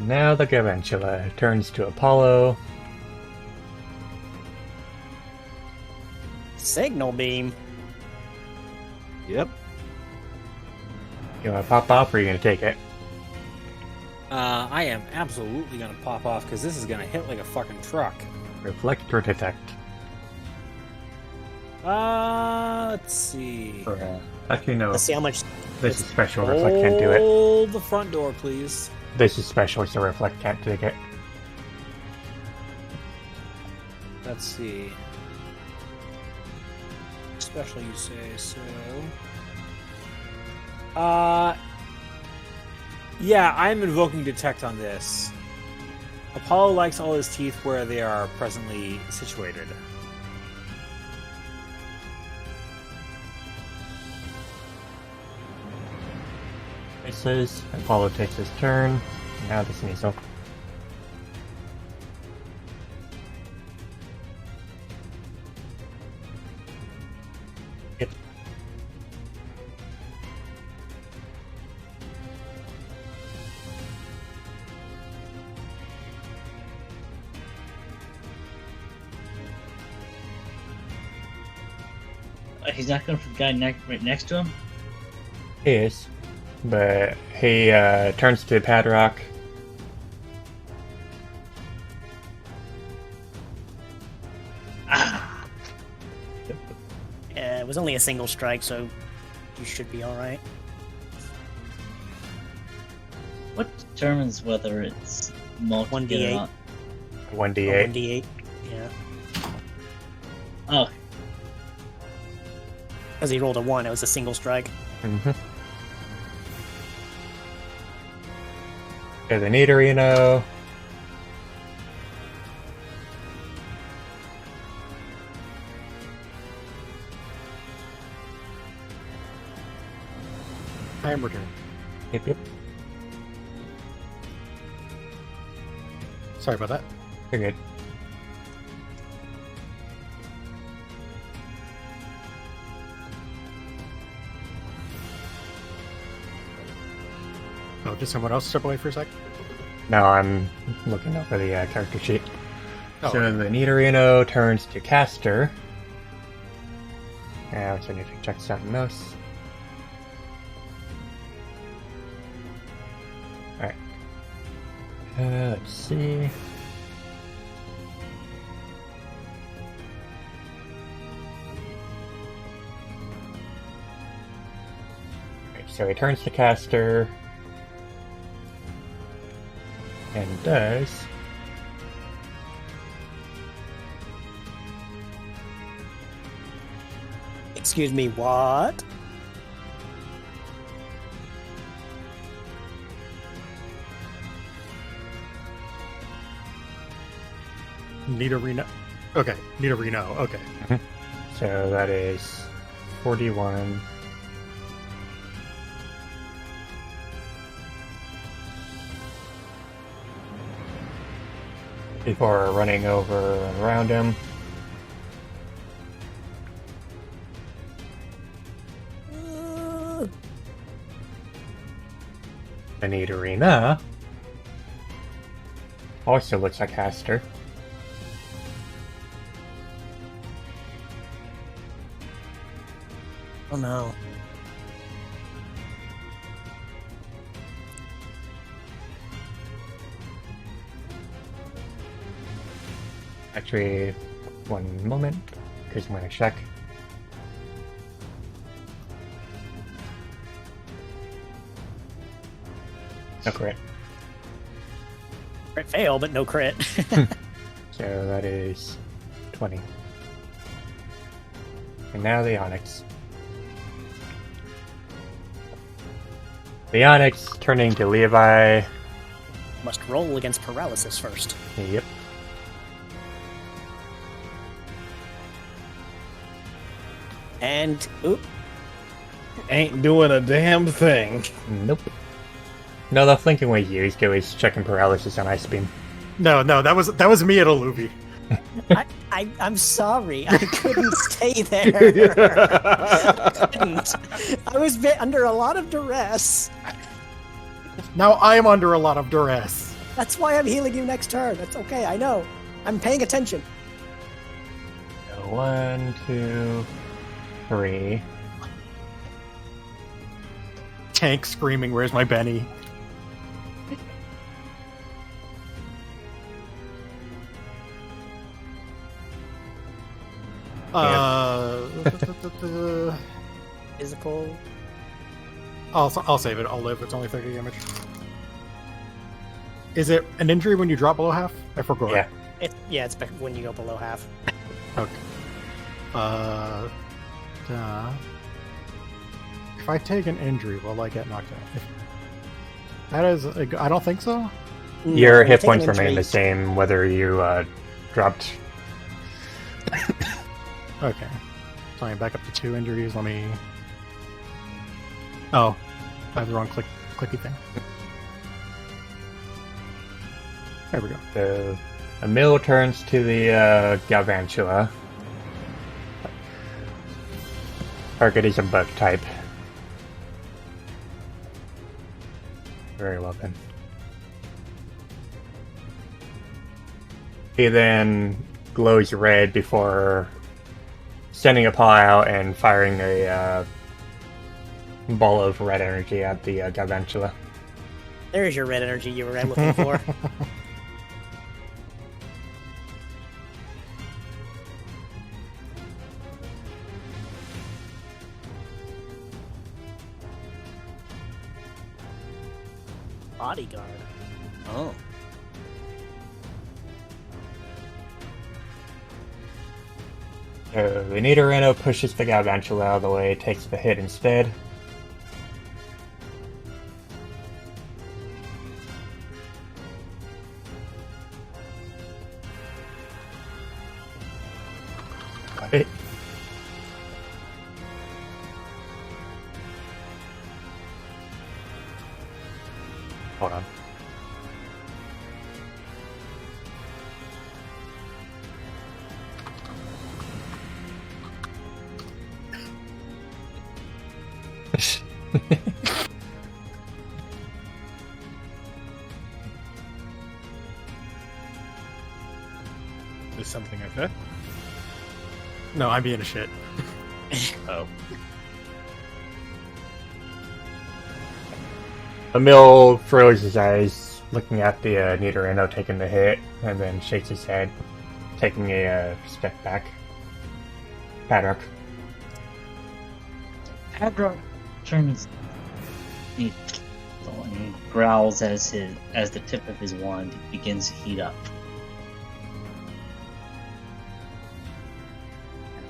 now the Garantula turns to Apollo. Signal beam. Yep. You want to pop off or are you going to take it? I am absolutely gonna pop off because this is gonna hit like a fucking truck. Reflect or detect? Let's see. Or, actually, no. Let's see how much. This is special. Reflect can't do it. Hold the front door, please. This is special, so Reflect can't take it. Let's see. Special, you say so. Yeah, I'm invoking detect on this. Apollo likes all his teeth where they are presently situated. Misses. Apollo takes his turn. Now the Sneasel. Yep. He's not going for the guy right next to him? He is. But he turns to Padrock. Ah! It was only a single strike, so you should be alright. What determines whether it's multi 1d8. or not? 1d8. 1d8. Yeah. Oh, Because he rolled a 1, it was a single strike. Mm-hmm. Okay, the Nidorino. I am returned. Yep. Sorry about that. You're good. Oh, did someone else step away for a sec? Now I'm looking over the character sheet. Oh, So okay. the Nidorino turns to Caster. Yeah, so I need to check something else. Alright. Let's see. Alright, so he turns to Caster. And does. Excuse me, what? Nidorino. Okay, Nidorino. Okay. So that is 41. Before running over and around him. The Nidorina also looks like Caster. Oh no. Actually, one moment, because I'm going to check. No crit. Crit fail, but no crit. So that is 20. And now the Onyx. The Onyx turning to Levi. Must roll against paralysis first. Yep. And, oop, Ain't doing a damn thing. Nope. No, the flanking we used, it was checking paralysis on Ice Beam. No, that was me at Aluvi. I'm sorry. I couldn't stay there. I couldn't. I was under a lot of duress. Now I'm under a lot of duress. That's why I'm healing you next turn. That's okay, I know. I'm paying attention. So 1, 2, 3. Tank screaming, "Where's my Benny?" Physical. I'll save it. I'll live. It's only 30 damage. Is it an injury when you drop below half? I forgot. Yeah. It's when you go below half. Okay. If I take an injury, will I get knocked out? That is, I don't think so. Your No, hit take an points remain injury. the same whether you dropped. Okay. So I'm back up to 2 injuries. Let me. Oh, I have the wrong click clicky thing. There we go. So Emil turns to the Galvantula. Target is a bug type. Very well then. He then glows red before sending a paw out and firing a ball of red energy at the Galvantula. There's your red energy you were looking for. Bodyguard. Oh. So the Nidorino pushes the Galvantula out of the way, takes the hit instead. It. Hold on. Is something okay? No, I'm being a shit. Oh. Emil furrows his eyes, looking at the Nidorino taking the hit, and then shakes his head, taking a step back. Padrock. Padrock turns and growls as the tip of his wand begins to heat up.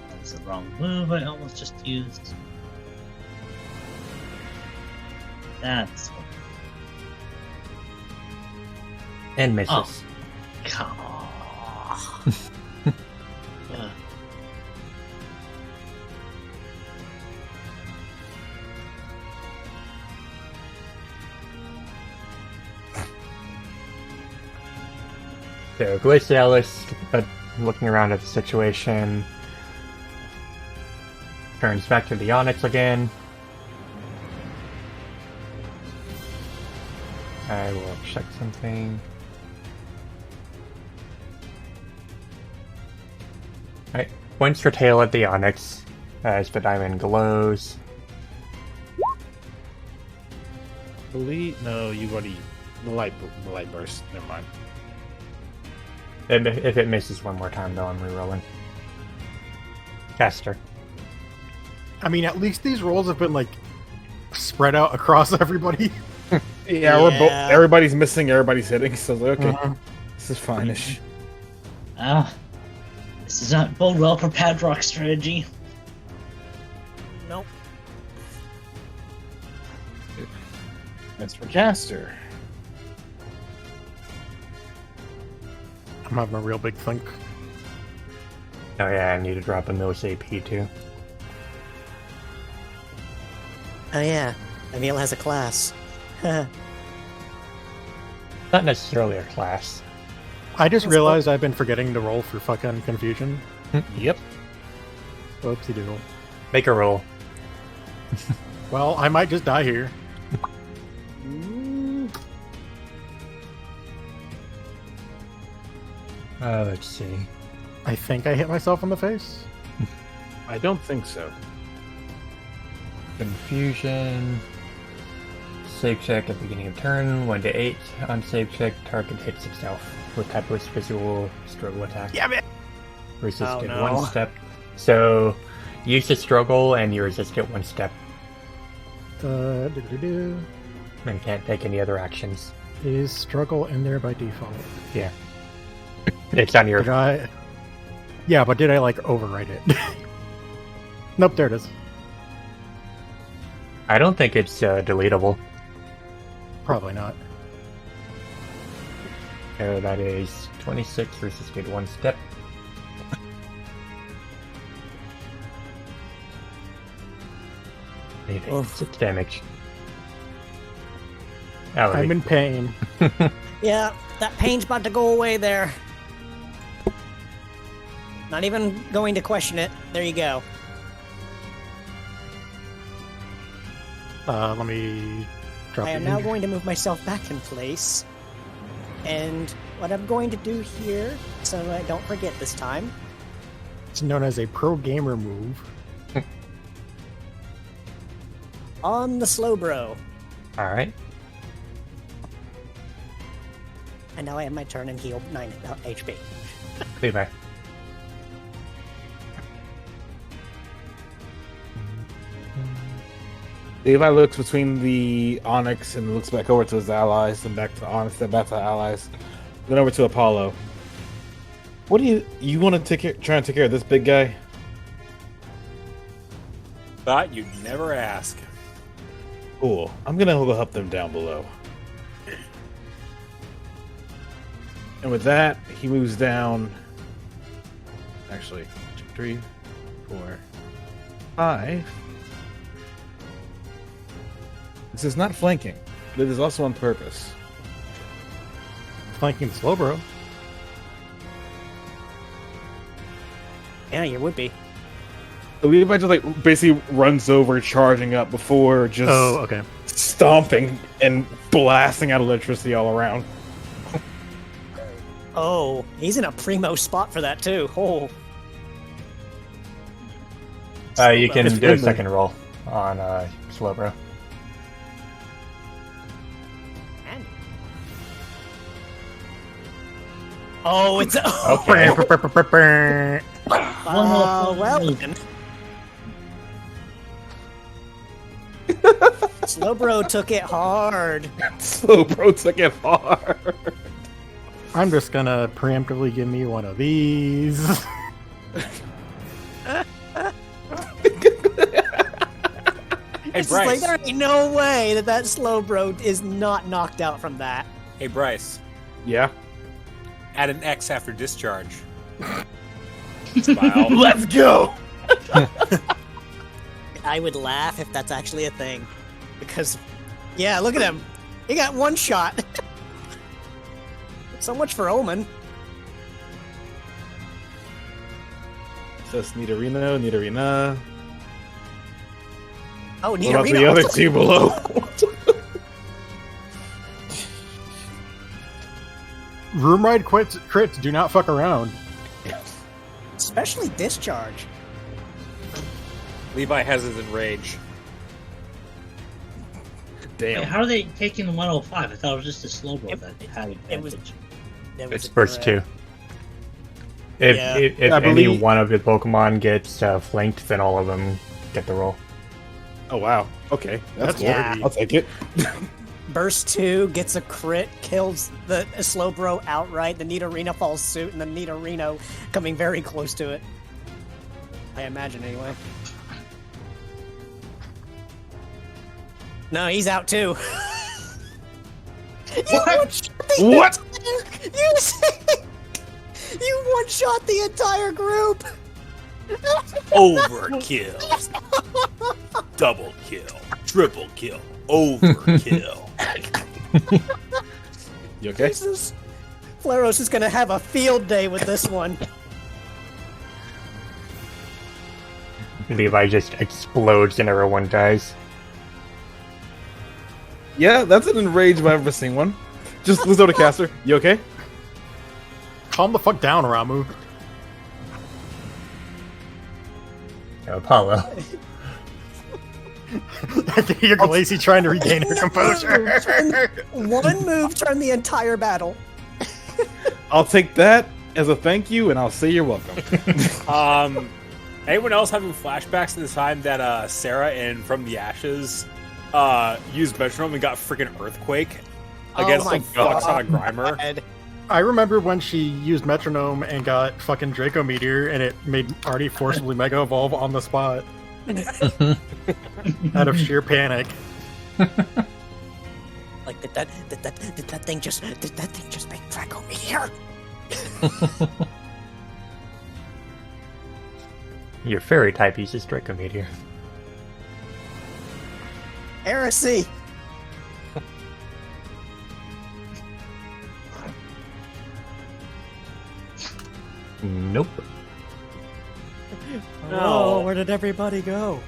That was the wrong move I almost just used. That's what. And misses. Oh. Come on. Ugh. So Glacialis, looking around at the situation, turns back to the Onyx again. I will check something. Alright, points your tail at the Onyx as the diamond glows. No, you already the light burst. Never mind. If it misses one more time, though, I'm rerolling. Caster. I mean, at least these rolls have been like spread out across everybody. Yeah, we're everybody's missing, everybody's hitting. So like, okay, this is fine-ish. This does not bode well for Padrock's strategy. Nope. That's for Caster. I'm having a real big think. Oh yeah, I need to drop Emil's AP too. Oh yeah, Emil has a class. Not necessarily a class. I just realized I've been forgetting to roll for fucking confusion. Yep. Whoopsie doodle. Make a roll. Well, I might just die here. Let's see. I think I hit myself in the face. I don't think so. Confusion. Save check at the beginning of turn. 1 to 8. On save check, target hits itself with typeless visual struggle attack. Yeah, man. Resisted Oh, no. 1 step. So use the struggle and you resist it 1 step Do-do-do-do. and can't take any other actions. Is struggle in there by default? Yeah. It's on your. Did I? Yeah, but did I like overwrite it? Nope, there it is. I don't think it's deletable. Probably not. So that is 26 resisted 1 step. Anything. Oof. 6 damage. I'm in pain. Yeah, that pain's about to go away there. Not even going to question it. There you go. Let me drop I the am now injury. going to move myself back in place. And what I'm going to do here, so I don't forget this time, It's known as a pro gamer move. on the slow bro. All right. And now I have my turn and heal 9 HP. Levi. Levi looks between the Onyx and looks back over to his allies, and back to Onyx, then back to the allies, then over to Apollo. What do you want to try and take care of this big guy? Thought you'd never ask. Cool. I'm gonna go help them down below. And with that, he moves down. Actually, 3, 4, 5. This is not flanking, but it is also on purpose. Flanking the slow bro. Yeah, you would be. So Levi just like basically runs over, charging up before just Oh, okay. stomping and blasting out electricity all around. Oh, he's in a primo spot for that too. Oh, You can It's do a friendly. second roll on Slowbro. and oh, it's Okay. well then. Slowbro took it hard. Slow bro took it hard. I'm just gonna preemptively give me one of these. Hey, It's just like Bryce. there ain't no way that Slowbro is not knocked out from that. Hey, Bryce. Yeah. Add an X after discharge. Smile. Let's go. I would laugh if that's actually a thing, because, yeah, look at him. He got one shot. So much for Omen. Says Nidorino, Nidorina. Oh, What about the Nidorino. other two below? Room ride crits do not fuck around. Especially Discharge. Levi has his enrage. Wait, Damn. how are they taking the 105? I thought it was just a slow roll that had it was- advantage. There was It's a first threat. 2. If Yeah. if I any believe- one of the Pokemon gets flanked, then all of them get the roll. Oh wow. Okay, that's cool. Yeah. I'll take it. Burst 2 gets a crit, kills the Slowbro outright. The Nidorino falls suit, and the Nidorino coming very close to it. I imagine, anyway. No, he's out too. What? What? You one-shot the entire group. Overkill. Double kill. Triple kill. Overkill. You okay? Jesus. Flaros is gonna have a field day with this one. Levi just explodes and everyone dies. Yeah, that's an enrage if I've ever seen one. Just lose out to caster. You okay? Calm the fuck down, Ramu. Apollo. I think you're Glacy trying to regain her composure. One move turned the entire battle. I'll take that as a thank you, and I'll say you're welcome. Anyone else having flashbacks to the time that Sarah in From the Ashes used Metronome and got freaking Earthquake against my the Foxhog Grimer? I remember when she used Metronome and got fucking Draco Meteor, and it made Artie forcibly Mega Evolve on the spot out of sheer panic. Like did that thing just make Draco Meteor? Your fairy type uses Draco Meteor. Nope. No. Oh, where did everybody go?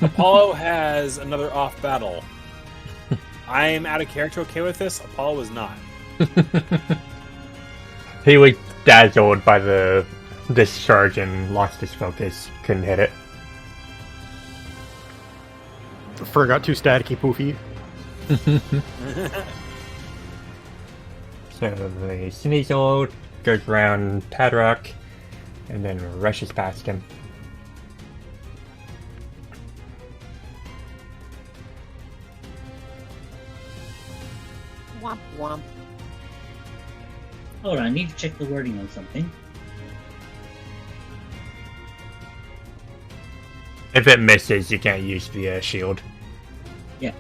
Apollo has another off battle. I am out of character okay with this. Apollo is not. He was dazzled by the discharge and lost his focus. Couldn't hit it. Forgot too staticky poofy. So the Sneasel goes around Tadrock and then rushes past him. Womp womp. Hold on, I need to check the wording on something. If it misses, you can't use the shield. Yeah.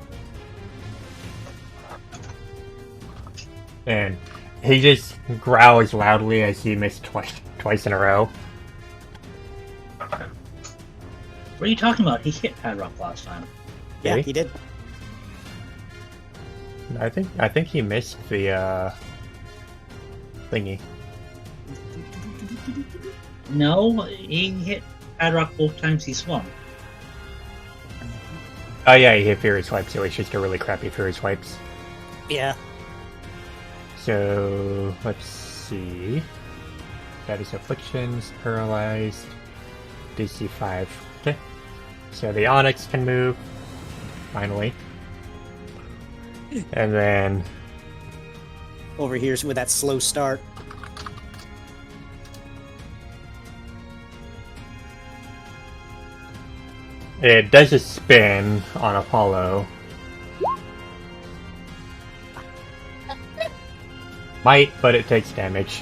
And he just growls loudly as he missed twice in a row. What are you talking about? He hit Padrock last time. Yeah, Really? he did. I think he missed the thingy. No, he hit Padrock both times he swung. Oh yeah, he hit Fury Swipe, so it's just a really crappy Fury Swipes. Yeah. So let's see. Status Afflictions, Paralyzed, DC 5. Okay. So the Onyx can move. Finally. And then Over here with that slow start. it does a spin on Apollo. Might, but it takes damage.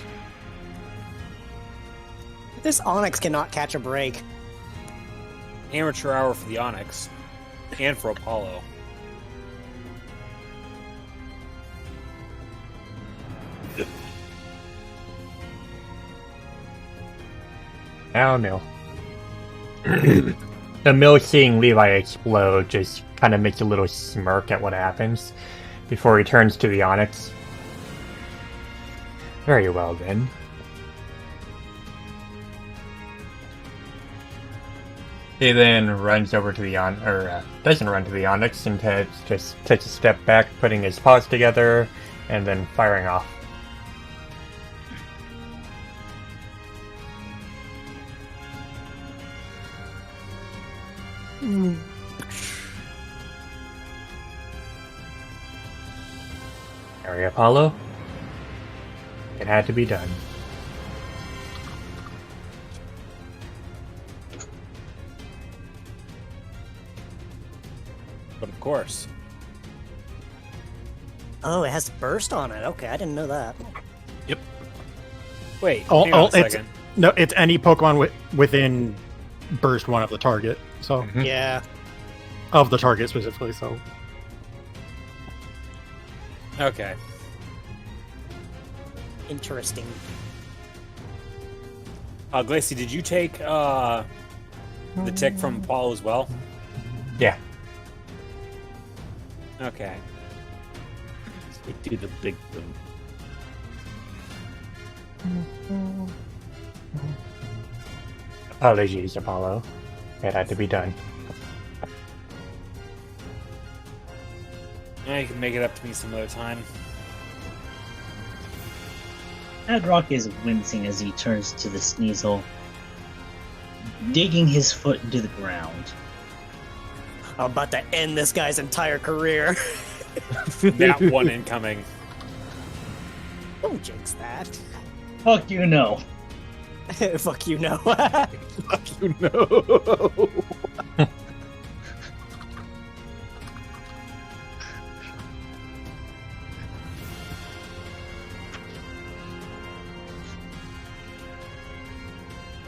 This Onyx cannot catch a break. Amateur hour for the Onyx. And for Apollo. Now nil. The mill seeing Levi explode just kind of makes a little smirk at what happens before he turns to the Onyx. Very well then. He then runs over to the doesn't run to the Onyx and just takes a step back, putting his paws together, and then firing off. Harry Apollo. It had to be done. But of course. Oh, it has burst on it. Okay, I didn't know that. Wait, Oh, hang on a it's- second. No, it's any Pokemon within burst one of the target. So Mhm. Yeah. of the target specifically. So Okay. Interesting. Glacy, did you take the tick from Apollo as well? Yeah. Okay. We do the big boom. Apologies, Apollo. It had to be done. Yeah, you can make it up to me some other time. Padrock is wincing as he turns to the Sneasel, digging his foot into the ground. I'm about to end this guy's entire career. That one incoming. Don't jinx that. Fuck you, no. Fuck you, no. Fuck you know.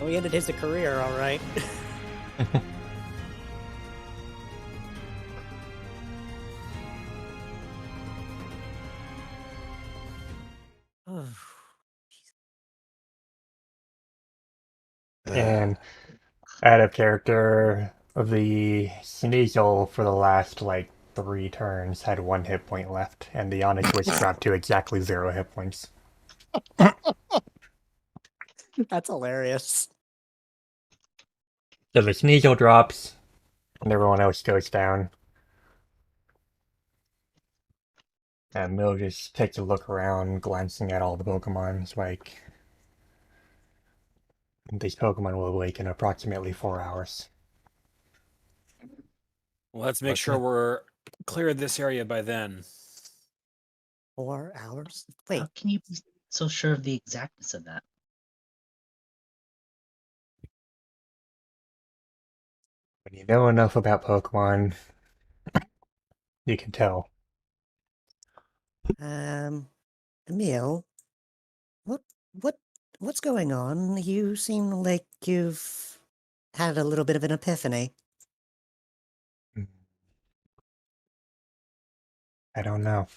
Oh, he ended his career, all right. And out of character, the Sneasel for the last, 3 turns had 1 hit point left, and the Onyx was dropped to exactly 0 hit points. That's hilarious. So the Sneasel drops, and everyone else goes down. And Mill just takes a look around, glancing at all the Pokemon. It's like, these Pokemon will awake in approximately 4 hours. Let's make What's sure that? we're clear of this area by then. 4 hours? How Wait, can you be so sure of the exactness of that? When you know enough about Pokemon, you can tell. Emil, what, what, what's going on? You seem like you've had a little bit of an epiphany. I don't know.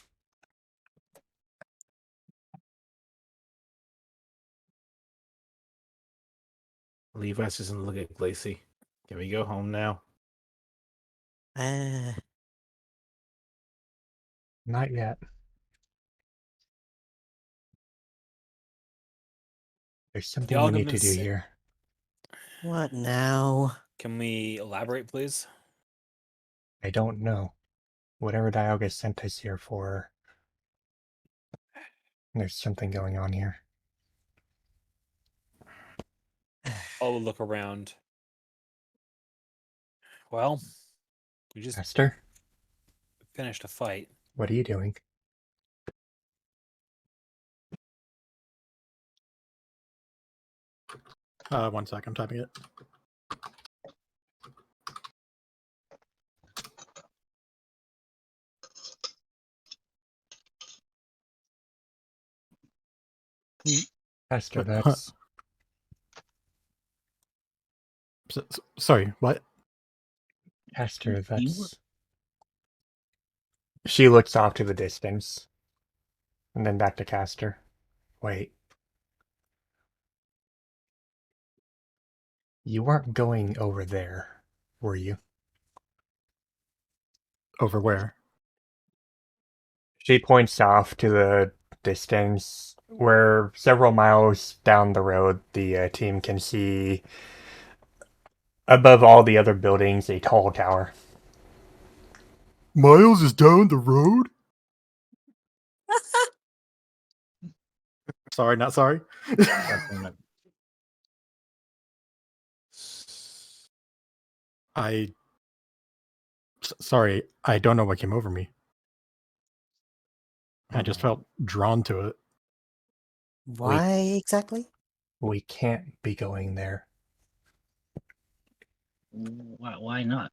Levi's just gonna look at Lacey. Can we go home now? Uh, Not yet. There's The something we need to do Alchemist, here. what now? can we elaborate, please? I don't know. Whatever Dialga sent us here for, there's something going on here. I'll look around. Well, we just Master, finished a fight. what are you doing? 1 sec, I'm typing it. Master, What? that's... Sorry, what? Master, You that's... She looks off to the distance. And then back to Castor. Wait. You weren't going over there, were you? Over where? She points off to the distance where several miles down the road the team can see above all the other buildings a tall tower. Miles is down the road? Sorry, not sorry. Sorry, I don't know what came over me. I just felt drawn to it. Why exactly? We can't be going there Why not?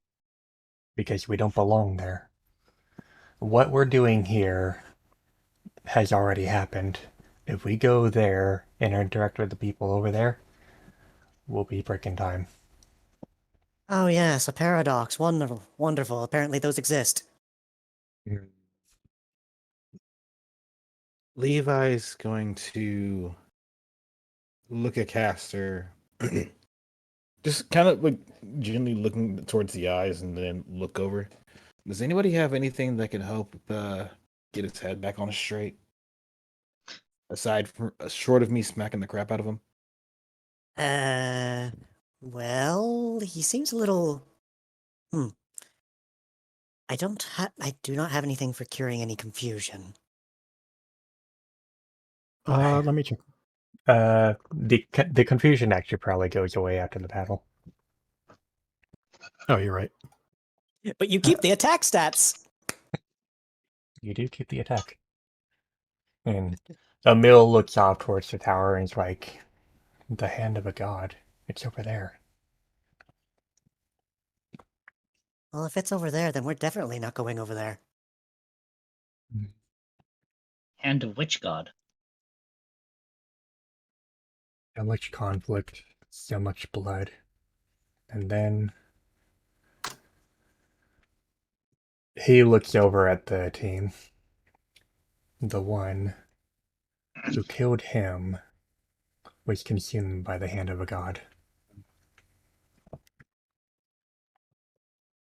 because we don't belong there. What we're doing here has already happened. If we go there and interact with the people over there, we'll be breaking time. Oh yes, a paradox. Wonderful, wonderful. Apparently those exist. Levi's going to look at Castor, just kind of like gently looking towards the eyes and then look over. Does anybody have anything that can help get his head back on straight? Aside from short of me smacking the crap out of him. Well, he seems a little. I do not have anything for curing any confusion. Let me check. The confusion actually probably goes away after the battle. Oh, you're right. But you keep the attack stats. You do keep the attack. And Emil looks off towards the tower and is like, the hand of a god. It's over there. Well, if it's over there, then we're definitely not going over there. Hand of which god? So much conflict, so much blood. And then he looks over at the team. The one who killed him was consumed by the hand of a god.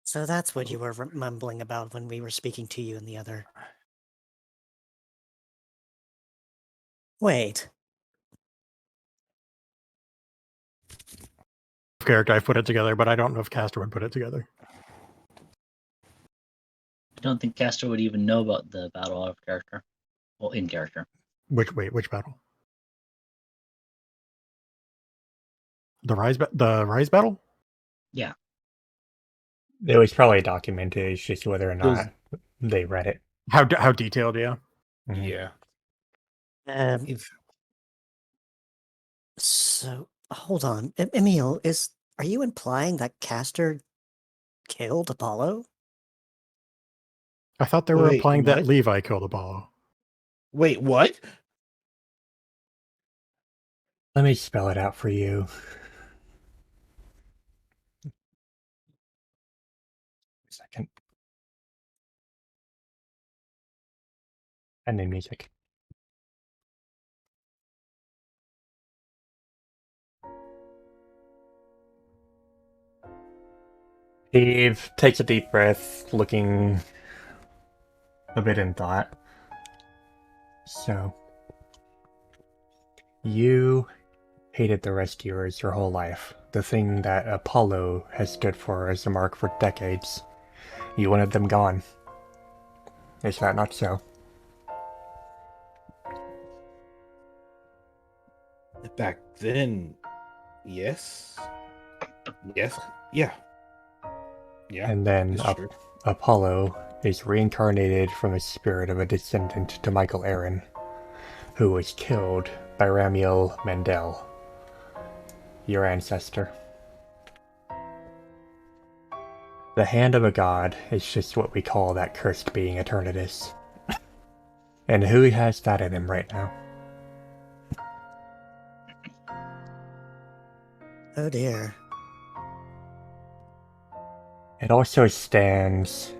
So that's what you were mumbling about when we were speaking to you in the other. Wait. character, I've put it together, but I don't know if Castor would put it together. I don't think Castor would even know about the battle out of character. Well, in character. Which battle? The rise battle? Yeah. It was probably documented. It's just whether or not they read it. How detailed? Yeah. Mhm. Yeah. It's- So hold on, Emil, are you implying that Castor killed Apollo? I thought they were Wait, implying that what? Levi killed Apollo. Wait, what? Let me spell it out for you. Second. And then music. Steve takes a deep breath, looking a bit in thought. So, you hated the Rescuers your whole life. The thing that Apollo has stood for as a mark for decades. You wanted them gone. Is that not so? Back then, yes. Yes. Yeah. Yeah. And then It's true. Apollo is reincarnated from the spirit of a descendant to Michael Aaron, who was killed by Ramiel Mandel, your ancestor. The hand of a god is just what we call that cursed being Eternatus. And who has that in him right now? Oh dear. It also stands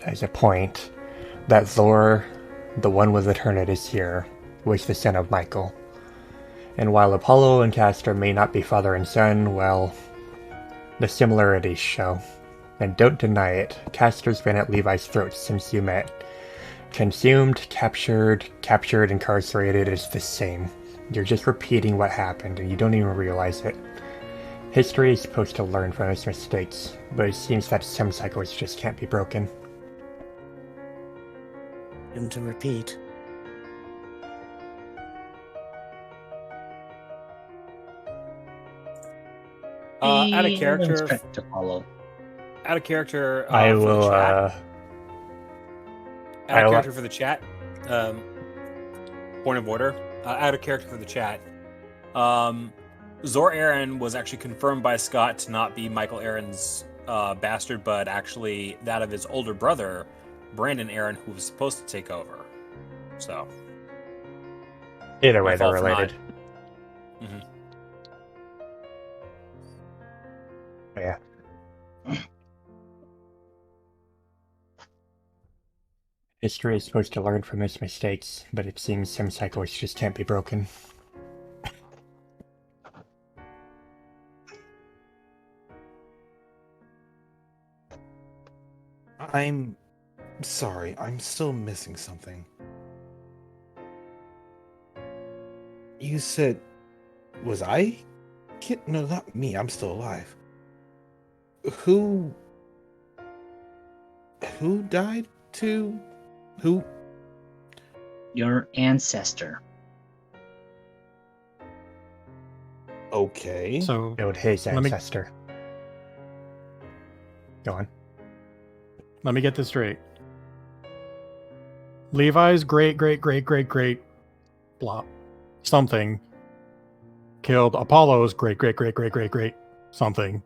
as a point that Thor, the one with Eternatus here, was the son of Michael. And while Apollo and Castor may not be father and son, well, the similarities show. And don't deny it, Castor's been at Levi's throat since you met. Consumed, captured, incarcerated is the same. You're just repeating what happened and you don't even realize it. History is supposed to learn from its mistakes, but it seems that some cycles just can't be broken. Doomed to repeat. Out of Hey, character. Inspector Apollo. Out of character. I for the will, chat. Out I'll- of character for the chat. Point of order. Out of character for the chat. Zor Aaron was actually confirmed by Scott to not be Michael Aaron's bastard, but actually that of his older brother, Brandon Aaron, who was supposed to take over. So, Either way, my they're fault for not- related. Mhm. Yeah. History is supposed to learn from its mistakes, but it seems some cycles just can't be broken. I'm sorry, I'm still missing something. You said, was I? No, not me. I'm still alive. Who died to? Who? Your ancestor. Okay. So Killed his Let me- ancestor. Go on. let me get this straight. Levi's great blah something killed Apollo's great something,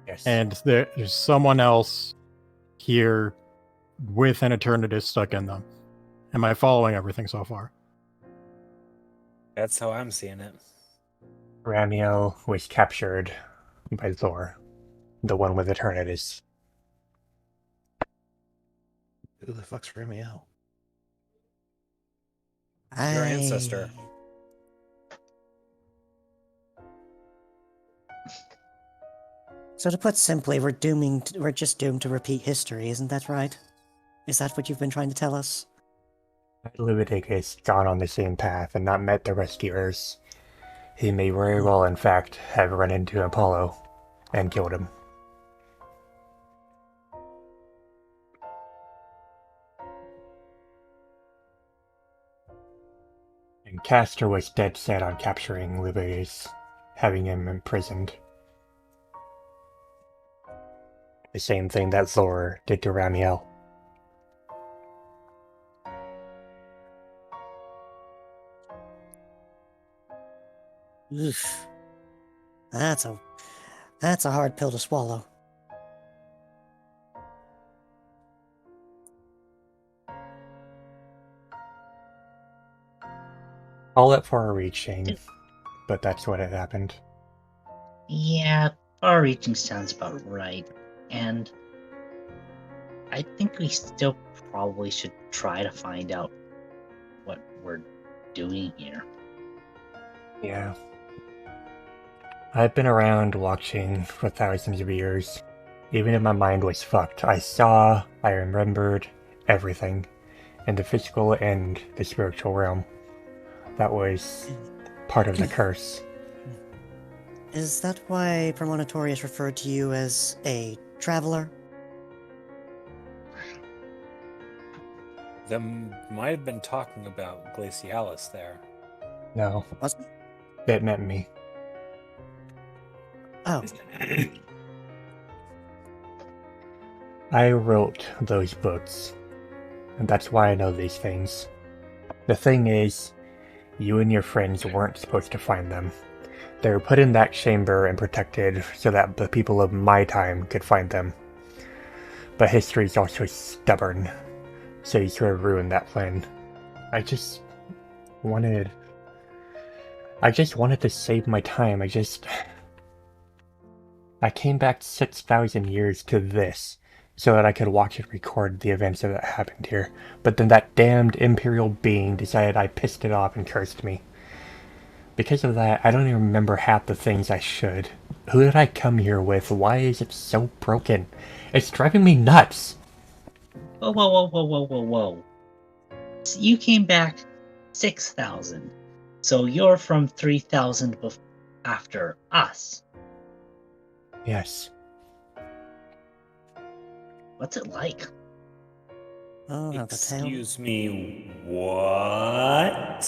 Yes. and there's someone else here with an Eternatus stuck in them. Am I following everything so far? That's how I'm seeing it. Ramiel was captured by Thor, the one with Eternatus. Who the fuck's Ramiel? Your ancestor. So to put simply, we're just doomed to repeat history, isn't that right? Is that what you've been trying to tell us? Had Leviticus gone on the same path and not met the rescuers, He may very well, in fact, have run into Apollo and killed him. And Castor was dead set on capturing Liberius, having him imprisoned. The same thing that Zor did to Ramiel. Oof. That's a hard pill to swallow. Call it far-reaching, but that's what had happened. Yeah, far-reaching sounds about right. And I think we still probably should try to find out what we're doing here. Yeah. I've been around watching for thousands of years. Even if my mind was fucked, I saw, I remembered everything in the physical and the spiritual realm. That was part of the curse. Is that why Premonitorius referred to you as a traveler? Them might have been talking about Glacialis there. No, Was it? it meant me. Oh, I wrote those books, and that's why I know these things. The thing is, you and your friends weren't supposed to find them. They were put in that chamber and protected so that the people of my time could find them. But history's also stubborn, so you sort of ruined that plan. I just wanted to save my time. I came back 6,000 years to this so that I could watch and record the events that happened here. But then that damned Imperial being decided I pissed it off and cursed me. Because of that, I don't even remember half the things I should. Who did I come here with? Why is it so broken? It's driving me nuts! Whoa, whoa, whoa, whoa, whoa, whoa, whoa. So you came back 6,000. So you're from 3,000 after us. Yes. What's it like? oh, not the tail. Excuse me, what?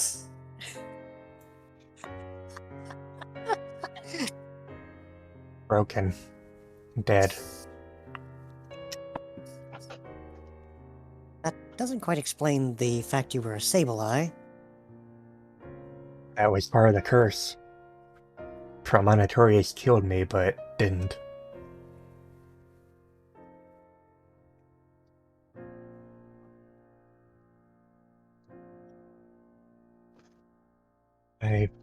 Broken. Dead. That doesn't quite explain the fact you were a Sableye. That was part of the curse. Premonitorius killed me, but didn't.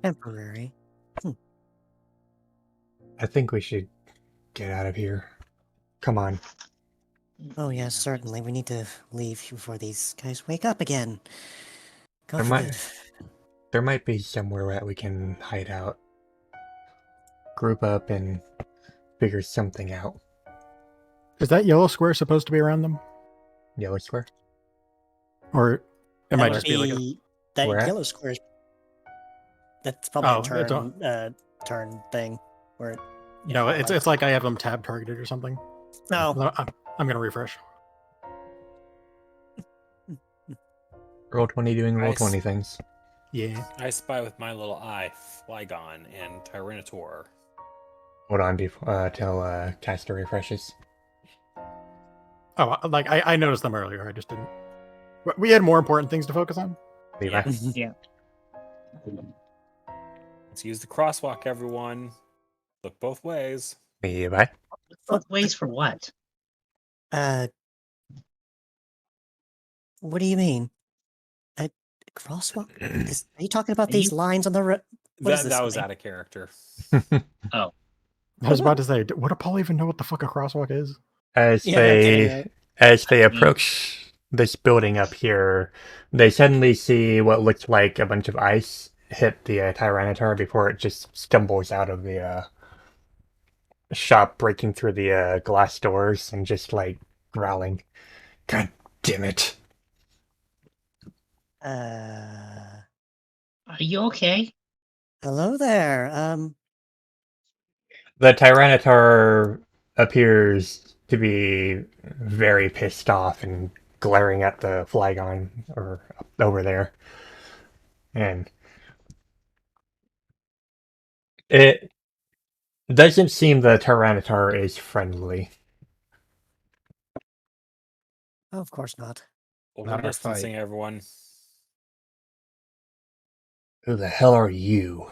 Temporary. I think we should get out of here. Come on. Oh yes, certainly. We need to leave before these guys wake up again. God There forbid. might- There might be somewhere that we can hide out. Group up and figure something out. Is that yellow square supposed to be around them? Yellow square? Or it That might would just be like a. that Where at? yellow square. That's probably Oh, a it's turn turn thing. Where No, it's like I have them tab targeted or something. no. I'm gonna refresh. Roll 20 doing roll Nice. 20 things. Yeah. I spy with my little eye Flygon and Tyranitar. Hold on till Castor refreshes. Oh, like I noticed them earlier. I just didn't. We had more important things to focus on. Levi. Yeah. Let's use the crosswalk, everyone. Look both ways. Levi. Both ways for what? What do you mean? A crosswalk? Are you talking about Are these you- lines on the What is That this was thing? out of character. I was about to say, would Paul even know what the fuck a crosswalk is? As Yeah, okay, they approach this building up here, they suddenly see what looks like a bunch of ice hit the Tyranitar before it just stumbles out of the shop, breaking through the glass doors and just like growling. God damn it! Are you okay? Hello there. The Tyranitar appears to be very pissed off and glaring at the Flygon or over there. And it doesn't seem the Tyranitar is friendly. Oh, of course not. Social Not our distancing, fight. everyone. Who the hell are you?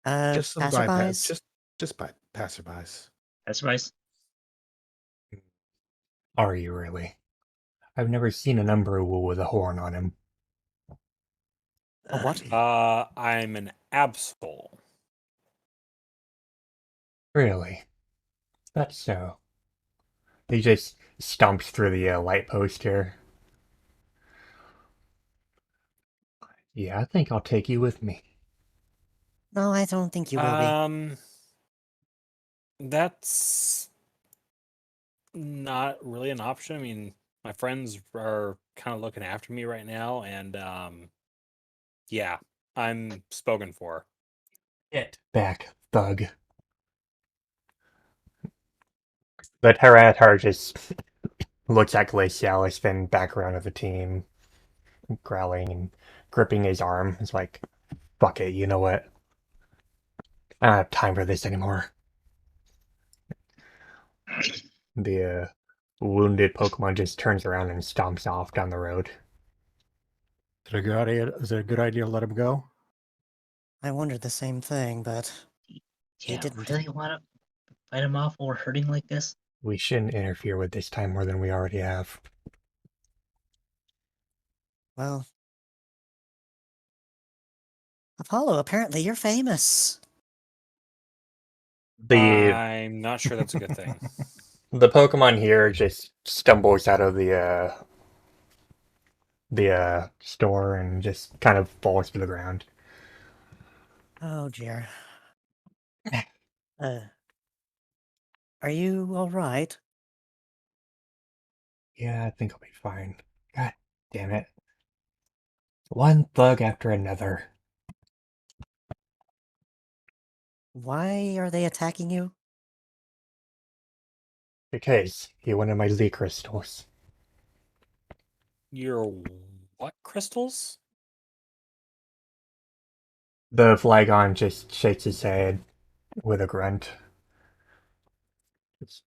Just some bypass. Passerbys? Just by passerbys. That's right. Are you really? I've never seen an Umbrewool with a horn on him. A what? I'm an Absol. Really? That's so. He just stomps through the light post here. Yeah, I think I'll take you with me. No, I don't think you will be. That's not really an option. I mean, my friends are kind of looking after me right now, and yeah, I'm spoken for. Get back, thug. The Tyranitar just looks at Glacialis, then back around to the team, growling and gripping his arm. It's like, fuck it, you know what? I don't have time for this anymore. The wounded Pokemon just turns around and stomps off down the road. Is it a good idea to let him go? I wondered the same thing, but Yeah, didn't. really want to fight him off while we're hurting like this? We shouldn't interfere with this time more than we already have. well. Apollo, apparently you're famous. I'm not sure that's a good thing. The Pokemon here just stumbles out of the store and just kind of falls to the ground. Oh dear. Are you all right? Yeah, I think I'll be fine. God damn it. One thug after another. Why are they attacking you? Because he wanted my Z crystals. Your what crystals? The Flygon just shakes his head with a grunt. Just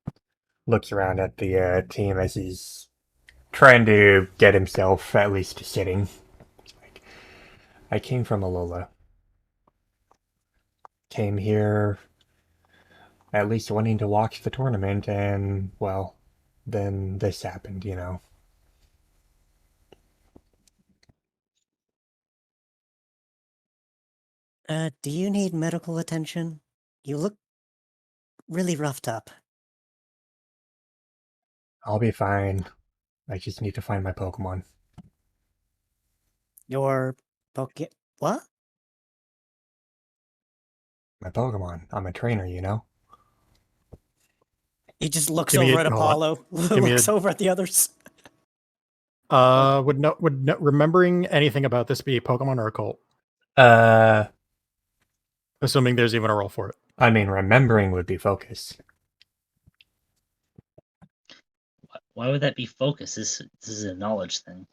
looks around at the team as he's trying to get himself at least to sitting. Like, I came from Alola. Came here at least wanting to watch the tournament, and, well, then this happened, you know. Do you need medical attention? You look really roughed up. I'll be fine. I just need to find my Pokemon. Your what? My Pokemon. I'm a trainer, you know? He just looks Give me over a- at hold on. Apollo, me looks a- over at the others. Remembering anything about this be a Pokemon or a cult? Assuming there's even a role for it. I mean, remembering would be focus. Why would that be focus? This is a knowledge thing.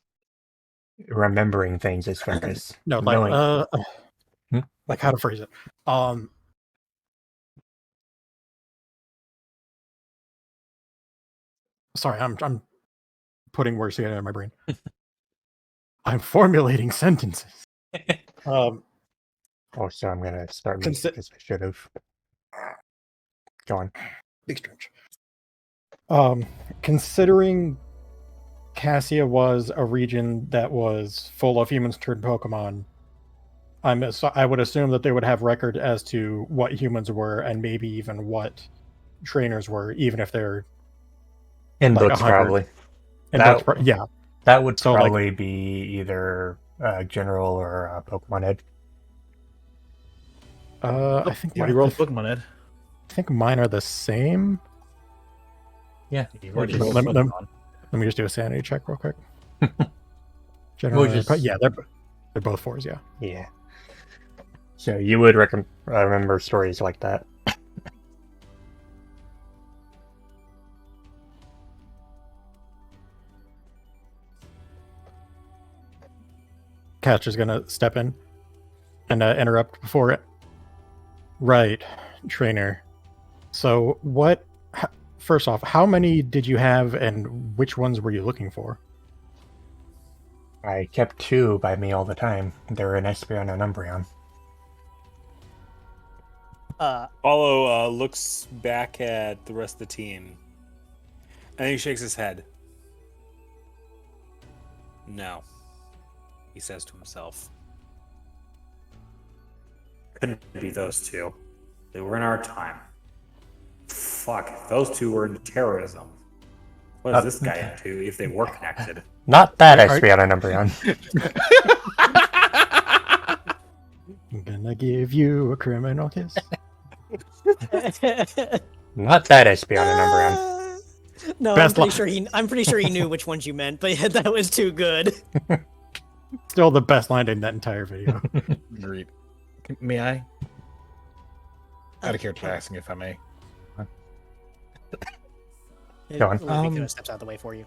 Remembering things is focus. No, Knowing- like how to phrase it. Sorry, I'm putting words together in my brain. I'm formulating sentences. Also, I'm gonna start music as I should have. Go on. Big stretch. Considering Cassia was a region that was full of humans turned Pokemon, I would assume that they would have record as to what humans were and maybe even what trainers were, even if they're In like books, 100. probably. in That- books, yeah. That would So, like- probably be either General or Pokemon Ed. I think You already rolled Pokemon, Ed. I think mine are the same. Yeah. You've already Just- rolled let- Pokemon. Let me just do a sanity check real quick. General, We'll just- yeah, They're both 4s, yeah. Yeah. So you would remember stories like that. Caster's gonna step in and interrupt before it. Right, trainer. So first off, how many did you have and which ones were you looking for? I kept 2 by me all the time. They were an Espeon and Umbreon. Apollo looks back at the rest of the team, and he shakes his head. No, he says to himself. Couldn't be those two. They were in our time. Fuck, those two were into terrorism. What is this guy into if they were connected? Not that Espeon and Umbreon. I'm gonna give you a criminal kiss. Not that Espeon and Umbreon. No, Best I'm pretty sure he knew which ones you meant, but that was too good. Still the best line in that entire video. Agreed. May I? Out of character asking if I may. Go on. Olivia steps out of the way for you.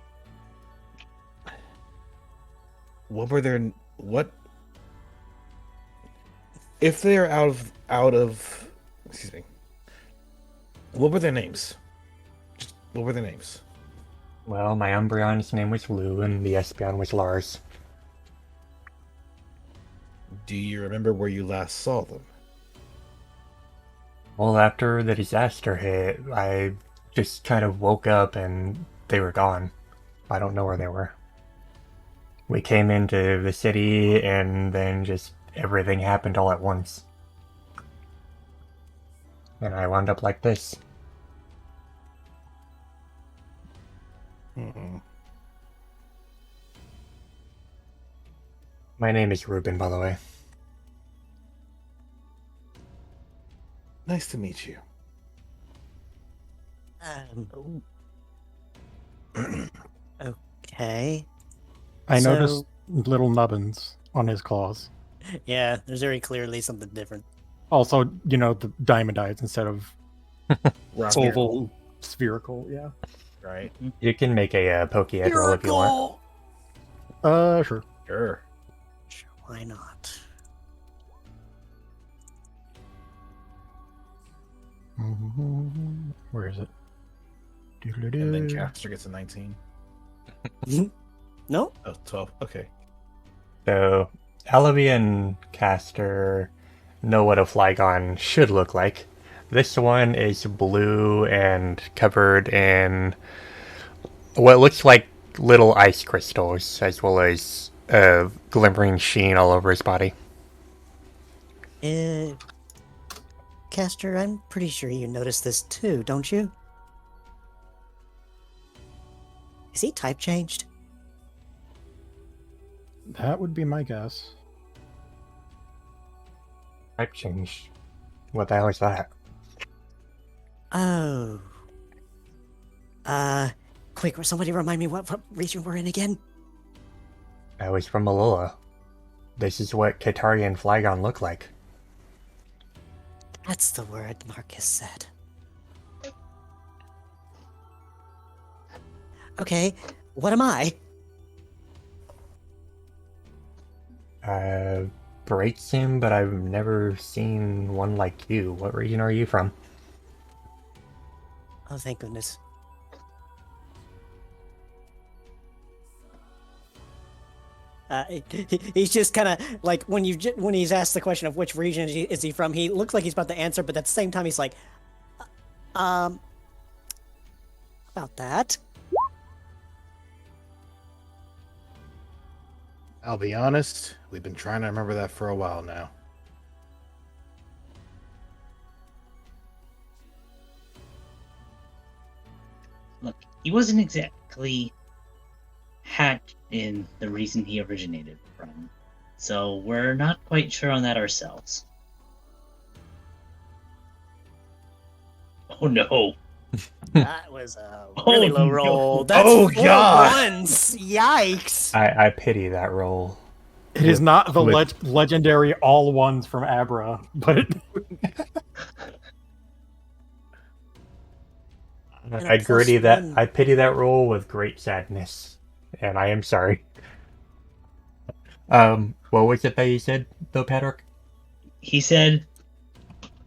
What were their if they're out of excuse me, what were their names? What were their names? Well, my Umbreon's name was Lou, and the Espeon was Lars. Do you remember where you last saw them? Well, after the disaster hit, I just kind of woke up and they were gone. I don't know where they were. We came into the city and then just everything happened all at once. And I wound up like this. My name is Ruben, by the way. Nice to meet you. Okay. I So- noticed little nubbins on his claws. Yeah, there's very clearly something different. Also, the diamond eyes instead of Rob, oval, spherical. Yeah. right? You can make a Pokédex roll if you want. Sure. Sure. Sure, why not? Where is it? And then Caster gets a 19. No? Oh, 12. Okay. So, Alavi and Caster know what a Flygon should look like. This one is blue and covered in what looks like little ice crystals, as well as a glimmering sheen all over his body. Caster, I'm pretty sure you noticed this too, don't you? Is he type changed? That would be my guess. Type change. What the hell is that? Oh. Quick, somebody remind me what region we're in again? I was from Alola. This is what Katarian Flygon look like. That's the word Marcus said. Okay, what am I? Breaks him, but I've never seen one like you. What region are you from? Oh, thank goodness. He's just kind of like when he's asked the question of which region is he from, he looks like he's about to answer, but at the same time he's like, about that. I'll be honest, we've been trying to remember that for a while now. Look, he wasn't exactly hacked in the reason he originated from, so we're not quite sure on that ourselves. Oh no. That was a really Oh, low no. roll. That's Oh, 4 God. ones. Yikes. I pity that role. It is not the With- legendary all ones from Abra, but And a I gritty that +1. I pity that roll with great sadness, and I am sorry. What was it that you said, though, Patrick? He said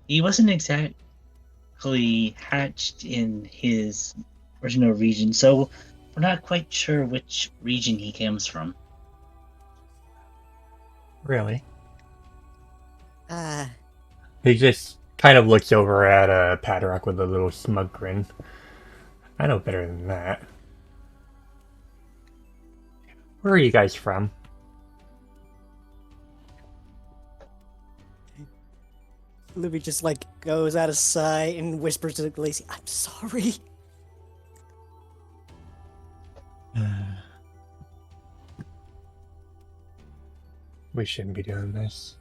he wasn't exactly hatched in his original region, so we're not quite sure which region he comes from. Really? Ah, He just kind of looks over at Patrick with a little smug grin. I know better than that. Where are you guys from? Luby just like goes out of sight and whispers to Glacy, "I'm sorry." We shouldn't be doing this.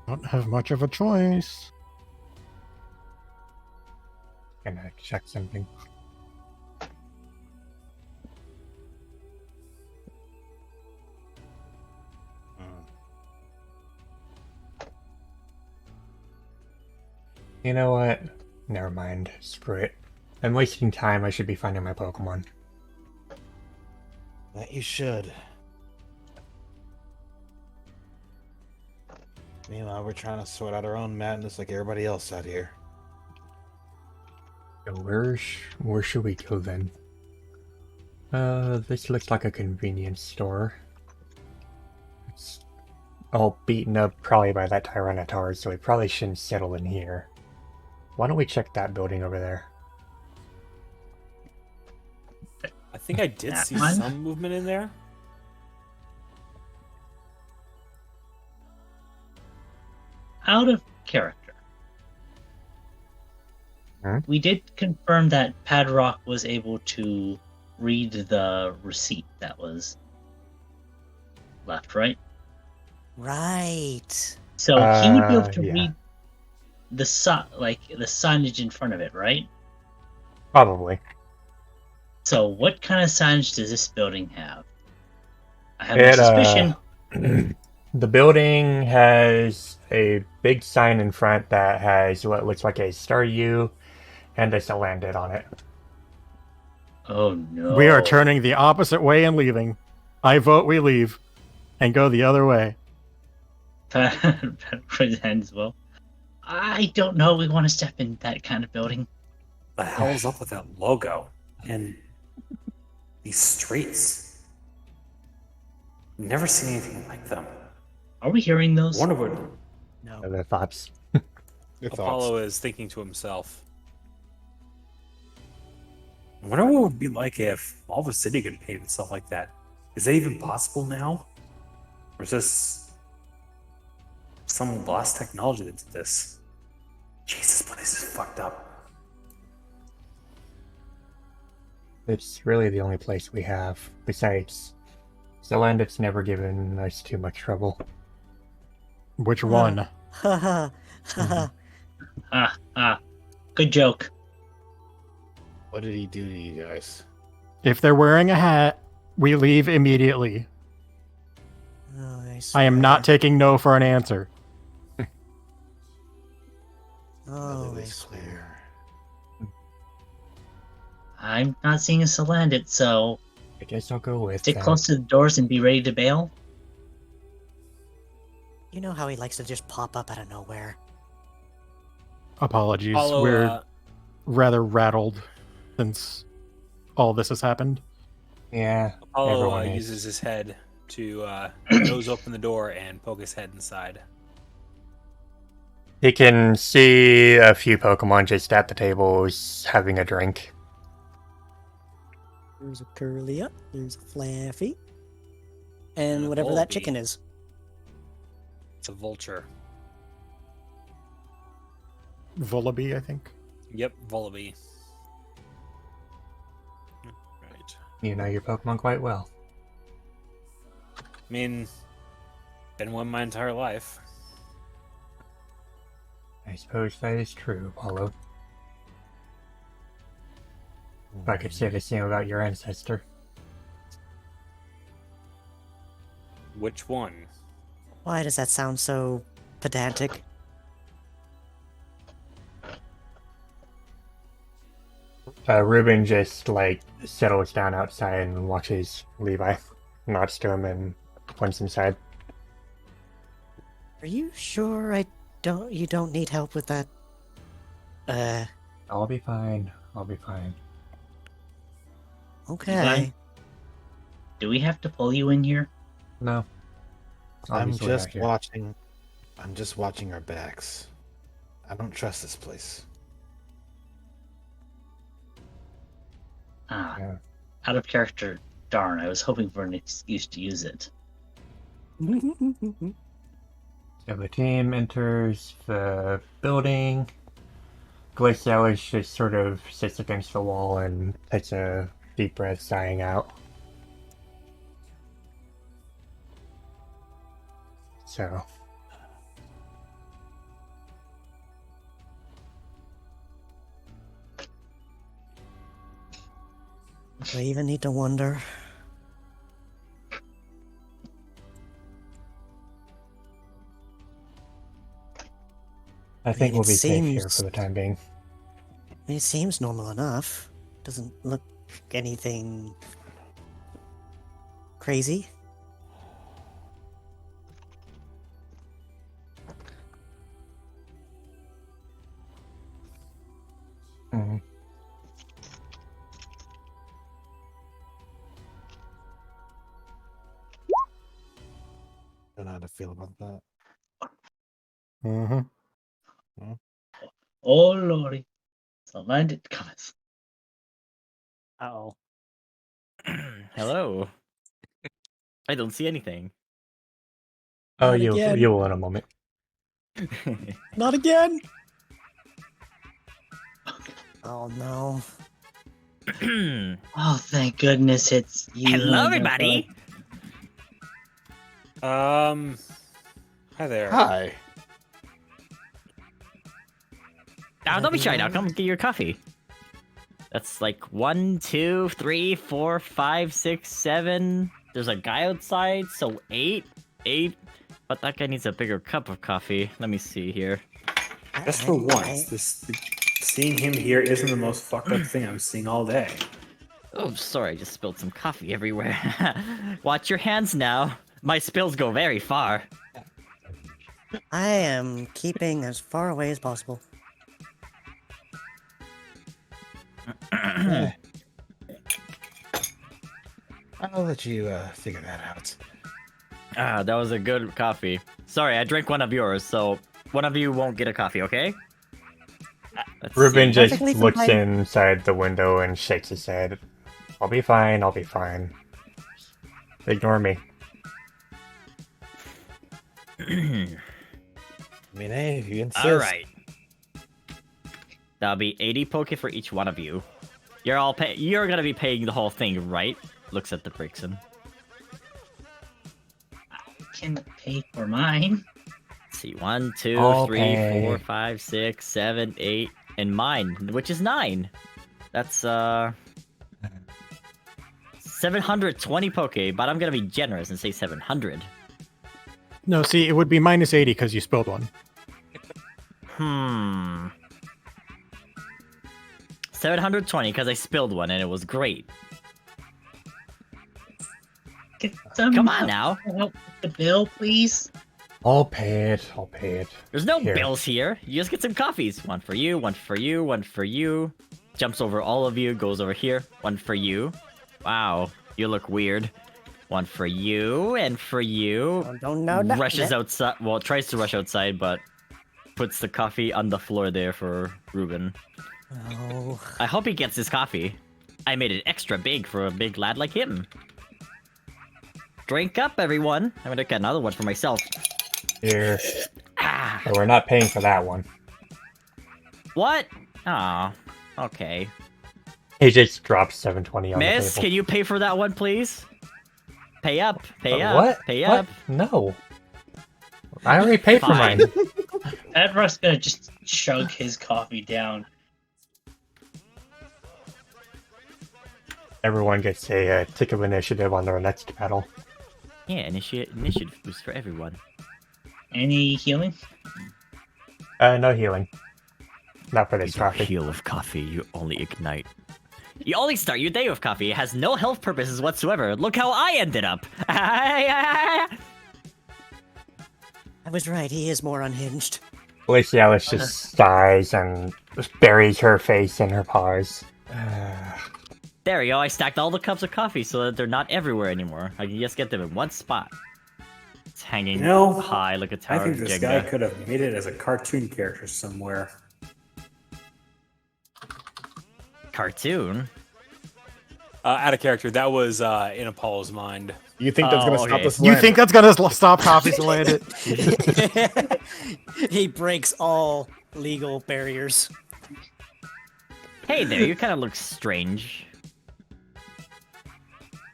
don't have much of a choice. Gonna check something. You know what? Never mind. Screw it. I'm wasting time. I should be finding my Pokemon. That you should. Meanwhile, we're trying to sort out our own madness like everybody else out here. So where should we go then? This looks like a convenience store. It's all beaten up probably by that Tyranitar, so we probably shouldn't settle in here. Why don't we check that building over there? I think I did That see one? some movement in there. Out of character. Hmm? We did confirm that Padrock was able to read the receipt that was left, right? Right. So he would be able to Yeah. read the the signage in front of it, right? Probably. So what kind of signage does this building have? I have It, a suspicion. The building has a big sign in front that has what looks like a Staryu and a Salandit on it. Oh no. We are turning the opposite way and leaving. I vote we leave and go the other way. For his hand as well. I don't know. We want to step in that kind of building. The hell is up with that logo and these streets? Never seen anything like them. Are we hearing those? Wonder what. No. Other thoughts? Your thoughts? Apollo is thinking to himself. Wonder what it would be like if all the city could paint itself like that. Is that even possible now? Or is this some lost technology that did this? Jesus, but this is fucked up. It's really the only place we have. Besides, Salandit's never given us too much trouble. Which one? Haha. Haha. Good joke. What did he do to you guys? If they're wearing a hat, we leave immediately. Oh, I am not swear. taking no for an answer. Oh, Really I swear. I'm not seeing a Salandit, so I guess I'll go with stick that. close to the doors and be ready to bail. You know how he likes to just pop up out of nowhere. Apologies. Apollo, We're rather rattled since all this has happened. Yeah, Apollo everyone is. uses his head to nose open the door and poke his head inside. He can see a few Pokemon just at the tables having a drink. There's a Curlia. There's a Flaffy. And a whatever that Volbeat. chicken is. It's a vulture. Vullaby, I think. Yep, Vullaby. Right. You know your Pokemon quite well. I mean, been one my entire life. I suppose that is true, Apollo. I could say the same about your ancestor. Which one? Why does that sound so pedantic? Ruben just, like, settles down outside and watches Levi, nods to him, and points inside. Are you sure you don't need help with that? I'll be fine. I'll be fine. Okay. Do we have to pull you in here? No. I'm Obviously not just here. watching. I'm just watching our backs. I don't trust this place. Ah, Yeah. out of character. Darn, I was hoping for an excuse to use it. So the team enters the building. Glacialis just sort of sits against the wall and takes a deep breath, sighing out. So, Do I even need to wonder? I think mean, we'll it be safe here seems- for the time being. I mean, it seems normal enough. Doesn't look anything crazy. Mhm. Don't know how to feel about that. Mm-hmm. Oh lordy. So minded comments. Oh. Hello. I don't see anything. Oh, Not again. you will in a moment. Not again. Oh no. Oh, thank goodness it's you. Hello, everybody. Hi there. Hi. Now, don't be shy now. Come get your coffee. That's like 1, 2, 3, 4, 5, 6, 7. There's a guy outside, so 8. 8. But that guy needs a bigger cup of coffee. Let me see here. Just for once, seeing him here isn't the most fucked up thing I'm seeing all day. Oh, sorry. I just spilled some coffee everywhere. Watch your hands now. My spills go very far. I am keeping as far away as possible. I'll let you figure that out. Ah, that was a good coffee. Sorry, I drank one of yours, so one of you won't get a coffee, okay? Let's Ruben see. just Perfectly looks fine. inside the window and shakes his head. I'll be fine, I'll be fine. Ignore me. I mean, hey, if you insist. All right. That'll be 80 poke for each one of you. You're gonna be paying the whole thing, right? Looks at the Brixen. Can pay for mine. Let's see, 1, 2, I'll 3, pay. 4, 5, 6, 7, 8, and mine, which is 9. That's 720 poke, but I'm gonna be generous and say 700. No, see, it would be minus 80 because you spilled one. 720 because I spilled one and it was great. Get some Come on now. help with the bill, please. I'll pay it, I'll pay it. There's no Here. bills here. You just get some coffees. One for you, one for you, one for you. Jumps over all of you, goes over here. One for you. Wow, you look weird. One for you, and for you. Don't know. Rushes outside. Well, tries to rush outside, but puts the coffee on the floor there for Ruben. Oh. I hope he gets his coffee. I made it extra big for a big lad like him. Drink up, everyone. I'm gonna get another one for myself. Here. Ah, Oh, we're not paying for that one. what? Oh, okay. He just dropped 720 on Miss, the table. can you pay for that one, please? Pay up, pay up, What? pay What? up. No. I already paid for Fine. mine. Edward's gonna just chug his coffee down. everyone gets a tick of initiative on their next battle. Yeah, initiative boost for everyone. Any healing? No healing. Not for You this don't coffee. heal with coffee, you only ignite. You only start your day with coffee. It has no health purposes whatsoever. Look how I ended up. I was right, he is more unhinged. Alice just sighs and just buries her face in her paws. There we go. I stacked all the cups of coffee so that they're not everywhere anymore. I can just get them in one spot. It's hanging You know, high like a I tower think of this guy Jenga. could have made it as a cartoon character somewhere. Cartoon? Out of character. That was in Apollo's mind. You think that's gonna Oh, stop okay. us? You think that's gonna stop coffee to land it? He breaks all legal barriers. Hey there, you kind of look strange.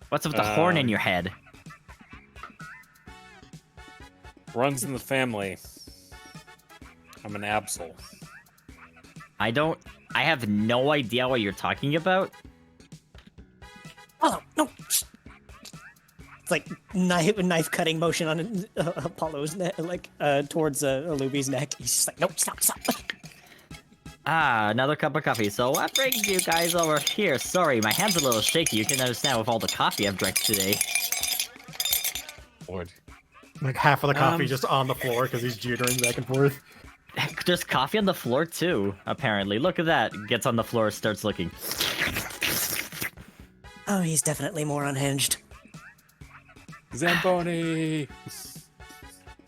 What's with the horn in your head? Runs in the family. I'm an Absol. I have no idea what you're talking about. Oh, no! It's like knife cutting motion on Apollo's neck, like towards Alubi's neck. He's just like, nope, stop. Ah, another cup of coffee. So what brings you guys over here? Sorry, my hand's a little shaky. You can understand with all the coffee I've drank today. Lord. Like half of the coffee just on the floor because he's jittering back and forth. There's coffee on the floor too, apparently. Look at that. Gets on the floor, starts looking. Oh, he's definitely more unhinged. Zamboni!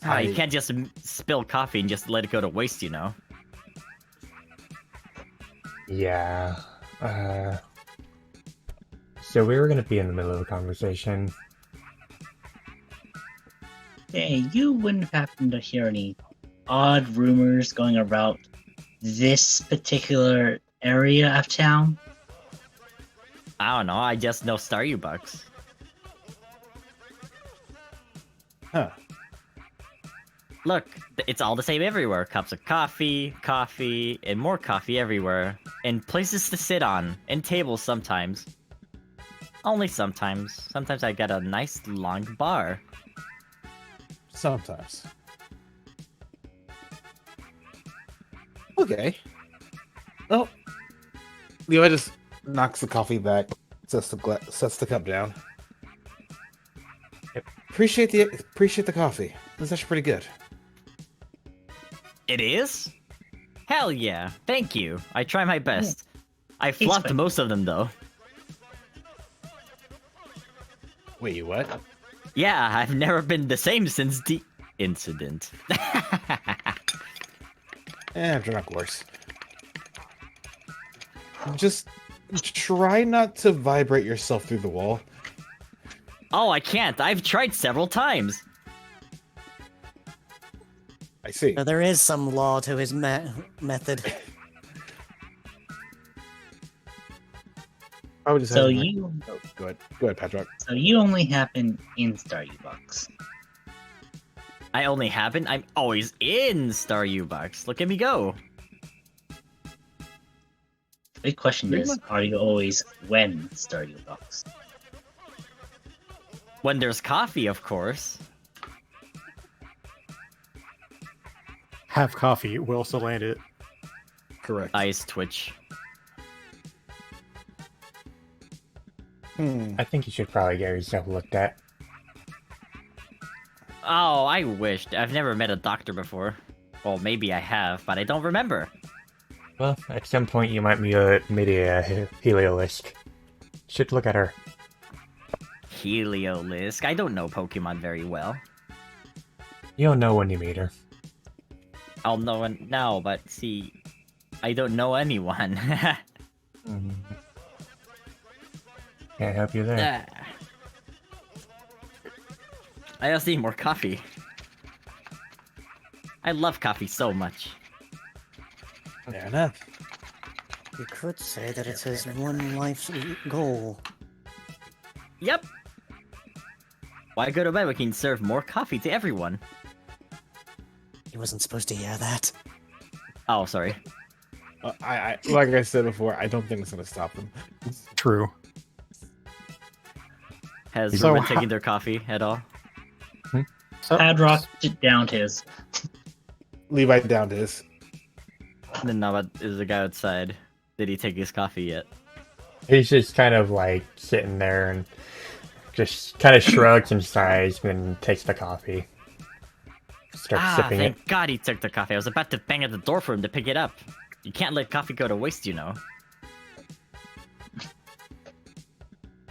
Ah, you can't just spill coffee and just let it go to waste, you know. Yeah. So we were gonna be in the middle of a conversation. Hey, you wouldn't happen to hear any odd rumors going about this particular area of town? I don't know, I just know Staryu Bucks. Huh. Look, it's all the same everywhere. Cups of coffee, and more coffee everywhere. And places to sit on, and tables sometimes. Only sometimes. Sometimes I get a nice long bar. Sometimes. Okay. Well, Levi just knocks the coffee back, sets the cup down. Yep. Appreciate the coffee. It's actually pretty good. It is? Hell yeah. Thank you. I try my best. I It's flopped fine. most of them though. Wait, you what? Yeah, I've never been the same since the incident. I've drunk worse. Just try not to vibrate yourself through the wall. Oh, I can't. I've tried several times. I see. Now, there is some law to his method. I would just So have my- you, Oh, go ahead, Patrick. so you only happen in Staryu Bucks. I only happen. I'm always in Staryu Bucks. Look at me go. The big question Pretty is, much. are you always when Staryu Bucks? When there's coffee, of course. Have coffee will still land it. Correct. Eyes twitch. I think you should probably get yourself looked at. Oh, I wished. I've never met a doctor before. Well, maybe I have, but I don't remember. Well, at some point you might meet a Heliolisk. Should look at her. Heliolisk. I don't know Pokemon very well. You'll know when you meet her. I'll know it now, but see, I don't know anyone. Can't help you there. Ah. I just need more coffee. I love coffee so much. Fair enough. You could say that it's his one life's goal. Yep. Why go to bed? We can serve more coffee to everyone. He wasn't supposed to hear that. Oh, sorry. I like I said before, I don't think it's gonna stop them. True. Has So Ruben ho- taken their coffee at all? So, Padrock downed his. Levi downed his. Then now is the guy outside? Did he take his coffee yet? He's just kind of like sitting there and just kind of shrugs and sighs and then takes the coffee. Starts sipping it. Thank God he took the coffee. I was about to bang at the door for him to pick it up. You can't let coffee go to waste, you know.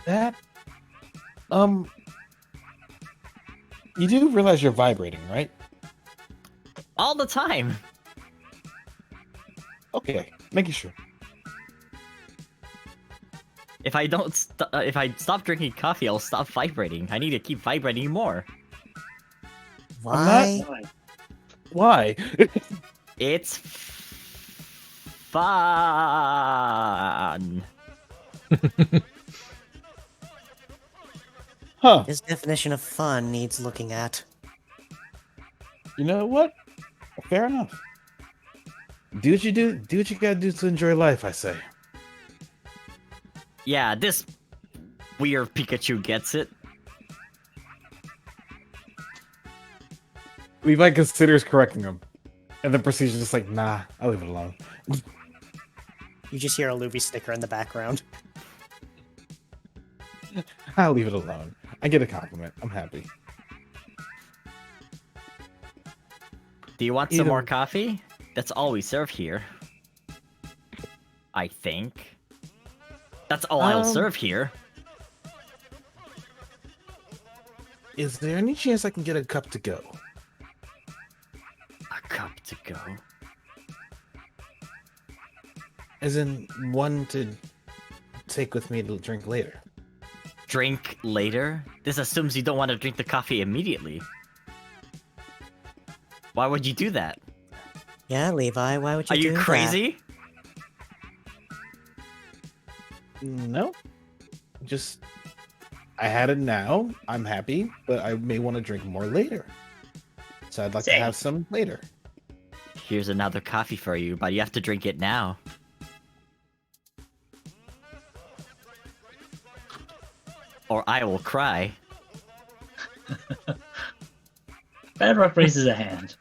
That, you do realize you're vibrating, right? All the time. Okay, making sure. If I don't, if I stop drinking coffee, I'll stop vibrating. I need to keep vibrating more. Why? Why? It's fun. Huh. His definition of fun needs looking at. You know what? Fair enough. Do what you do. Do what you gotta do to enjoy life, I say. Yeah, this weird Pikachu gets it. Levi considers correcting him. And then proceeds just like, nah, I'll leave it alone. You just hear a Luby sticker in the background. I'll leave it alone. I get a compliment. I'm happy. Do you want some Either- more coffee? That's all we serve here. I think. That's all I'll serve here. Is there any chance I can get a cup to go? A cup to go. As in one to take with me to drink later. Drink later? This assumes you don't want to drink the coffee immediately. Why would you do that? Yeah, Levi, why would you Are do you that? crazy? No. Just I had it now. I'm happy, but I may want to drink more later. So I'd like to Same. have some later. Here's another coffee for you, but you have to drink it now. Or I will cry. Padrock raises a hand.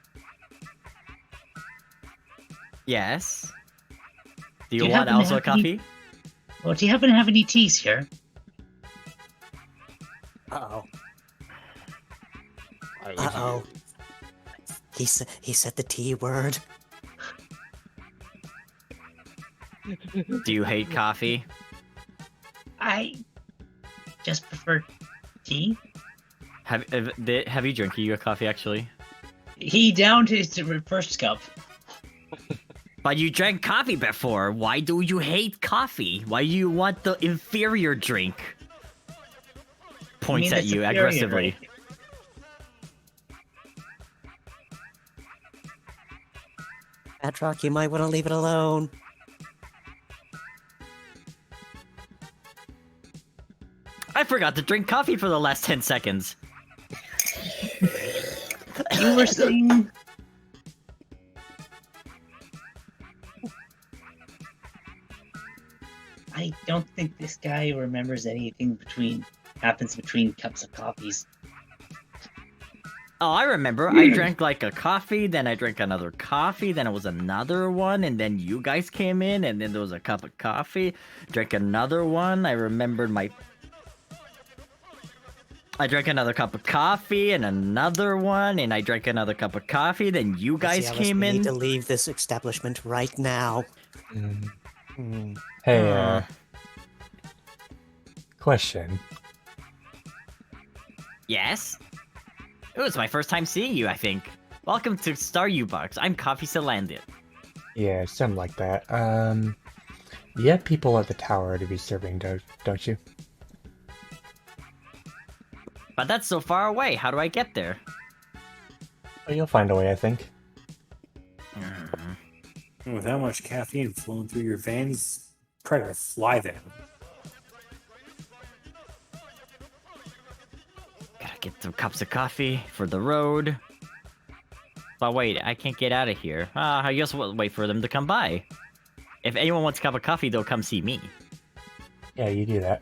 Yes. Do you Do you want happen to also a have any- coffee? Well, do you happen to have any teas here? Uh-oh. I would Uh-oh. He said the T word. Do you hate coffee? I just prefer tea. Have you drinking your coffee actually? He downed his first cup. But you drank coffee before. Why do you hate coffee? Why do you want the inferior drink? Points I mean, at the you superior aggressively. drink. Patrock, you might want to leave it alone. I forgot to drink coffee for the last 10 seconds. You were saying. I don't think this guy remembers anything happens between cups of coffees. Oh, I remember. I drank like a coffee, then I drank another coffee, then it was another one, and then you guys came in, and then there was a cup of coffee. Drank another one. I remembered I drank another cup of coffee and another one, and I drank another cup of coffee. Then you guys Alice, came we in. need to leave this establishment right now. Hey, question. Yes? It was my first time seeing you, I think. Welcome to Star U-Box. I'm Coffee Salandit. Yeah, something like that. You have people at the tower to be serving, don't you? But that's so far away. How do I get there? Well, you'll find a way, I think. And with that much caffeine flowing through your veins, try to fly there. Gotta get some cups of coffee for the road. But wait, I can't get out of here. I guess we'll wait for them to come by. If anyone wants a cup of coffee, they'll come see me. Yeah, you do that.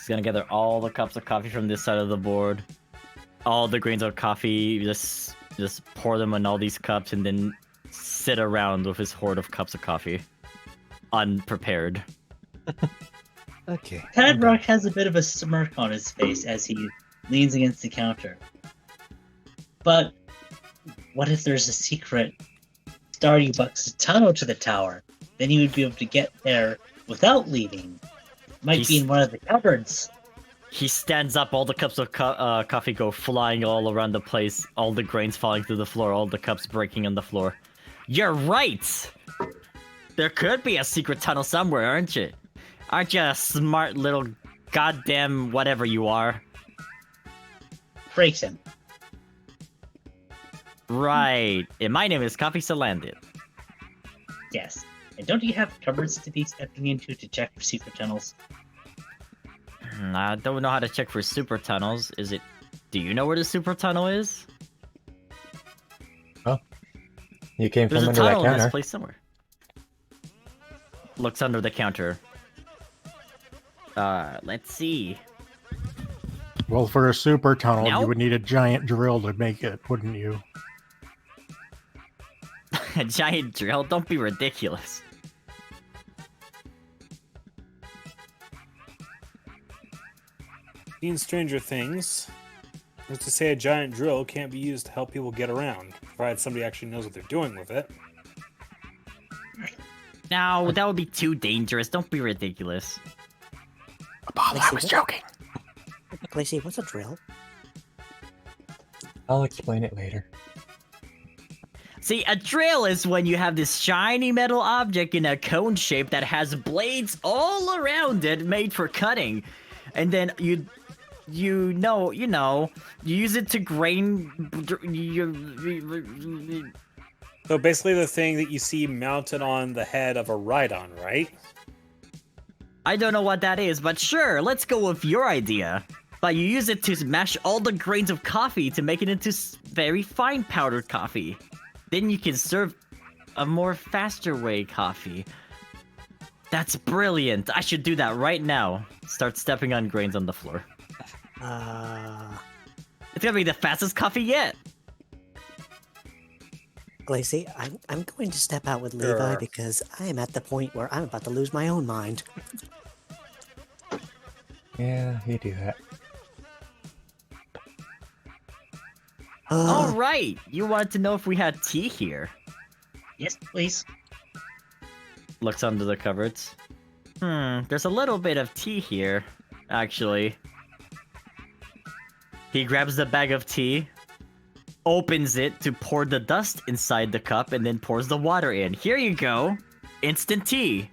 He's gonna gather all the cups of coffee from this side of the board. All the grains of coffee, just pour them in all these cups and then sit around with his hoard of cups of coffee. Unprepared. Okay. Padrock has a bit of a smirk on his face as he leans against the counter. But what if there's a secret Starbucks tunnel to the tower? Then you would be able to get there without leaving. Might be in one of the cupboards. He stands up, all the cups of coffee go flying all around the place, all the grains falling through the floor, all the cups breaking on the floor. You're right! There could be a secret tunnel somewhere, aren't you? Aren't you a smart little goddamn whatever you are? Breaks him. Right. And my name is Coffee Salandit. Yes. And don't you have cupboards to be stepping into to check for secret tunnels? I don't know how to check for super tunnels. Do you know where the super tunnel is? You came There's from a under that tunnel in this counter. place somewhere. Looks under the counter. Let's see. Well, for a super tunnel, Now? you would need a giant drill to make it, wouldn't you? A giant drill? Don't be ridiculous. In Stranger Things, there's to say a giant drill can't be used to help people get around, provided somebody actually knows what they're doing with it. No, that would be too dangerous. Don't be ridiculous. Apollo, I was joking. Glacy, what's a drill? I'll explain it later. See, a drill is when you have this shiny metal object in a cone shape that has blades all around it made for cutting. And then you use it to grain. So basically the thing that you see mounted on the head of a Rhydon, right? I don't know what that is, but sure, let's go with your idea. But you use it to mash all the grains of coffee to make it into very fine powdered coffee. Then you can serve a more faster way coffee. That's brilliant. I should do that right now. Start stepping on grains on the floor. It's gonna be the fastest coffee yet. Glacy, I'm going to step out with Levi Sure. because I am at the point where I'm about to lose my own mind. Yeah, you do that. All right, you wanted to know if we had tea here. Yes, please. Looks under the cupboards. There's a little bit of tea here, actually. He grabs the bag of tea, opens it to pour the dust inside the cup, and then pours the water in. Here you go. Instant tea.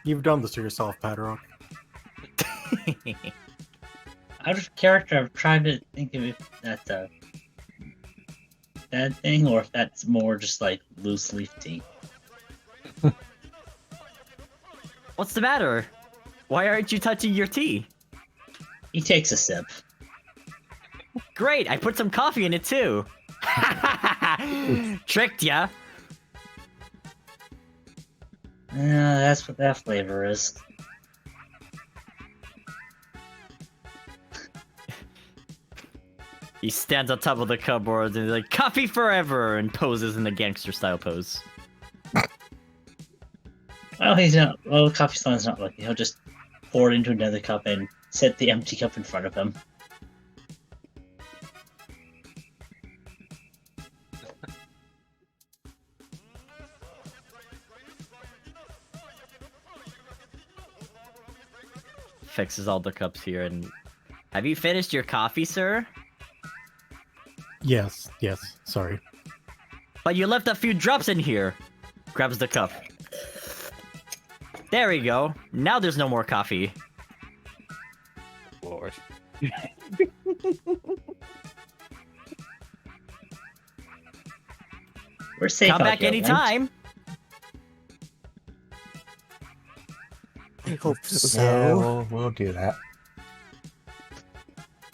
You've done this to yourself, Padrock. Out of character, I'm trying to think of if that's a bad thing or if that's more just like loose leaf tea. What's the matter? Why aren't you touching your tea? He takes a sip. Great, I put some coffee in it too. Tricked ya. That's what that flavor is. He stands on top of the cupboard and he's like, coffee forever, and poses in the gangster style pose. Well, he's not. Well, Coffee Slan's not looking. He'll just pour it into another cup and set the empty cup in front of him. Fixes all the cups here and... Have you finished your coffee, sir? Yes, sorry. But you left a few drops in here. Grabs the cup. There we go. Now there's no more coffee. Lord. We're safe Come out back here, right? anytime. I hope Yeah, so. we'll do that.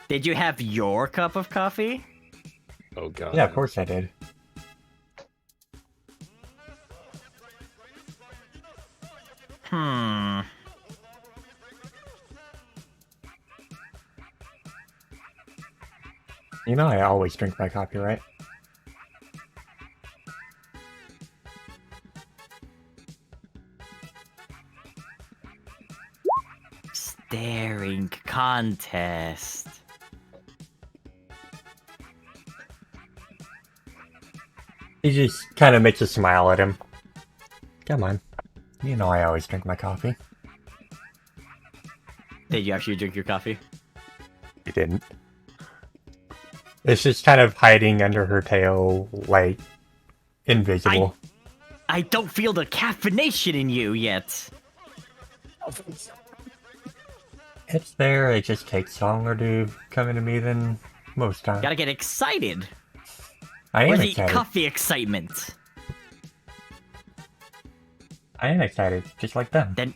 Did you have your cup of coffee? Oh god. Yeah, of course I did. You know I always drink my coffee, right? Staring contest. He just kind of makes a smile at him. Come on. You know I always drink my coffee. Did you actually drink your coffee? He didn't. It's just kind of hiding under her tail, like, invisible. I don't feel the caffeination in you yet. It's there, it just takes longer to come into me than most times. Gotta get excited. I am Where's the excited. coffee excitement? I am excited, just like them. Then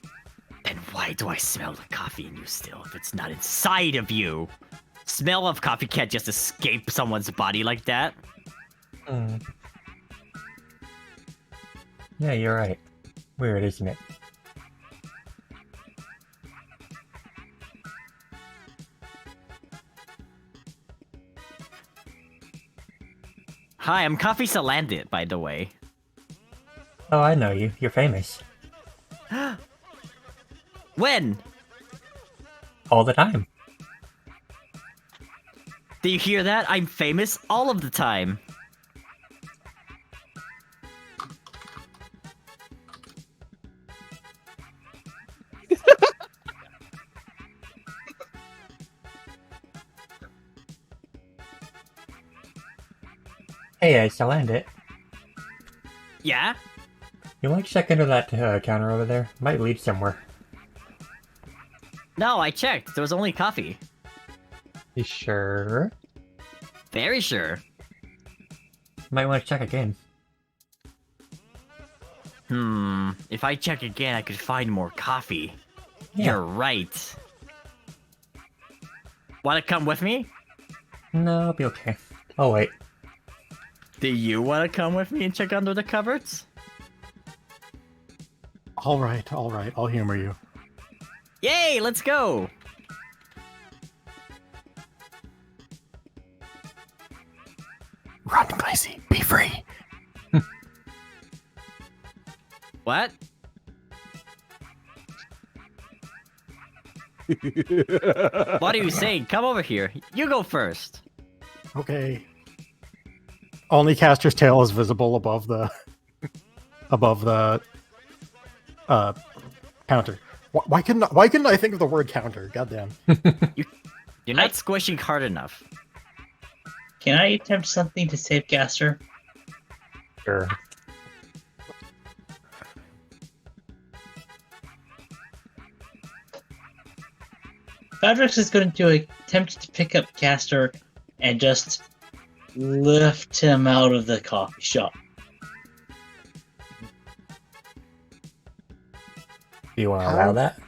why do I smell the coffee in you still if it's not inside of you? Smell of coffee can't just escape someone's body like that. Hmm. Yeah, you're right. Weird, isn't it? Hi, I'm Coffee Salandit, by the way. Oh, I know you. You're famous. When? All the time. Do you hear that? I'm famous all of the time. Hey, I still land it. Yeah? You want to check into that counter over there? Might lead somewhere. No, I checked. There was only coffee. You sure? Very sure. Might want to check again. If I check again, I could find more coffee. Yeah. You're right. Wanna come with me? No, I'll be okay. Oh, wait. Do you wanna come with me and check under the cupboards? All right, I'll humor you. Yay, let's go! Run, Glacy, be free. What? What are you saying? Come over here. You go first. Okay. Only Caster's tail is visible above the counter. Why couldn't I think of the word counter? Goddamn. You're not squishing hard enough. Can I attempt something to save Gaster? Sure. Fadrix is going to attempt to pick up Gaster and just lift him out of the coffee shop. Do you want to allow that?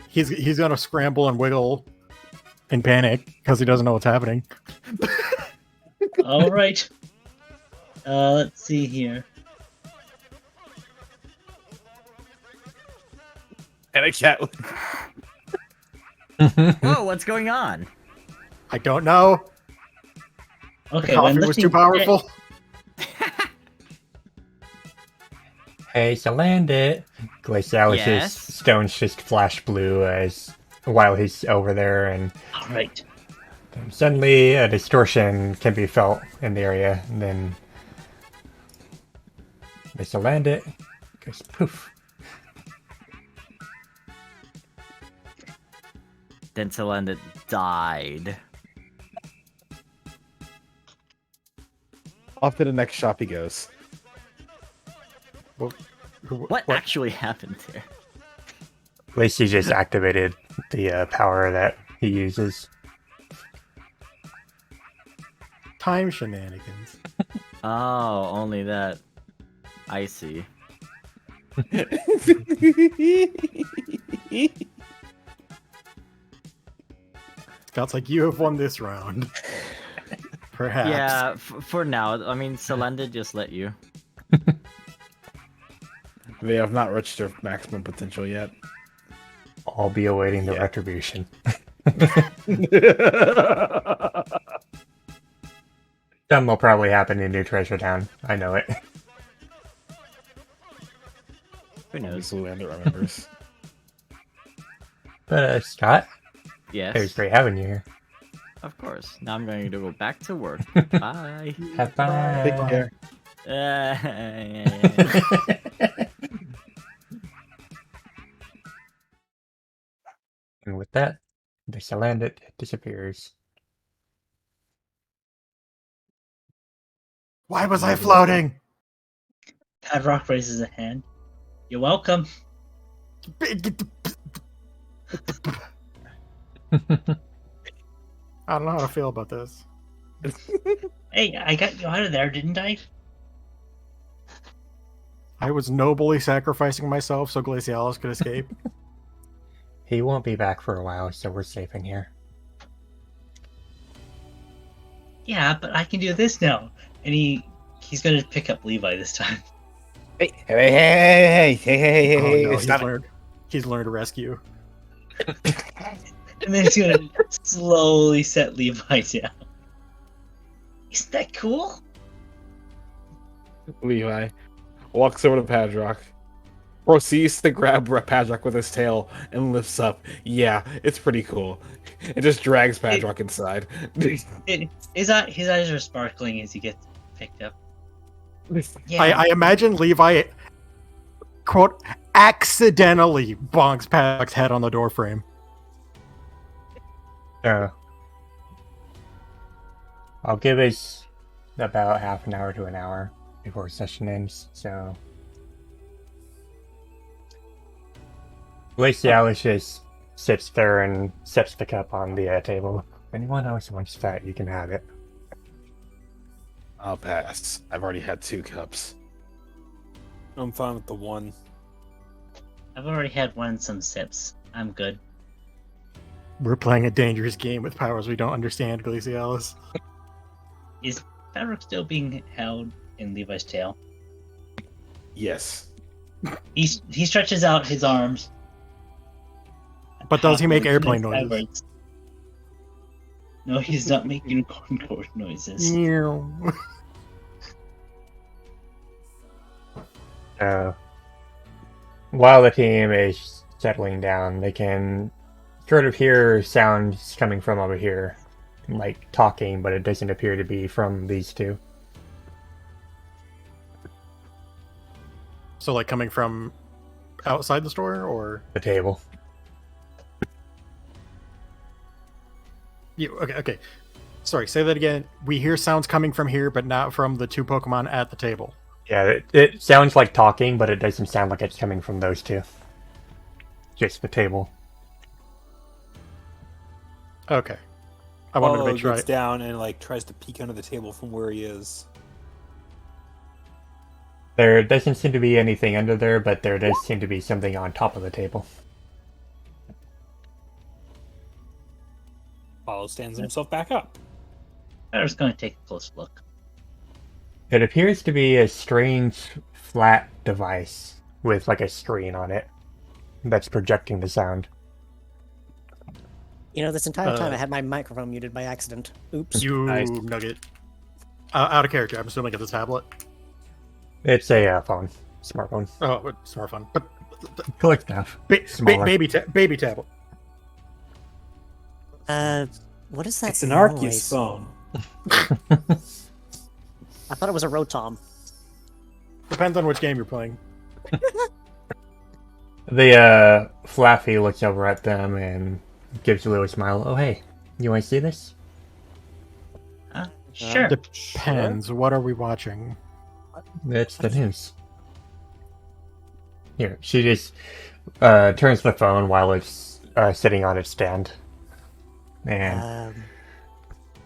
He's gonna scramble and wiggle in panic because he doesn't know what's happening. All right. Let's see here. And a cat. Whoa, what's going on? I don't know. Okay, The coffee was too powerful. Hey, so land it. Glacialis' Yes? stones just flash blue as while he's over there, and All right. suddenly a distortion can be felt in the area, and then they still land it. Goes poof. Then Salandit died. Off to the next shop he goes. What actually happened here? Lacey just activated the power that he uses. Time shenanigans. Oh, only that. I see. Scott's like, you have won this round. Perhaps. Yeah, for now. I mean, Salandit just let you. They have not reached their maximum potential yet. I'll be awaiting the Yeah. retribution. Some will probably happen in New Treasure Town. I know it. Who knows? Zoolander remembers. But Scott, Yes. it was great having you here. Of course. Now I'm going to go back to work. Bye. Have fun. Take care. And with that, the Salandit disappears. Why was I floating? Padrock raises a hand. You're welcome. I don't know how to feel about this. Hey, I got you out of there, didn't I? I was nobly sacrificing myself so Glacialis could escape. He won't be back for a while, so we're safe in here. Yeah, but I can do this now. And he's gonna pick up Levi this time. Hey, Oh, no, stop it. he's learned to rescue. And then he's gonna slowly set Levi down. Isn't that cool? Levi walks over to Padrock, proceeds to grab Padrock with his tail, and lifts up. Yeah, it's pretty cool. It just drags Padrock inside. His eyes are sparkling as he gets picked up. Yeah, I imagine Levi, quote, accidentally bonks Paddock's head on the doorframe. I'll give us about half an hour to an hour before session ends, so... Glacialis just sits there and sets the cup on the table. If anyone else wants that, you can have it. I'll pass. I've already had 2 cups. I'm fine with the one. I've already had one and some sips. I'm good. We're playing a dangerous game with powers we don't understand, Glacialis. Is Padrock still being held in Levi's tail? Yes. He stretches out his arms. But does he make Backwards airplane and noises? backwards. No, he's not making unicorn cord noises. While the team is settling down, they can sort of hear sounds coming from over here, like talking, but it doesn't appear to be from these two. So, like, coming from outside the store, or The table. okay. Sorry, say that again. We hear sounds coming from here, but not from the 2 Pokemon at the table. Yeah, it sounds like talking, but it doesn't sound like it's coming from those two. Just the table. Okay. I wanted to Apollo make sure. gets down and like tries to peek under the table from where he is. There doesn't seem to be anything under there, but there does seem to be something on top of the table. Apollo stands himself back up. Padrock's gonna take a close look. It appears to be a strange, flat device with like a screen on it that's projecting the sound. You know, this entire time I had my microphone muted by accident. Oops. You Nice. nugget. Out of character. I'm assuming it's a tablet. It's a phone, smartphone. Oh, it's more fun. But Click stuff. Smaller. baby tablet. What is that? It's an Arceus noise? phone. I thought it was a Rotom. Depends on which game you're playing. The Flaffy looks over at them and gives a little smile. Oh, hey, you want to see this? Sure. Depends. What are we watching? It's the news. Here, she just turns the phone while it's sitting on its stand. And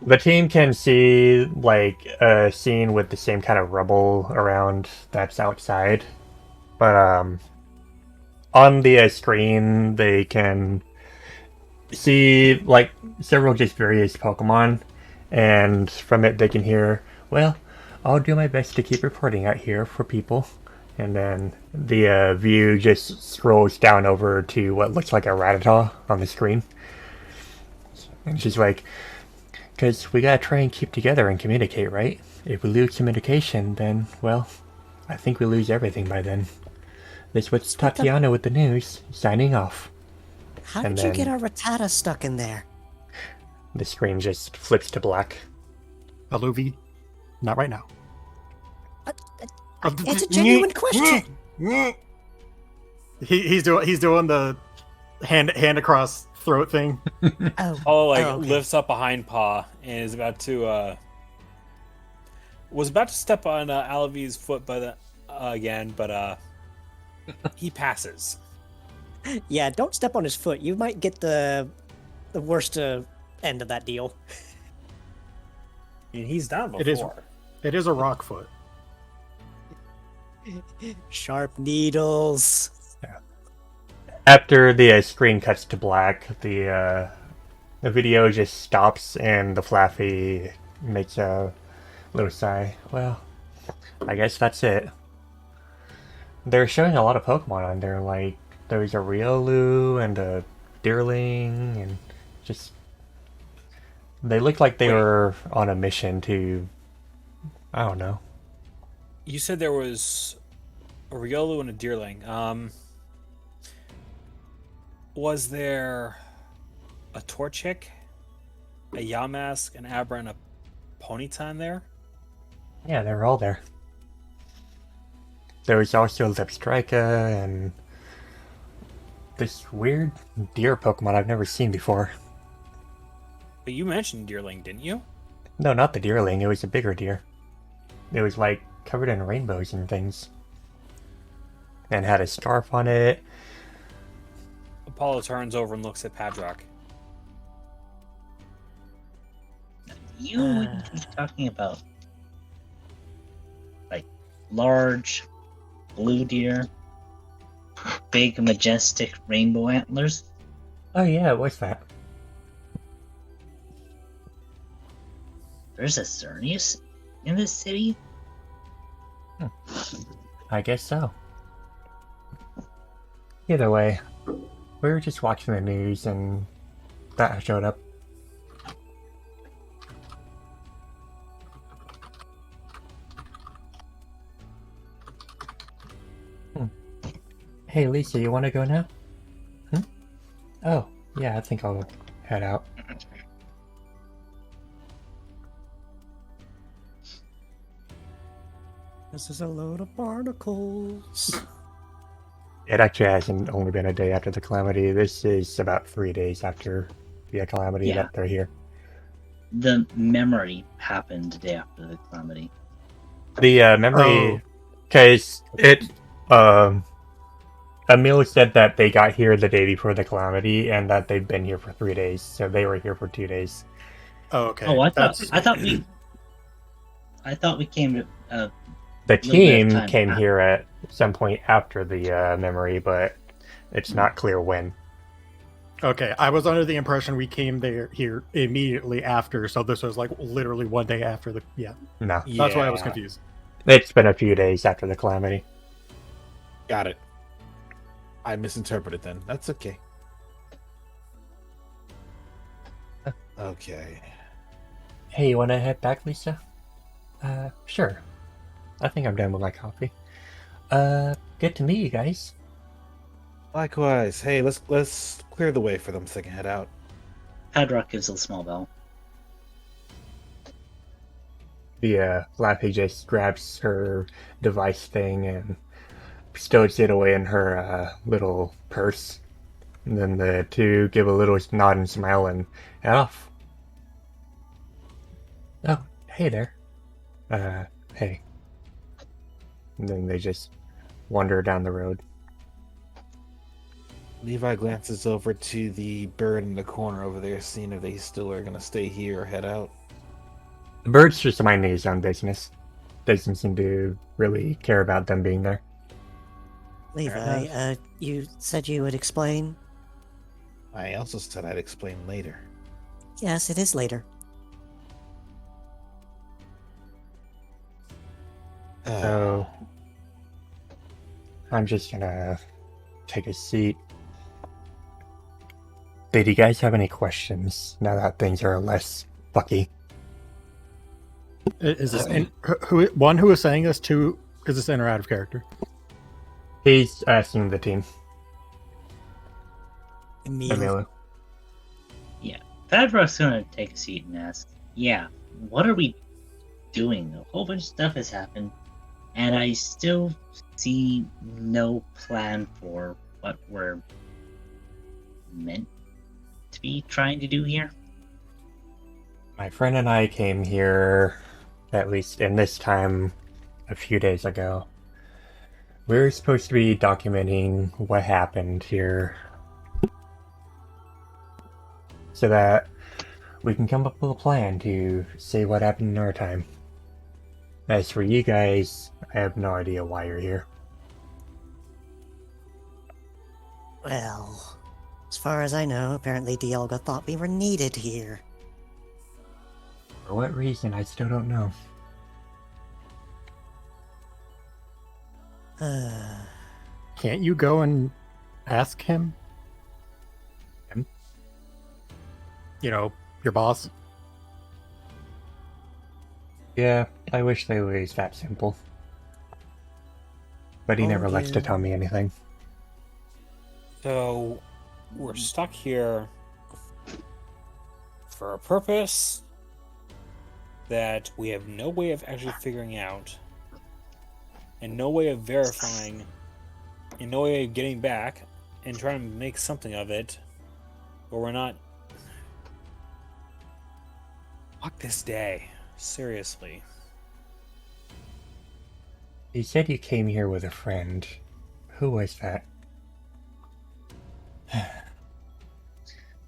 the team can see like a scene with the same kind of rubble around that's outside. But on the screen, they can see like several just various Pokemon. And from it, they can hear, well, I'll do my best to keep reporting out here for people. And then the view just scrolls down over to what looks like a Rattata on the screen. And she's like, because we gotta try and keep together and communicate, right? If we lose communication, then, well, I think we lose everything by then. This was Tatiana with the news, signing off. How And did you get then- our Rattata stuck in there? The screen just flips to black. Aluvi, not right now. It's a genuine question. He's doing the hand across throat thing. Oh, Apollo like okay. lifts up a hind paw and is about to was about to step on Alavi's foot, but again, but he passes. Yeah, don't step on his foot. You might get the worst end of that deal. I mean, he's down before. It is a rock foot. Sharp needles. After the screen cuts to black, the video just stops and the Flaffy makes a little sigh. Well, I guess that's it. They're showing a lot of Pokemon on there, like there's a Riolu and a Deerling, and just they look like they were on a mission to, I don't know. You said there was a Riolu and a Deerling. Was there a Torchic, a Yamask, an Abra, and a Ponyta in there? Yeah, they were all there. There was also Zebstrika and this weird deer Pokemon I've never seen before. But you mentioned Deerling, didn't you? No, not the Deerling, it was a bigger deer. It was like covered in rainbows and things. And had a scarf on it. Apollo turns over and looks at Padrock. You keep talking about like large blue deer, big majestic rainbow antlers. Oh yeah, what's that? There's a Xerneas in this city? I guess so. Either way, we were just watching the news and that showed up. Hey Lisa, you want to go now? Oh, yeah, I think I'll head out. This is a load of barnacles. It actually hasn't only been a day after the calamity. This is about 3 days after the calamity Yeah. that they're here. The memory happened the day after the calamity. The memory, because Emil said that they got here the day before the calamity and that they've been here for 3 days, so they were here for 2 days. Oh, okay. Oh, I That's- thought we came to. The Little bit of team time came after. here at some point after the memory, but it's not clear when. Okay, I was under the impression we came here immediately after, so this was like literally 1 day after the. Yeah, No, that's why I was Yeah. confused. it's been a few days after the calamity. Got it. I misinterpreted then. That's okay. Okay. Hey, you want to head back, Lisa? Sure. I think I'm done with my coffee. Good to meet you guys. Likewise. Hey, let's clear the way for them so they can head out. Padrock gives a small bell. The Lappy just grabs her device thing and stows it away in her little purse. And then the two give a little nod and smile and head off. Oh, hey there. Hey. And then they just wander down the road. Levi glances over to the bird in the corner over there, seeing if they still are gonna stay here or head out. The bird's just minding his own business. Doesn't seem to really care about them being there. Levi, you said you would explain? I also said I'd explain later. Yes, it is later. So I'm just gonna take a seat. Did you guys have any questions now that things are less fucky? Is this who is saying this? Two, is this in or out of character? He's asking the team. Emil. Emilio. Fadrock's gonna take a seat and ask, yeah, what are we doing? A whole bunch of stuff has happened, and I still see no plan for what we're meant to be trying to do here. My friend and I came here, at least in this time, a few days ago. We were supposed to be documenting what happened here so that we can come up with a plan to see what happened in our time. As for you guys, I have no idea why you're here. Well, as far as I know, apparently Dialga thought we were needed here. For what reason, I still don't know. Can't you go and ask him? Him? You know, your boss. Yeah, I wish they were that simple. But he never likes to tell me anything. So we're stuck here for a purpose that we have no way of actually figuring out, and no way of verifying, and no way of getting back and trying to make something of it, but we're not. Fuck this day. Seriously. You said you came here with a friend. Who was that?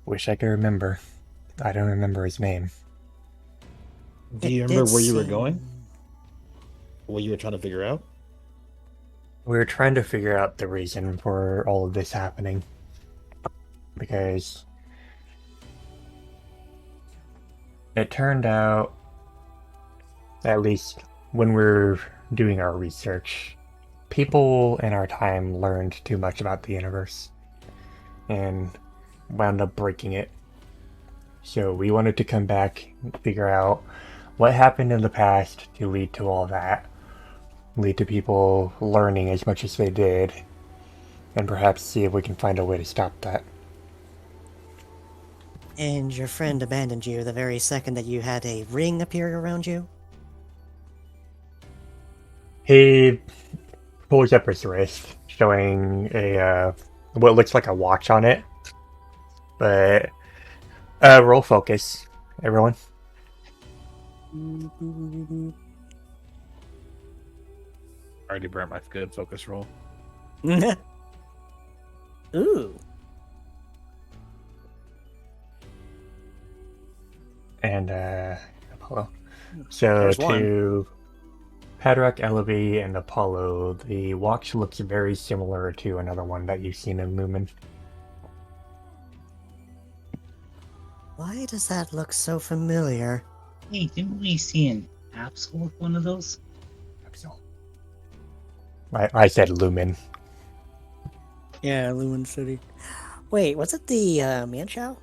Wish I could remember. I don't remember his name. Do you remember where you were going? What you were trying to figure out? We were trying to figure out the reason for all of this happening. Because it turned out, at least when we're doing our research, people in our time learned too much about the universe and wound up breaking it. So we wanted to come back and figure out what happened in the past to lead to all that. Lead to people learning as much as they did, and perhaps see if we can find a way to stop that. And your friend abandoned you the very second that you had a ring appear around you? He pulls up his wrist, showing a what looks like a watch on it. But roll focus, everyone. Already burnt my good focus roll. Ooh. And Apollo. So There's to Padrak, Elevy, and Apollo, the watch looks very similar to another one that you've seen in Lumen. Why does that look so familiar? Hey, didn't we see an Absol with one of those? I said Lumen. Yeah, Lumen City. Wait, was it the Manchow?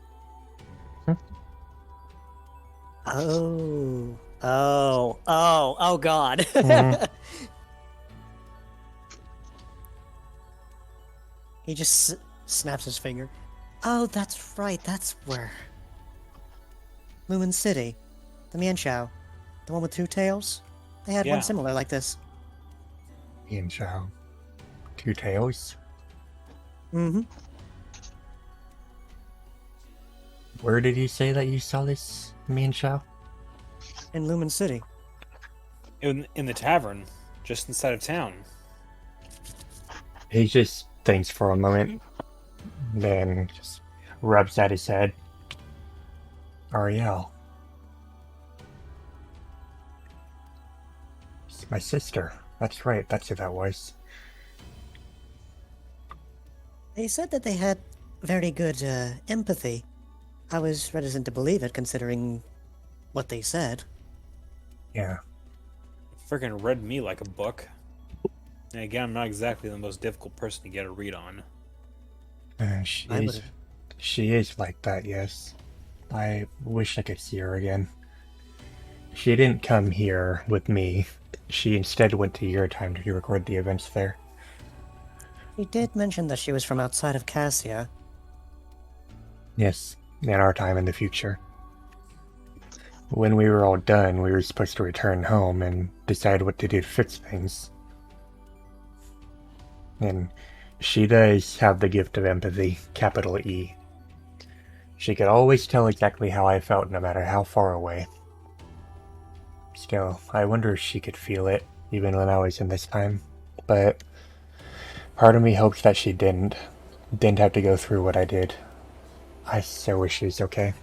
Oh God. Mhm. He just snaps his finger. Oh, that's right, that's where. Lumen City. The Manchow. The one with two tails? They had Yeah. one similar like this. Ian Chow. Two tails. Mm-hmm. Where did you say that you saw this Mian Chow? In Lumen City. In the tavern, just inside of town. He just thinks for a moment, then just rubs at his head. Ariel. It's my sister. That's right, that's who that was. They said that they had very good empathy. I was reticent to believe it, considering what they said. Yeah. Freaking read me like a book. And again, I'm not exactly the most difficult person to get a read on. I She's would've- She is like that, yes. I wish I could see her again. She didn't come here with me. She instead went to your time to record the events there. She did mention that she was from outside of Cassia. Yes, in our time in the future. When we were all done, we were supposed to return home and decide what to do to fix things. And she does have the gift of empathy, capital E. She could always tell exactly how I felt no matter how far away. Still, I wonder if she could feel it, even when I was in this time. But part of me hopes that she didn't have to go through what I did. I so wish she was okay.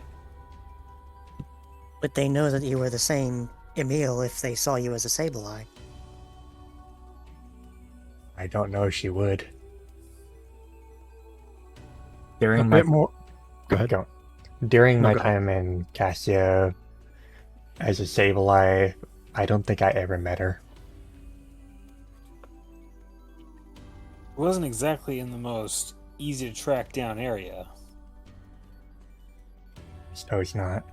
Would they know that you were the same Emil if they saw you as a Sableye? I don't know if she would. A During my bit more. Go ahead. Go. During No, my go ahead. time in Cassia as a Sableye, I don't think I ever met her. It wasn't exactly in the most easy to track down area. I suppose not.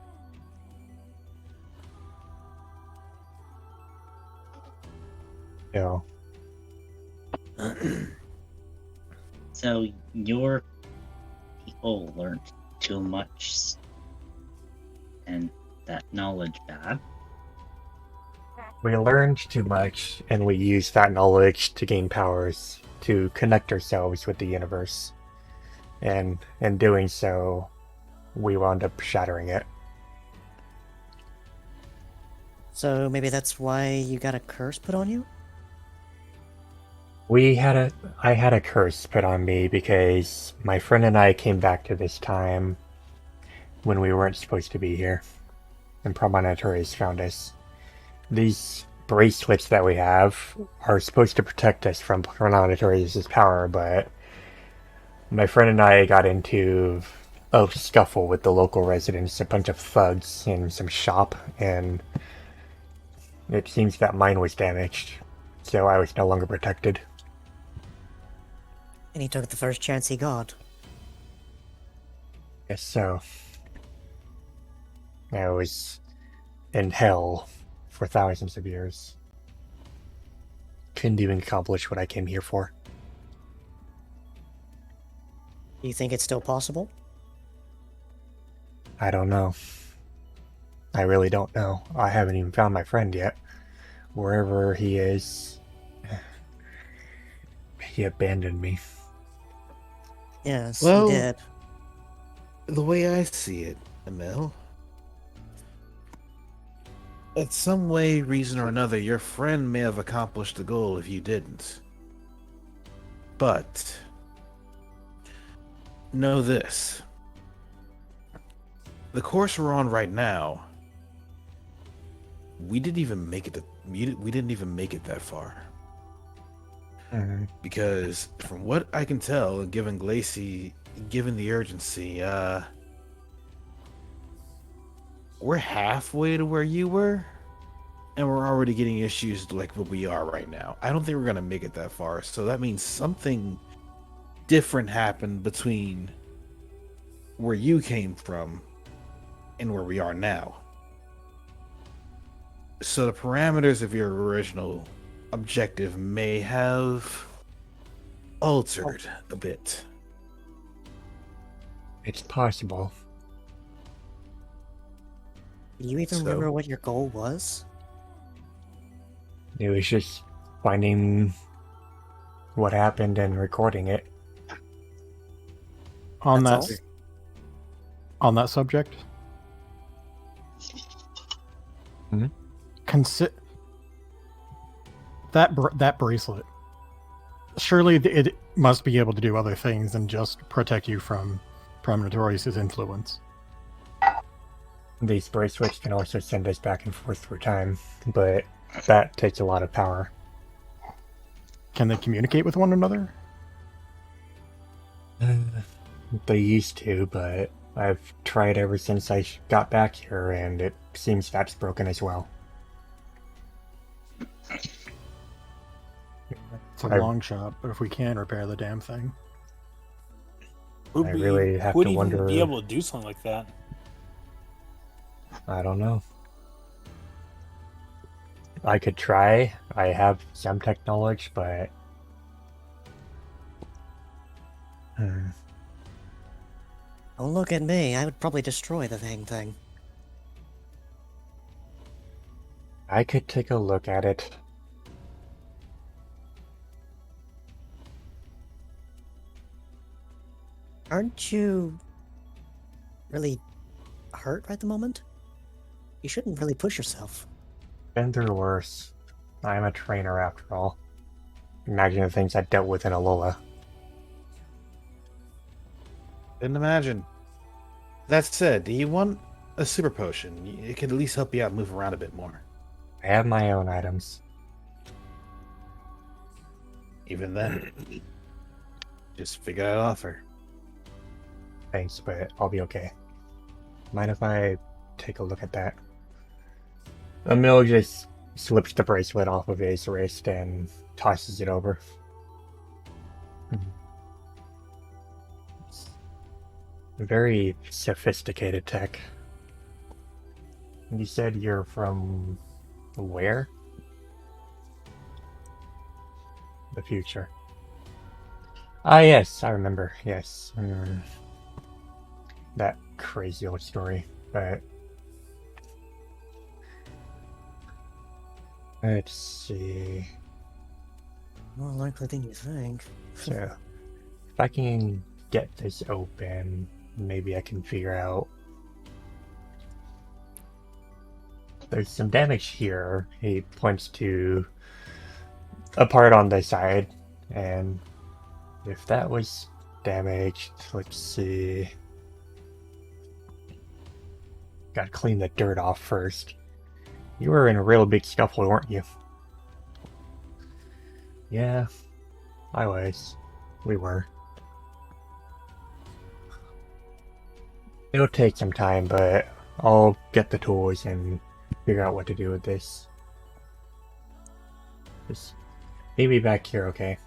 Still, So your people learned too much, and that knowledge bad. we learned too much, and we used that knowledge to gain powers, to connect ourselves with the universe. And in doing so, we wound up shattering it. So maybe that's why you got a curse put on you? I had a curse put on me because my friend and I came back to this time when we weren't supposed to be here, and Promontories found us. These bracelets that we have are supposed to protect us from Promontories' power, but my friend and I got into a scuffle with the local residents, a bunch of thugs in some shop, and it seems that mine was damaged, so I was no longer protected. And he took the first chance he got. Yes, so I was in hell for thousands of years. Couldn't even accomplish what I came here for. Do you think it's still possible? I don't know. I really don't know. I haven't even found my friend yet. Wherever he is, he abandoned me. Yes, Well- he did. The way I see it, Emil, in some way, reason or another, your friend may have accomplished the goal if you didn't. But know this: the course we're on right now, we didn't even make it. We didn't even make it that far. Because from what I can tell, and given the urgency, we're halfway to where you were, and we're already getting issues like what we are right now. I don't think we're gonna make it that far, so that means something different happened between where you came from and where we are now. So the parameters of your original objective may have altered a bit. It's possible. Do you even So- remember what your goal was? It was just finding what happened and recording it. On That's that on that subject, Mhm. that bracelet. Surely it must be able to do other things than just protect you from Promontories' influence. These bracelets can also send us back and forth through time, but that takes a lot of power. Can they communicate with one another? They used to, but I've tried ever since I got back here, and it seems that's broken as well. It's a I- long shot, but if we can repair the damn thing. I really have would to even wonder. be able to do something like that? I don't know. I could try. I have some tech knowledge, but Don't look at me. I would probably destroy the dang thing. I could take a look at it. Aren't you really hurt at the moment? You shouldn't really push yourself. Been through worse. I'm a trainer after all. Imagine the things I dealt with in Alola. Didn't imagine. That said, do you want a super potion? It could at least help you out move around a bit more. I have my own items. Even then, just figure out offer. Thanks, but I'll be okay. Mind if I take a look at that? Emil just slips the bracelet off of his wrist and tosses it over. Very sophisticated tech. You said you're from where? The future. Ah, yes, I remember. Yes. That crazy old story, but let's see. More likely than you think. So, if I can get this open, maybe I can figure out. There's some damage here. He points to a part on the side, and if that was damaged, let's see. Gotta clean the dirt off first. You were in a real big scuffle, weren't you? Yeah, I was. We were. It'll take some time, but I'll get the tools and figure out what to do with this. Just leave me back here, okay?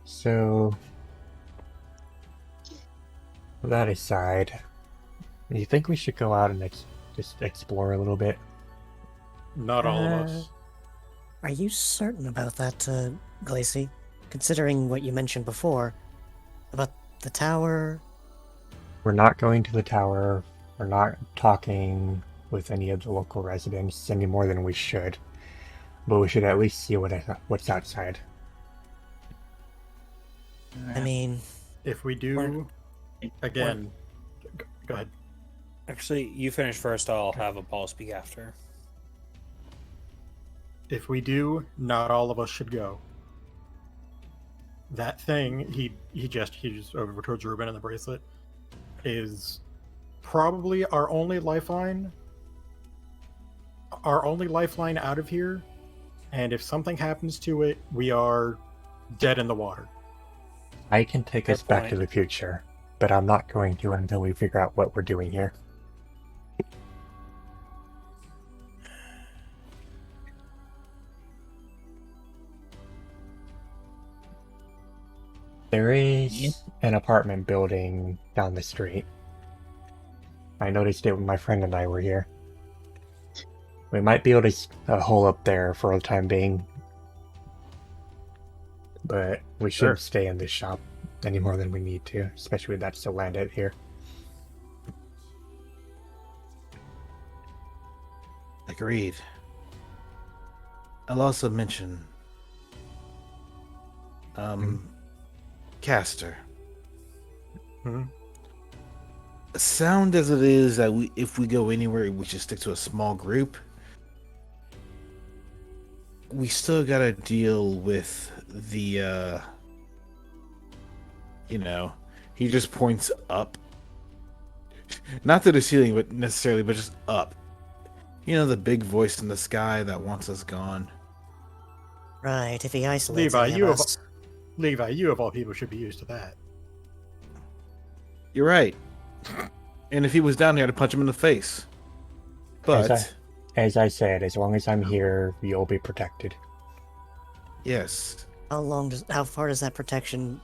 So, that aside, do you think we should go out and just explore a little bit? Not all of us. Are you certain about that, Glacy? Considering what you mentioned before about the tower? We're not going to the tower. We're not talking with any of the local residents any more than we should. But we should at least see what's outside. I mean, If we do, again, go ahead. Actually, you finish first. I'll have Apollo speak after. If we do, not all of us should go. That thing, he just over towards Ruben and the bracelet, is probably our only lifeline. Our only lifeline out of here, and if something happens to it, we are dead in the water. I can take us Good back to point. the future, but I'm not going to until we figure out what we're doing here. There is an apartment building down the street. I noticed it when my friend and I were here. We might be able to hole up there for the time being. But we shouldn't stay in this shop any more than we need to, especially with that still landed here. Agreed. I'll also mention Caster. Sound as it is that if we go anywhere, we should stick to a small group. We still gotta deal with the he just points up. Not to the ceiling, but necessarily, but just up. You know, the big voice in the sky that wants us gone. right, if he isolates Levi, any you of have us. Levi, you of all people should be used to that. You're right. And if he was down there, I'd punch him in the face. But As I said, as long as I'm here, you'll be protected. Yes, How far does that protection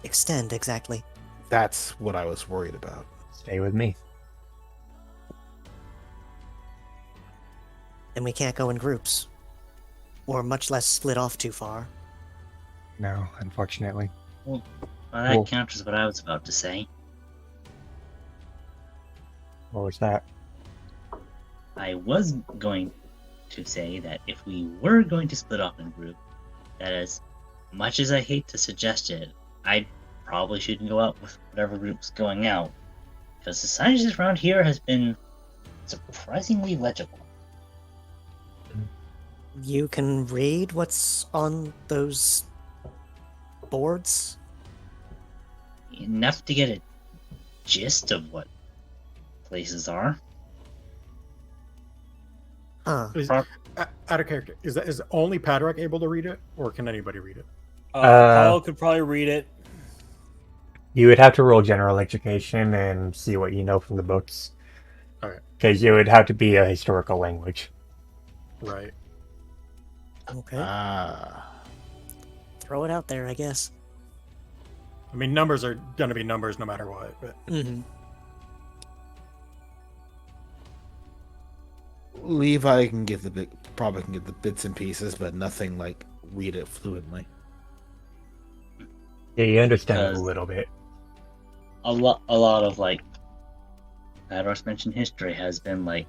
extend exactly? that's what I was worried about. Stay with me. And we can't go in groups. Or much less split off too far. No, unfortunately. Well, that Well- counters what I was about to say. What was that? I was going to say that if we were going to split off in a group, that as much as I hate to suggest it, I probably shouldn't go out with whatever group's going out. Because the signage around here has been surprisingly legible. You can read what's on those boards? Enough to get a gist of what places are. Huh. Out of character, is only Padrock able to read it, or can anybody read it? Apollo could probably read it. You would have to roll general education and see what you know from the books. Okay. Because it would have to be a historical language. Right. Okay. Ah, Throw it out there, I guess. I mean, numbers are going to be numbers no matter what. But Mm-hmm. Levi can get probably can get the bits and pieces, but nothing like read it fluently. Yeah, you understand it a Because- little bit. A lot of like Adros mentioned history has been like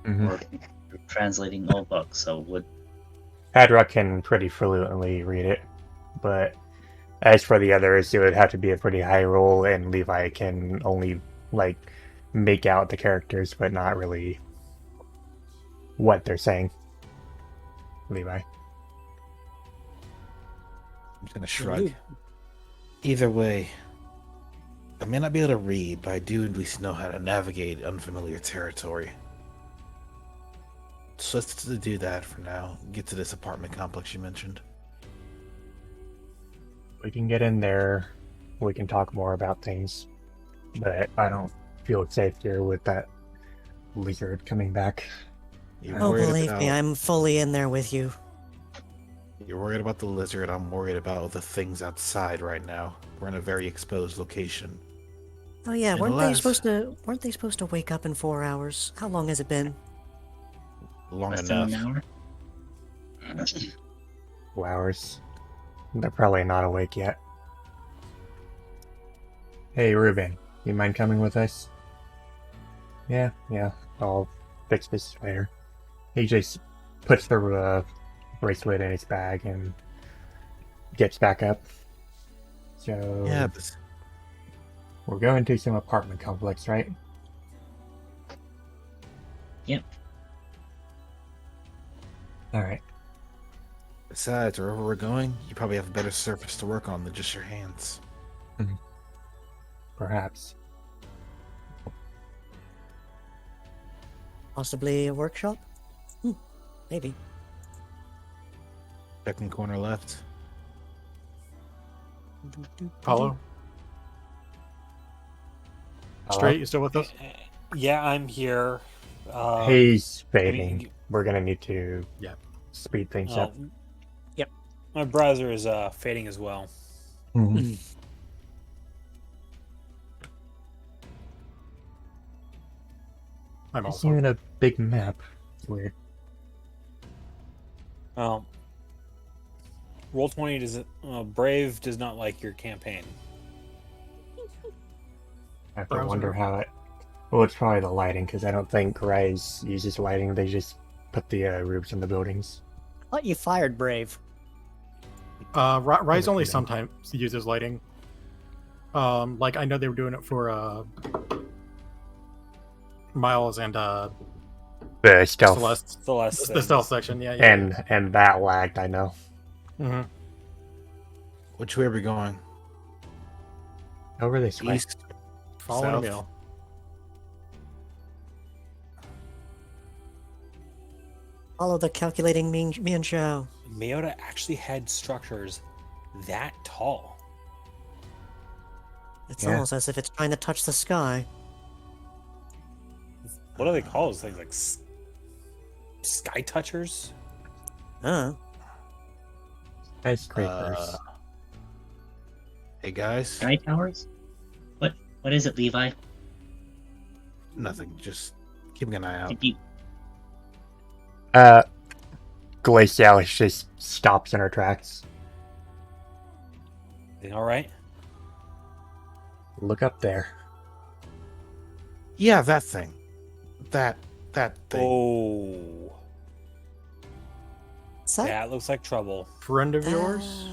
Mhm. working through translating old books, so would Hadrock can pretty fluently read it, but as for the others, it would have to be a pretty high roll, and Levi can only like make out the characters, but not really what they're saying. Levi. I'm just gonna shrug. Either way, I may not be able to read, but I do at least know how to navigate unfamiliar territory. So let's do that for now. Get to this apartment complex you mentioned. We can get in there. We can talk more about things, but I don't feel safe here with that lizard coming back. You're Oh, worried believe me, about- I'm fully in there with you. You're worried about the lizard. I'm worried about the things outside right now. We're in a very exposed location. Oh yeah, And weren't they alas- supposed to wake up in 4 hours? How long has it been? Long less than enough. an hour. 2 hours. They're probably not awake yet. Hey, Ruben, you mind coming with us? Yeah, I'll fix this later. He just puts the bracelet in his bag and gets back up. So, Yeah, but we're going to some apartment complex, right? Yep. Alright. besides, wherever we're going, you probably have a better surface to work on than just your hands. Perhaps. Possibly a workshop? Maybe. Second corner left. Apollo, Straight, you still with us? Yeah, I'm here. He's I mean, fading. We're gonna need to speed things oh, up. Yep. My browser is fading as well. I'm It's also. even a big map. It's weird. Roll20 does Brave does not like your campaign. I have to Browser. wonder how it. Well, it's probably the lighting because I don't think Rise uses lighting. They just put the roofs in the buildings. I thought you fired Brave. Rise only Overkill. sometimes uses lighting. Like I know they were doing it for Miles and The stealth Celeste. The last The stealth section, yeah. and that lagged. I know. hmm Which way are we going? Over this way. East. Following South. Emil. Follow the calculating Mian Shao. Mayota actually had structures that tall. It's Yeah. almost as if it's trying to touch the sky. What do they call those things? Like sky touchers? Skyscrapers. Hey guys, Sky towers? What is it, Levi? nothing. Just keeping an eye out. Did you Glacialis just stops in her tracks. All right. Look up there. Yeah, that thing. That thing. Oh, Is that, that looks like trouble. Friend of yours?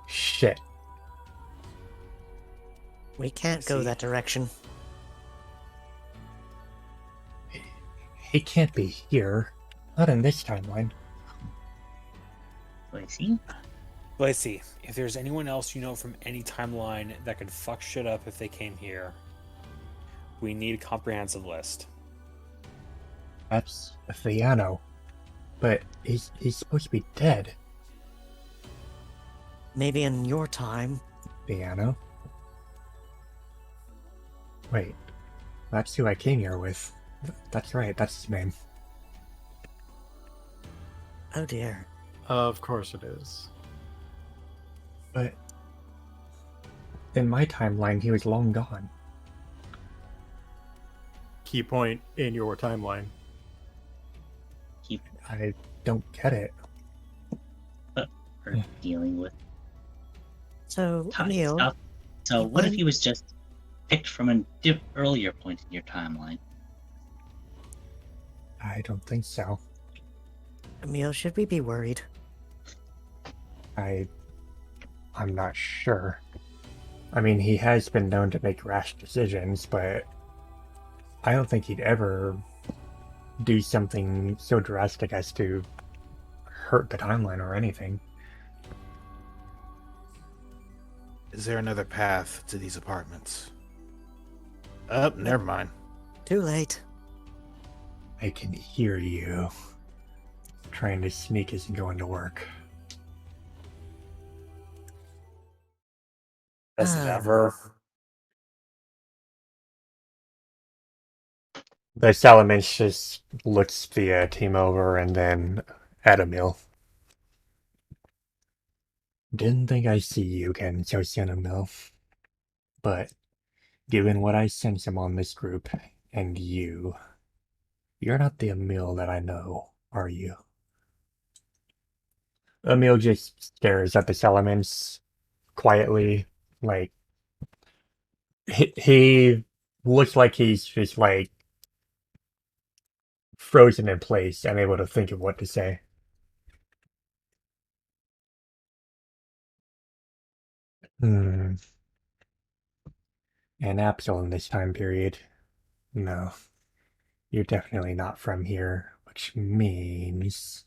Shit. We can't go See. that direction. He can't be here. Not in this timeline. see? Let's see. If there's anyone else you know from any timeline that could fuck shit up if they came here, we need a comprehensive list. That's Theano. But he's supposed to be dead. Maybe in your time. Theano? Wait. That's who I came here with. That's right, that's his name. Oh dear. Of course it is. But in my timeline, he was long gone. Key point in your timeline. Keep I don't get it. her dealing with So, time Emil, stuff. So what if he was just picked from a earlier point in your timeline? I don't think so. Emil, should we be worried? I'm not sure. I mean, he has been known to make rash decisions, but I don't think he'd ever do something so drastic as to hurt the timeline or anything. Is there another path to these apartments? Oh, never mind. Too late. I can hear you trying to sneak as and going to work. Best ever. The Salamence just looks the team over and then at Emil. Didn't think I'd see you again, Josian Emil. But given what I sense among this group and you're not the Emil that I know, are you? Emil just stares at the Salamence quietly, like he looks like he's just like frozen in place, unable to think of what to say. An Apsil in this time period? No. You're definitely not from here, which means...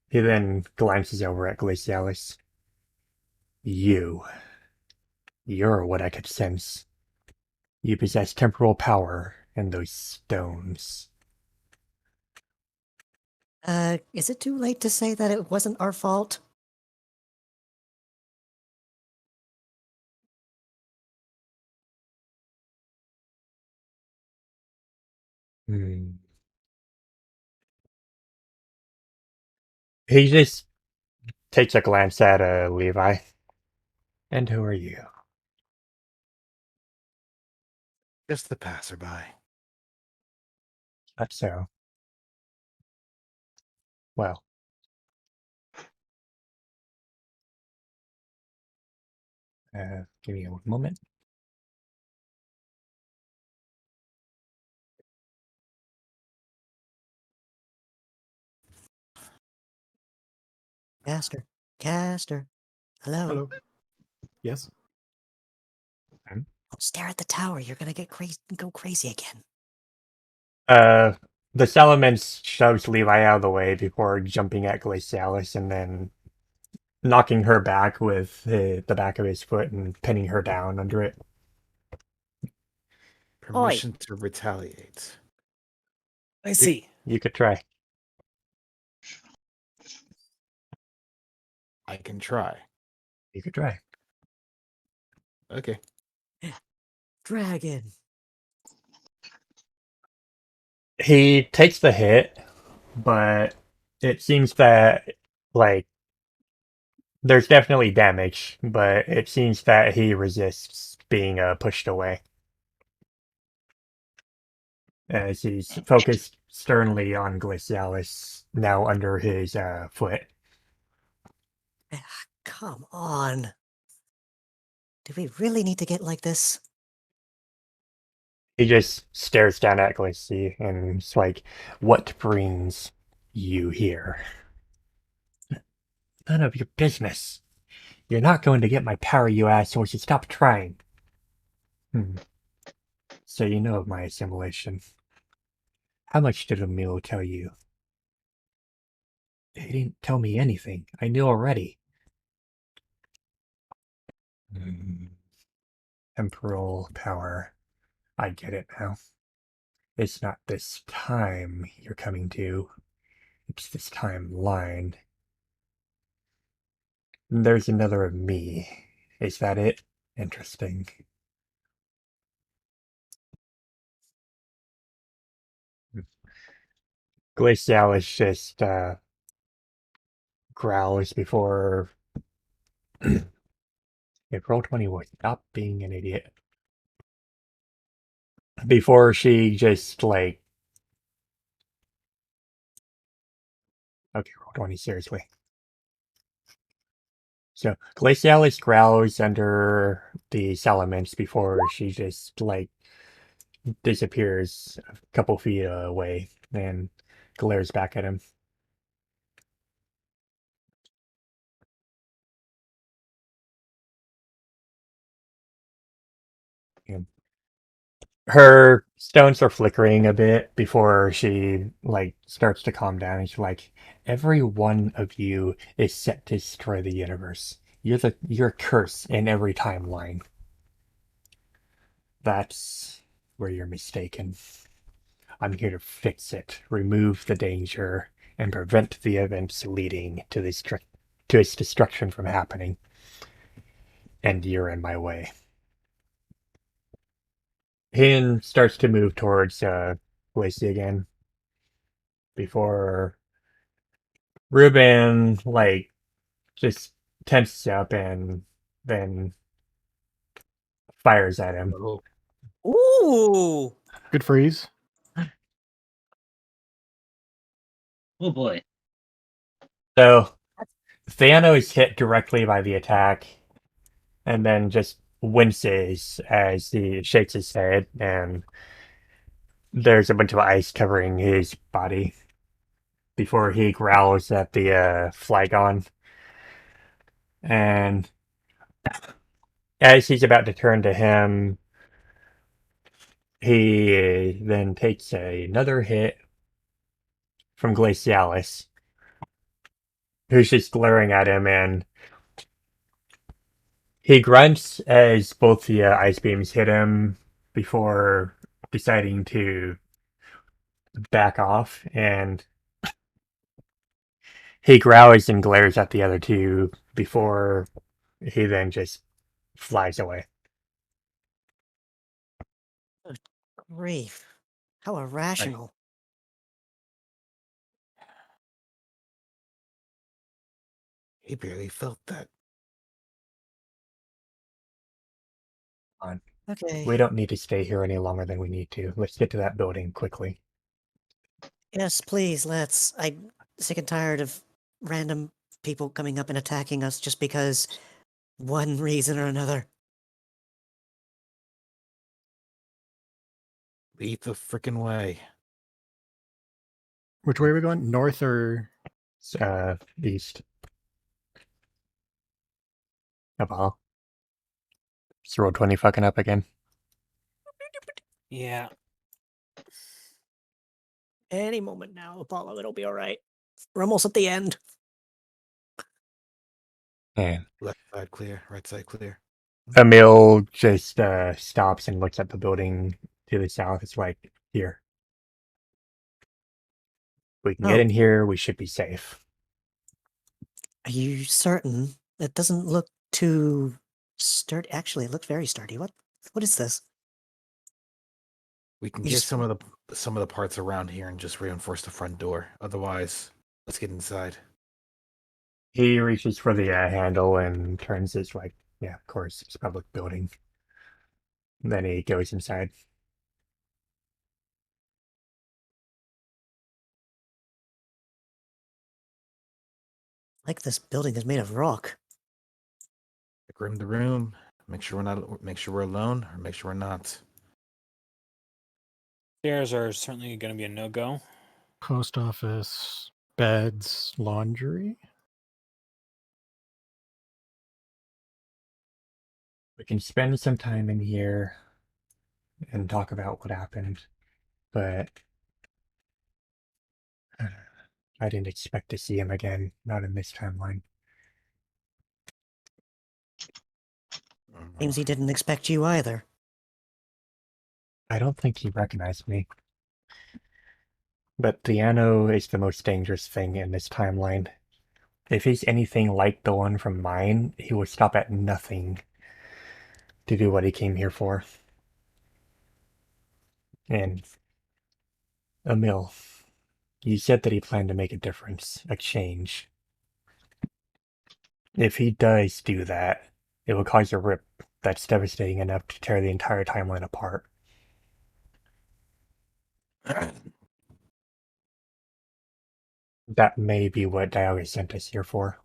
He then glances over at Glacialis. You're what I could sense. You possess temporal power in those stones. Is it too late to say that it wasn't our fault? He just takes a glance at Levi. And who are you? Just the passerby. That's so. Well. Give me a moment. Caster. Hello. Hello. Yes. Don't stare at the tower. You're gonna go crazy again. The Salamence shoves Levi out of the way before jumping at Glacialis and then knocking her back with the back of his foot and pinning her down under it. Permission to retaliate. I see. You could try. I can try. You could try. Okay. Dragon. He takes the hit, but it seems that, like, there's definitely damage, but it seems that he resists being pushed away as he's focused sternly on Glacialis now under his foot. Come on. Do we really need to get like this? He just stares down at Glacia and is like, "What brings you here?" "None of your business. You're not going to get my power, you assholes, so stop trying." So you know of my assimilation. How much did Emil tell you? He didn't tell me anything. I knew already. Temporal power. I get it now. It's not this time you're coming to. It's this timeline. There's another of me. Is that it? Interesting. Glacialis just growls before April 20 would stop being an idiot. Before she just like, okay, roll 20 seriously. So Glacialis growls under the Salamence before she just like disappears a couple feet away and glares back at him. Her stones are flickering a bit before she like starts to calm down, and she's like, "Every one of you is set to destroy the universe. You're a curse in every timeline. That's where you're mistaken. I'm here to fix it, remove the danger, and prevent the events leading to its destruction from happening. And you're in my way." Hin starts to move towards Lacey again before Ruben like just tenses up and then fires at him. Ooh! Good freeze. Oh boy. So Theano is hit directly by the attack and then just winces as he shakes his head, and there's a bunch of ice covering his body before he growls at the Flygon. And as he's about to turn to him, he then takes another hit from Glacialis, who's just glaring at him, and he grunts as both the ice beams hit him before deciding to back off, and he growls and glares at the other two before he then just flies away. Grief. How irrational. He barely felt that. Okay. We don't need to stay here any longer than we need to. Let's get to that building quickly. Yes, please, let's. I'm sick and tired of random people coming up and attacking us just because one reason or another. Lead the frickin' way. Which way are we going? North or East. About. Is roll 20 fucking up again? Yeah. Any moment now, Apollo, it'll be alright. We're almost at the end. And Left side clear, right side clear. Emil just stops and looks at the building to the south. It's like, here. We can get Oh. in here. We should be safe. Are you certain? It doesn't look too sturdy. Actually, it looks very sturdy. What is this? We can You get just- some of the parts around here and just reinforce the front door. Otherwise, let's get inside. He reaches for the handle and turns his like, yeah, of course, it's a public building. Then he goes inside. Like this building is made of rock. Rim the room. Make sure we're alone, or make sure we're not. Stairs are certainly going to be a no-go. Post office, beds, laundry. We can spend some time in here and talk about what happened, but I didn't expect to see him again, not in this timeline. Seems he didn't expect you either. I don't think he recognized me. But the Anno is the most dangerous thing in this timeline. If he's anything like the one from mine, he will stop at nothing to do what he came here for. And Emil, you said that he planned to make a difference, a change. If he does do that, it will cause a rip that's devastating enough to tear the entire timeline apart. That may be what Diogo sent us here for,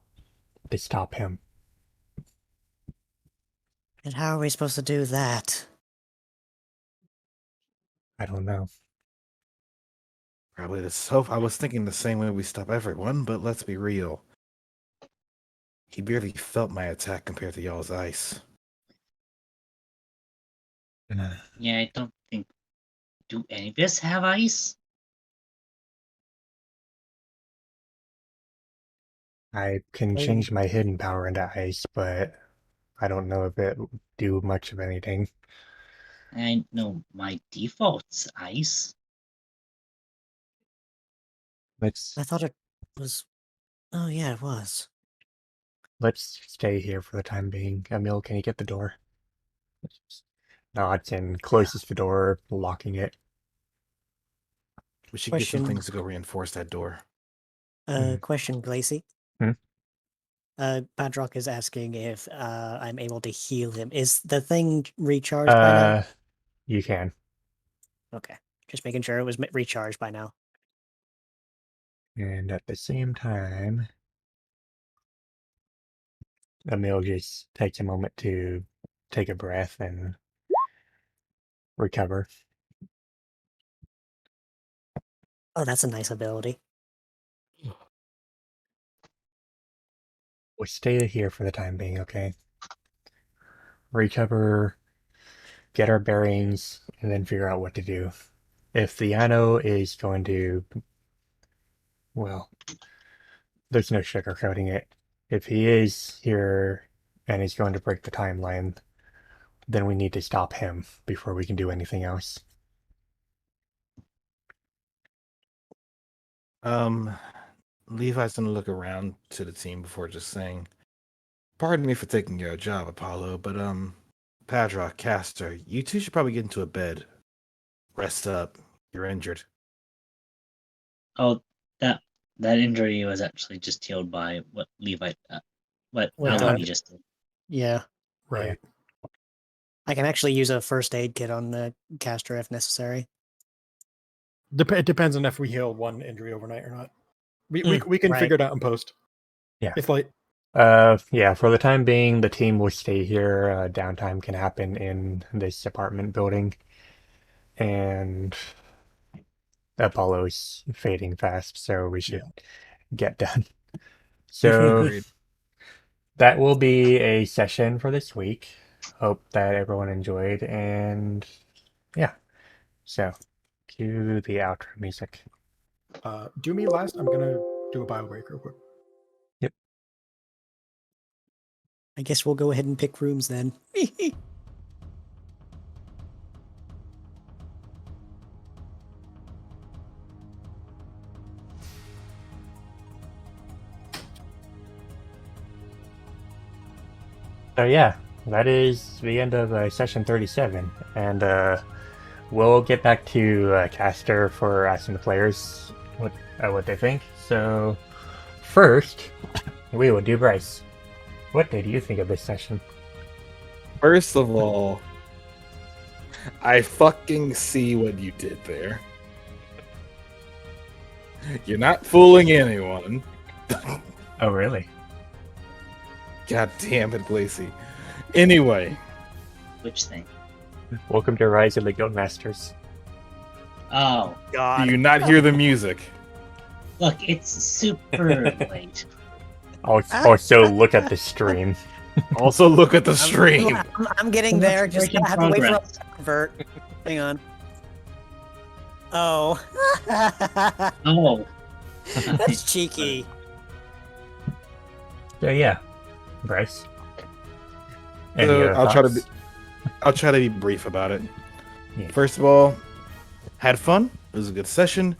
to stop him. And how are we supposed to do that? I don't know. Probably I was thinking the same way we stop everyone, but let's be real. He barely felt my attack compared to y'all's ice. Yeah, I don't think. Do any of us have ice? I can change my hidden power into ice, but I don't know if it will do much of anything. I know my default's ice. Let's I thought it was. Oh, yeah, it was. let's stay here for the time being. Emil, can you get the door? Nods and closes the door, locking it. We should get some Question. things to go reinforce that door. Question, Glacy. Hmm? Padrock is asking if I'm able to heal him. Is the thing recharged by now? You can. Okay. Just making sure it was recharged by now. And at the same time, Emil just takes a moment to take a breath and recover. Oh, that's a nice ability. We'll stay here for the time being, okay? Recover, get our bearings, and then figure out what to do. If the Anno is going to... Well, there's no sugarcoating it. If he is here and he's going to break the timeline, then we need to stop him before we can do anything else. Levi's gonna look around to the team before just saying, "Pardon me for taking your job, Apollo, but Padrock, Castor, you two should probably get into a bed. Rest up. You're injured." Oh, that injury was actually just healed by what Levi, what Well, Aloni just did. Yeah. Right. I can actually use a first aid kit on the caster if necessary. It depends on if we heal one injury overnight or not. We can right. figure it out in post. Yeah. It's late. Yeah, for the time being, the team will stay here. Downtime can happen in this apartment building. And Apollo's fading fast, so we should get done. So that will be a session for this week. Hope that everyone enjoyed, and yeah. So, cue the outro music. Do me last. I'm gonna do a bio break real quick. I guess we'll go ahead and pick rooms then. So yeah, that is the end of session 37, and we'll get back to Caster for asking the players what they think. So, first, we will do Bryce. What did you think of this session? First of all, I fucking see what you did there. You're not fooling anyone. Oh, really? God damn it, Lacey. Anyway, Which thing? Welcome to Rise of the Guild Masters. Oh, do you not hear the music? look, it's super late. Also, look at the stream. Also, look at the stream. I'm getting Well, there. that's Just work in have to wait for a progress. convert. Hang on. Oh. Oh. That's cheeky. So yeah, Bryce. Any So, other thoughts? I'll try to be brief about it. Yeah. First of all, had fun. It was a good session.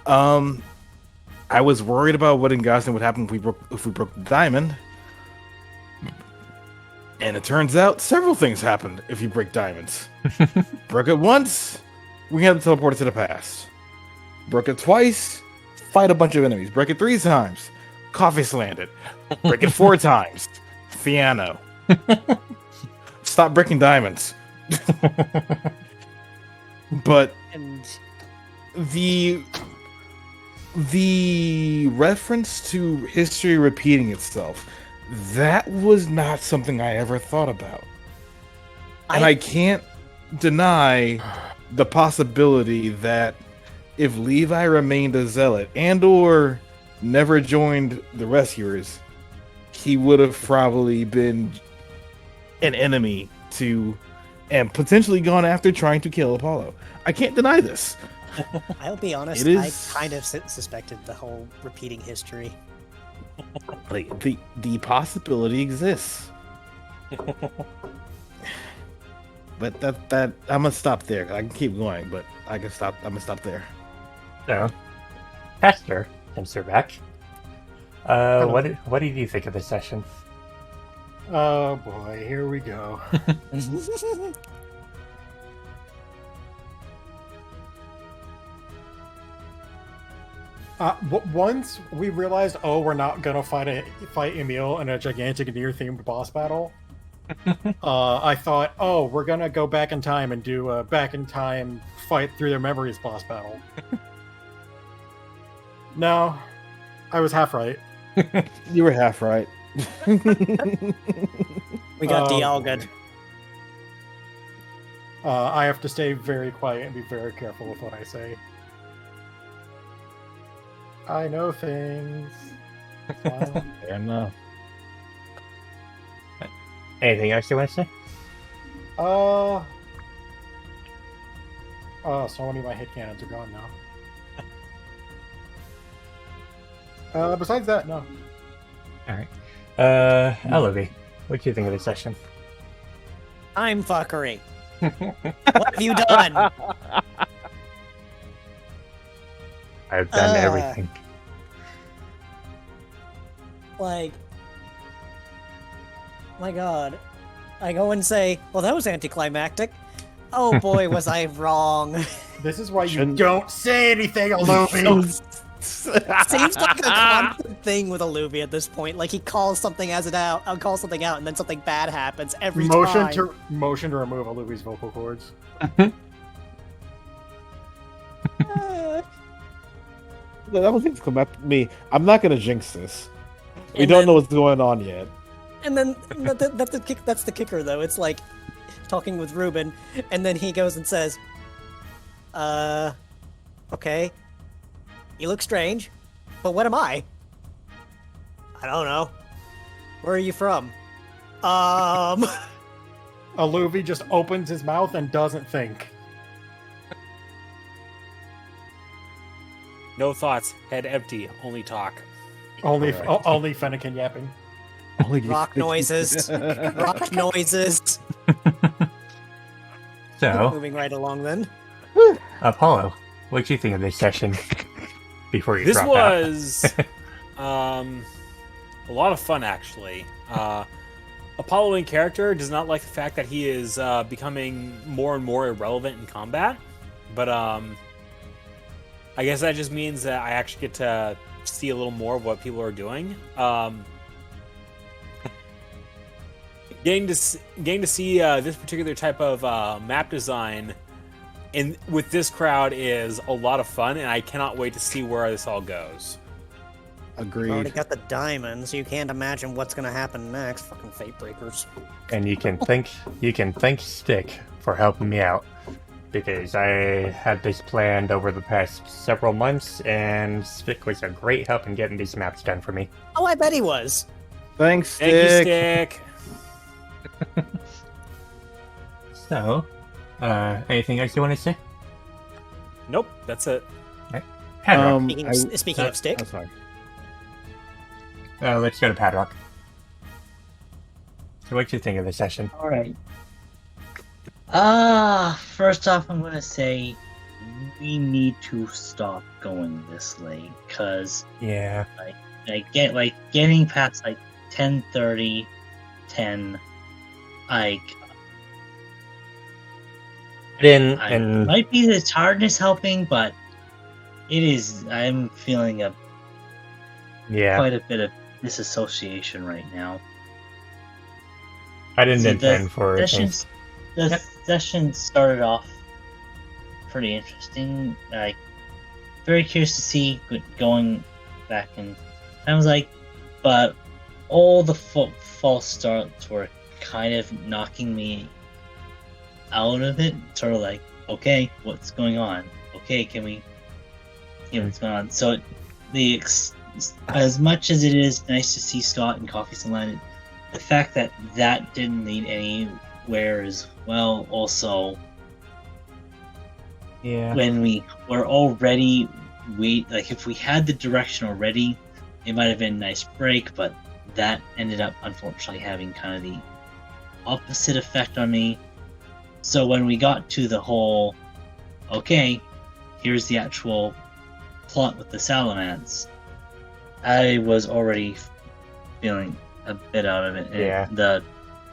I was worried about what in Gosling would happen if we broke the diamond. And it turns out several things happened if you break diamonds. Broke it once, we had to teleport it to the past. Broke it twice, fight a bunch of enemies. Break it 3 times, coffee slammed it. Break it 4 times, Fiano. Stop breaking diamonds. But And the reference to history repeating itself, that was not something I ever thought about. And I can't deny the possibility that if Levi remained a zealot and or never joined the rescuers, he would have probably been an enemy to and potentially gone after trying to kill Apollo. I can't deny this. I'll be honest, It is- I kind of suspected the whole repeating history. Like the possibility exists. But that I'm gonna stop there. I can keep going, but I'm gonna stop there. So, Caster, since you're back, what did you think of this session? Oh boy, here we go. Once we realized, oh, we're not gonna fight Emil in a gigantic near-themed boss battle. I thought, oh, we're gonna go back in time and do a back-in-time fight through their memories boss battle. No, I was half right. You were half right. We got Oh, Dialga. boy. I have to stay very quiet and be very careful with what I say. I know things. Fair enough. Anything else you want to say? So many of my hit cannons are gone now. Besides that, no. Alright. Elodie, what do you think of this session? Time fuckery. What have you done? I've done everything. Like, my god. I go and say, well, that was anticlimactic. Oh boy, was I wrong. This is why you Shouldn't- don't say anything, Aluvi. Seems like a constant thing with Aluvi at this point. Like he calls something out, and then something bad happens every time. Motion to remove Aluvi's vocal cords. That was things come after me. I'm not gonna jinx this. We And don't then- know what's going on yet. And then that's the kicker, though. It's like talking with Ruben, and then he goes and says, okay, you look strange, but what am I? I don't know. Where are you from? Aluvi just opens his mouth and doesn't think. No thoughts, head empty, only talk. Only Correct. only Fennekin yapping. Rock noises. Rock noises. So, Moving right along then. Apollo, what do you think of this session? Before you This drop out. was a lot of fun, actually. Apollo in character does not like the fact that he is becoming more and more irrelevant in combat, but I guess that just means that I actually get to see a little more of what people are doing. Getting to see this particular type of map design with this crowd is a lot of fun, and I cannot wait to see where this all goes. You've already Agreed. got the diamonds, so you can't imagine what's gonna happen next. Fucking fate breakers. And you can thank Stick for helping me out, because I had this planned over the past several months, and Stick was a great help in getting these maps done for me. Oh, I bet he was. Thanks, Thank you, Stick. Stick. So, anything else you want to say? Nope, that's it. Padrock. Speaking of Stick, I'm sorry. Let's go to Padrock. So, what you think of the session? All right. First off, I'm gonna say we need to stop going this late, cause Yeah. getting past like 10:30, 10, like And might be the tiredness helping, but it is. I'm feeling yeah, quite a bit of disassociation right now. I didn't See, intend for things. The session started off pretty interesting. Like, very curious to see going back in times like, but all the false starts were kind of knocking me out of it. Sort of like, okay, what's going on? Okay, can we see what's going on? So, as much as it is nice to see Scott and Coffee Sunlight, the fact that that didn't lead anywhere as well, also, Yeah. when we were already like if we had the direction already, it might have been a nice break, but that ended up unfortunately having kind of the opposite effect on me. So when we got to the whole, okay, here's the actual plot with the Salamance, I was already feeling a bit out of it. And Yeah. the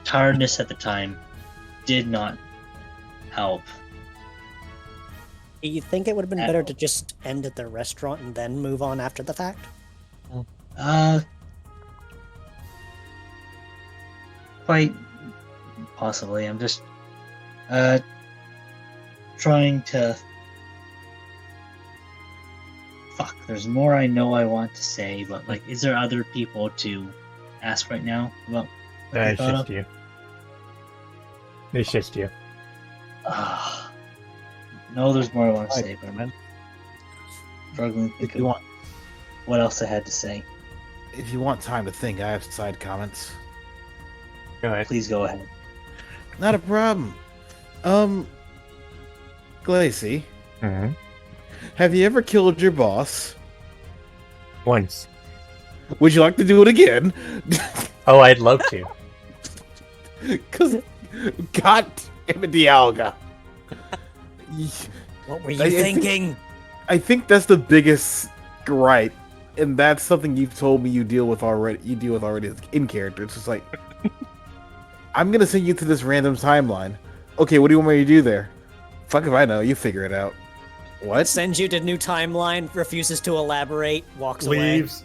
tiredness at the time did not help. do you think it would have been Uh, better to just end at the restaurant and then move on after the fact? Quite possibly. I'm just trying to. Fuck, there's more I know I want to say, but like, is there other people to ask right now about what they It's thought just of? you. It's just you. No, there's more I want to Hi, say, but I'm man. struggling to think If you of want, what else I had to say. if you want time to think, I have side comments. Go ahead. Please go ahead. Not a problem. Glacy, hmm have you ever killed your boss? Once. Would you like to do it again? Oh, I'd love to. Cause, God damn it, Dialga. What were you I think- thinking? I think that's the biggest gripe, and that's something you've told me you deal with already. You deal with already in character. It's just like, I'm gonna send you to this random timeline. Okay, what do you want me to do there? Fuck if I know. You figure it out. What? Sends you to new timeline, refuses to elaborate, walks away. Leaves.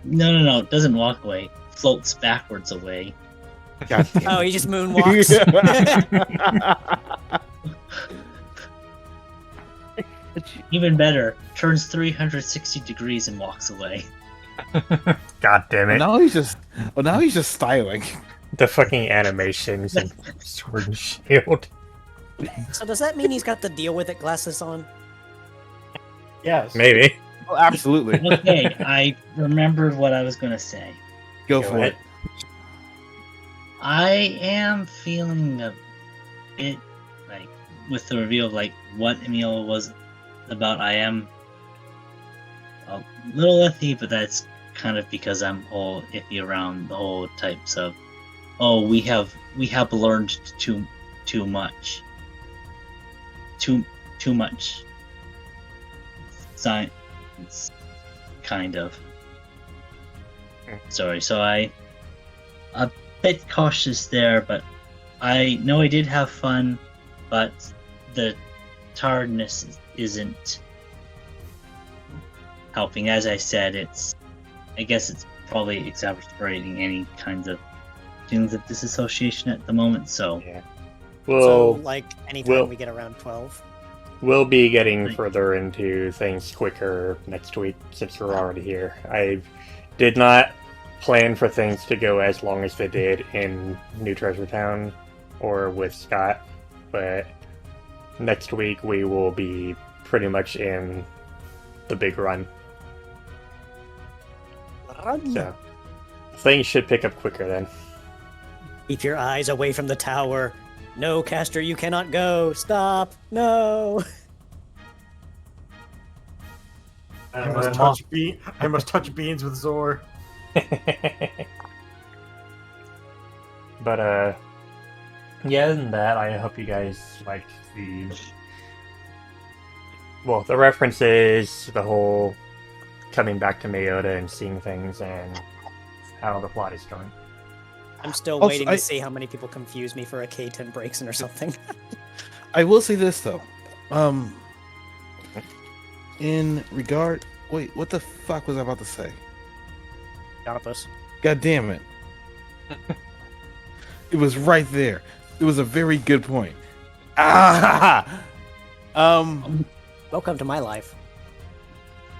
No. Doesn't walk away. Floats backwards away. God damn Oh, it. he just moonwalks. Even better, turns 360 degrees and walks away. God damn it. Now he's just. Well, now he's just styling. The fucking animations and Sword and Shield. So does that mean he's got the deal with it glasses on? Yes. Maybe. Oh, absolutely. Okay, I remembered what I was going to say. Go Go for ahead. it. I am feeling a bit like with the reveal of like what Emil was about. I am a little iffy, but that's kind of because I'm all iffy around the whole types of we have learned too much science, kind of. Sorry, so I a bit cautious there, but I know I did have fun, but the tiredness isn't helping. As I said, I guess it's probably exacerbating any kinds of feelings of disassociation at the moment, so Yeah. So, We'll like, anytime we'll- we get around 12. we'll be getting further into things quicker next week since we're already here. I did not plan for things to go as long as they did in New Treasure Town or with Scott, but next week we will be pretty much in the big run. So things should pick up quicker then. Keep your eyes away from the tower. No, Caster, you cannot go. Stop. No. I must touch beans with Zor. But yeah, other than that, I hope you guys like the references, the whole coming back to Mayota and seeing things and how the plot is going. I'm still Also, waiting to see how many people confuse me for a K10 Braixen or something. I will say this though. In regard, wait, what the fuck was I about to say? Jonapus. God damn it! It was right there. It was a very good point. Ah! Welcome to my life.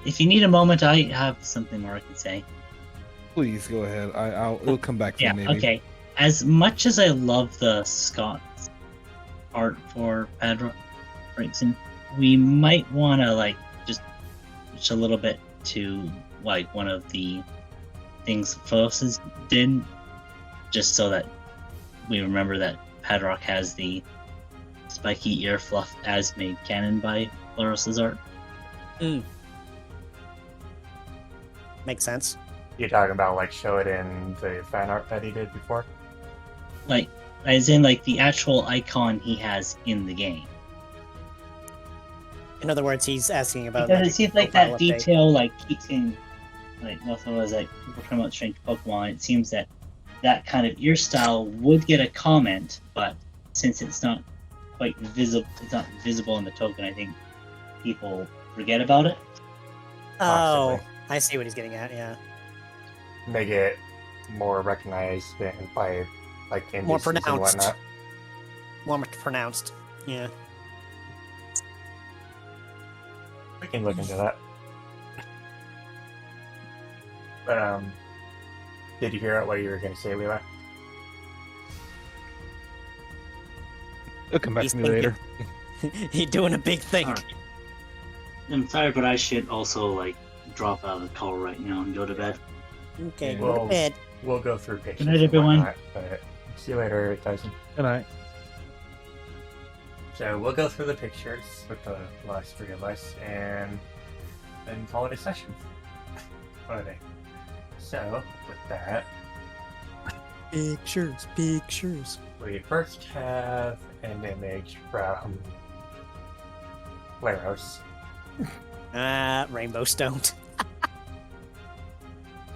if you need a moment, I have something more I can say. Please go ahead. It'll come back to Yeah, me maybe. okay. As much as I love the Scots art for Padrock Braixen, we might want to like just switch a little bit to like one of the things Philos's did, just so that we remember that Padrock has the spiky ear fluff as made canon by Floros's art. Makes sense. You're talking about like show it in the fan art that he did before? Like, as in like the actual icon he has in the game. In other words, he's asking about. Because it seems like profile that update. detail like keeps in like nothing was like people talking about strange Pokemon. It seems that that kind of ear style would get a comment, but since it's not quite visible, it's not visible in the token. I think people forget about it. Oh, Possibly. I see what he's getting at. Yeah, Make it more recognized and by like More NPCs and pronounced. whatnot. more pronounced. Yeah. We can look into that. But did you hear what you were going to say, Levi? It'll come back He's to me later. He's doing a big thing. Alright. I'm sorry, but I should also like drop out of the call right now and go to bed. Okay, Yeah. go to Well, bed. We'll go through pictures. night, and everyone. whatnot, but see you later, Tyson. Good night. So we'll go through the pictures with the last three of us and then call it a session. Okay. So with that, Pictures. we first have an image from Laros. Rainbow stoned.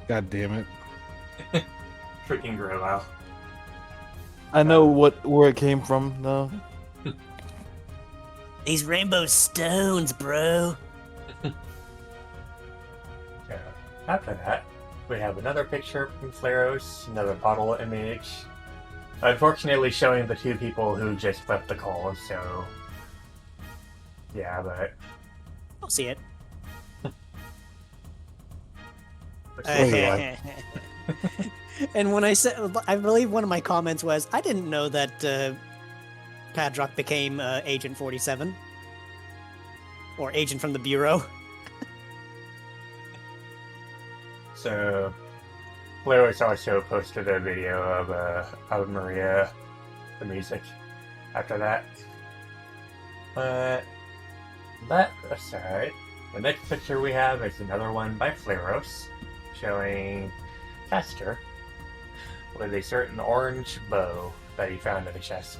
God damn it. Freaking Grovyle. I know where it came from though. These rainbow stones, bro. So after that, we have another picture from Flaros, another bottle image. Unfortunately, showing the two people who just left the call. So yeah, but I'll see it. Levi. And when I said, I believe one of my comments was, I didn't know that Padrock became Agent 47 or Agent from the Bureau. So, Flaros also posted a video of Ave Maria, the music, after that. But that aside, the next picture we have is another one by Flaros, showing Castor with a certain orange bow that he found in the chest.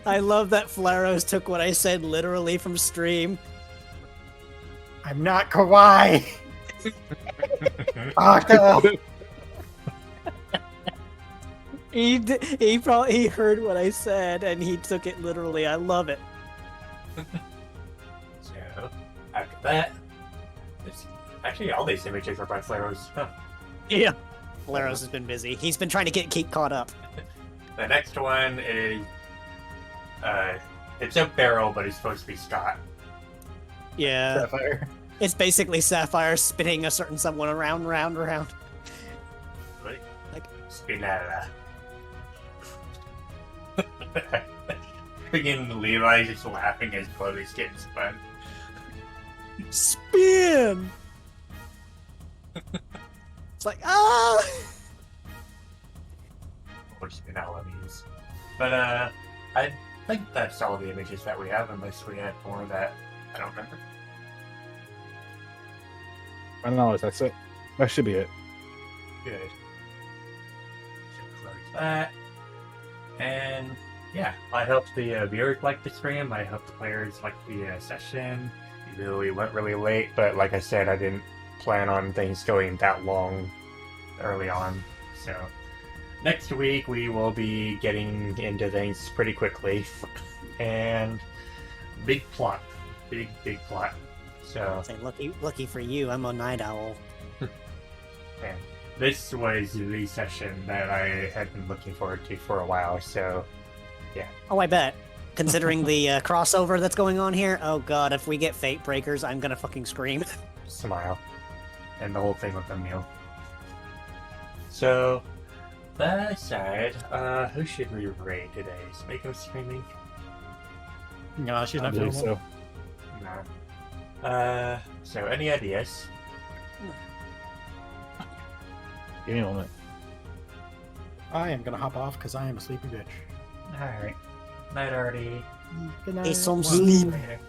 I love that Flaros took what I said literally from stream. I'm not kawaii. Ah, no. He probably heard what I said and he took it literally. I love it. So, after that, actually all these images are by Flaros. Huh. Yeah. Laros has been busy. He's been trying to keep caught up. The next one is, it's a barrel, but it's supposed to be Scott. Yeah. Sapphire. It's basically Sapphire spinning a certain someone around. Right? Like- Spinella. Freaking Levi just laughing as Chloe's getting spun. Spin! It's like, ah! Or Spinella means. But, I think that's all the images that we have, unless we had more that I don't remember. I don't know. That's it. That should be it. Good. So close that. And yeah, I hope the viewers like the stream. I hope the players like the session. Even though we went really late, but like I said, I didn't plan on things going that long early on. So next week we will be getting into things pretty quickly. And big plot. Big plot. So Say, lucky for you, I'm a night owl. man, this was the session that I had been looking forward to for a while, so Oh, I bet. Considering the crossover that's going on here, oh god, if we get Fate Breakers, I'm gonna fucking scream. smile. And the whole thing with the meal. So, that aside, who should we raid today? Is Mako streaming? No, she's I not believe available. so. No. So any ideas? Give me a moment. I am gonna hop off because I am a sleepy bitch. Alright. Night already. Good night. Get some See you sleep. later.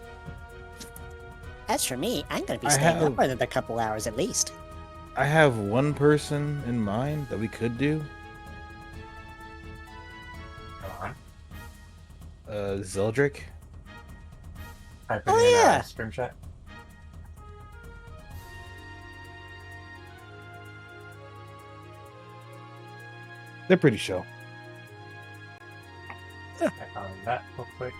As for me, I'm gonna be I staying have- up for a couple hours at least. I have one person in mind that we could do. Go on. Zeldric. Type it Oh, in yeah. stream chat. They're pretty chill. I found that real quick.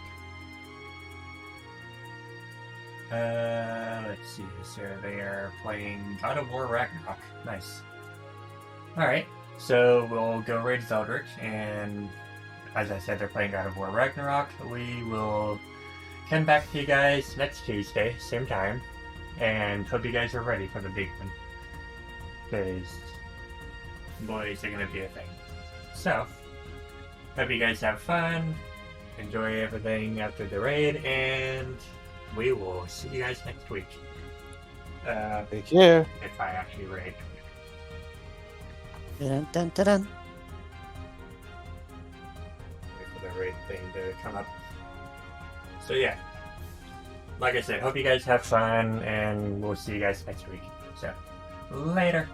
Let's see. So they are playing God of War Ragnarok. Nice. Alright, so we'll go raid Zeldric, and as I said, they're playing God of War Ragnarok. We will come back to you guys next Tuesday, same time, and hope you guys are ready for the big one. Because boys are going to be a thing. So, hope you guys have fun, enjoy everything after the raid, and we will see you guys next week. Take care. If I actually raid. Dun, dun, dun, dun. Wait for the raid thing to come up. So yeah, like I said, hope you guys have fun, and we'll see you guys next week. So, later.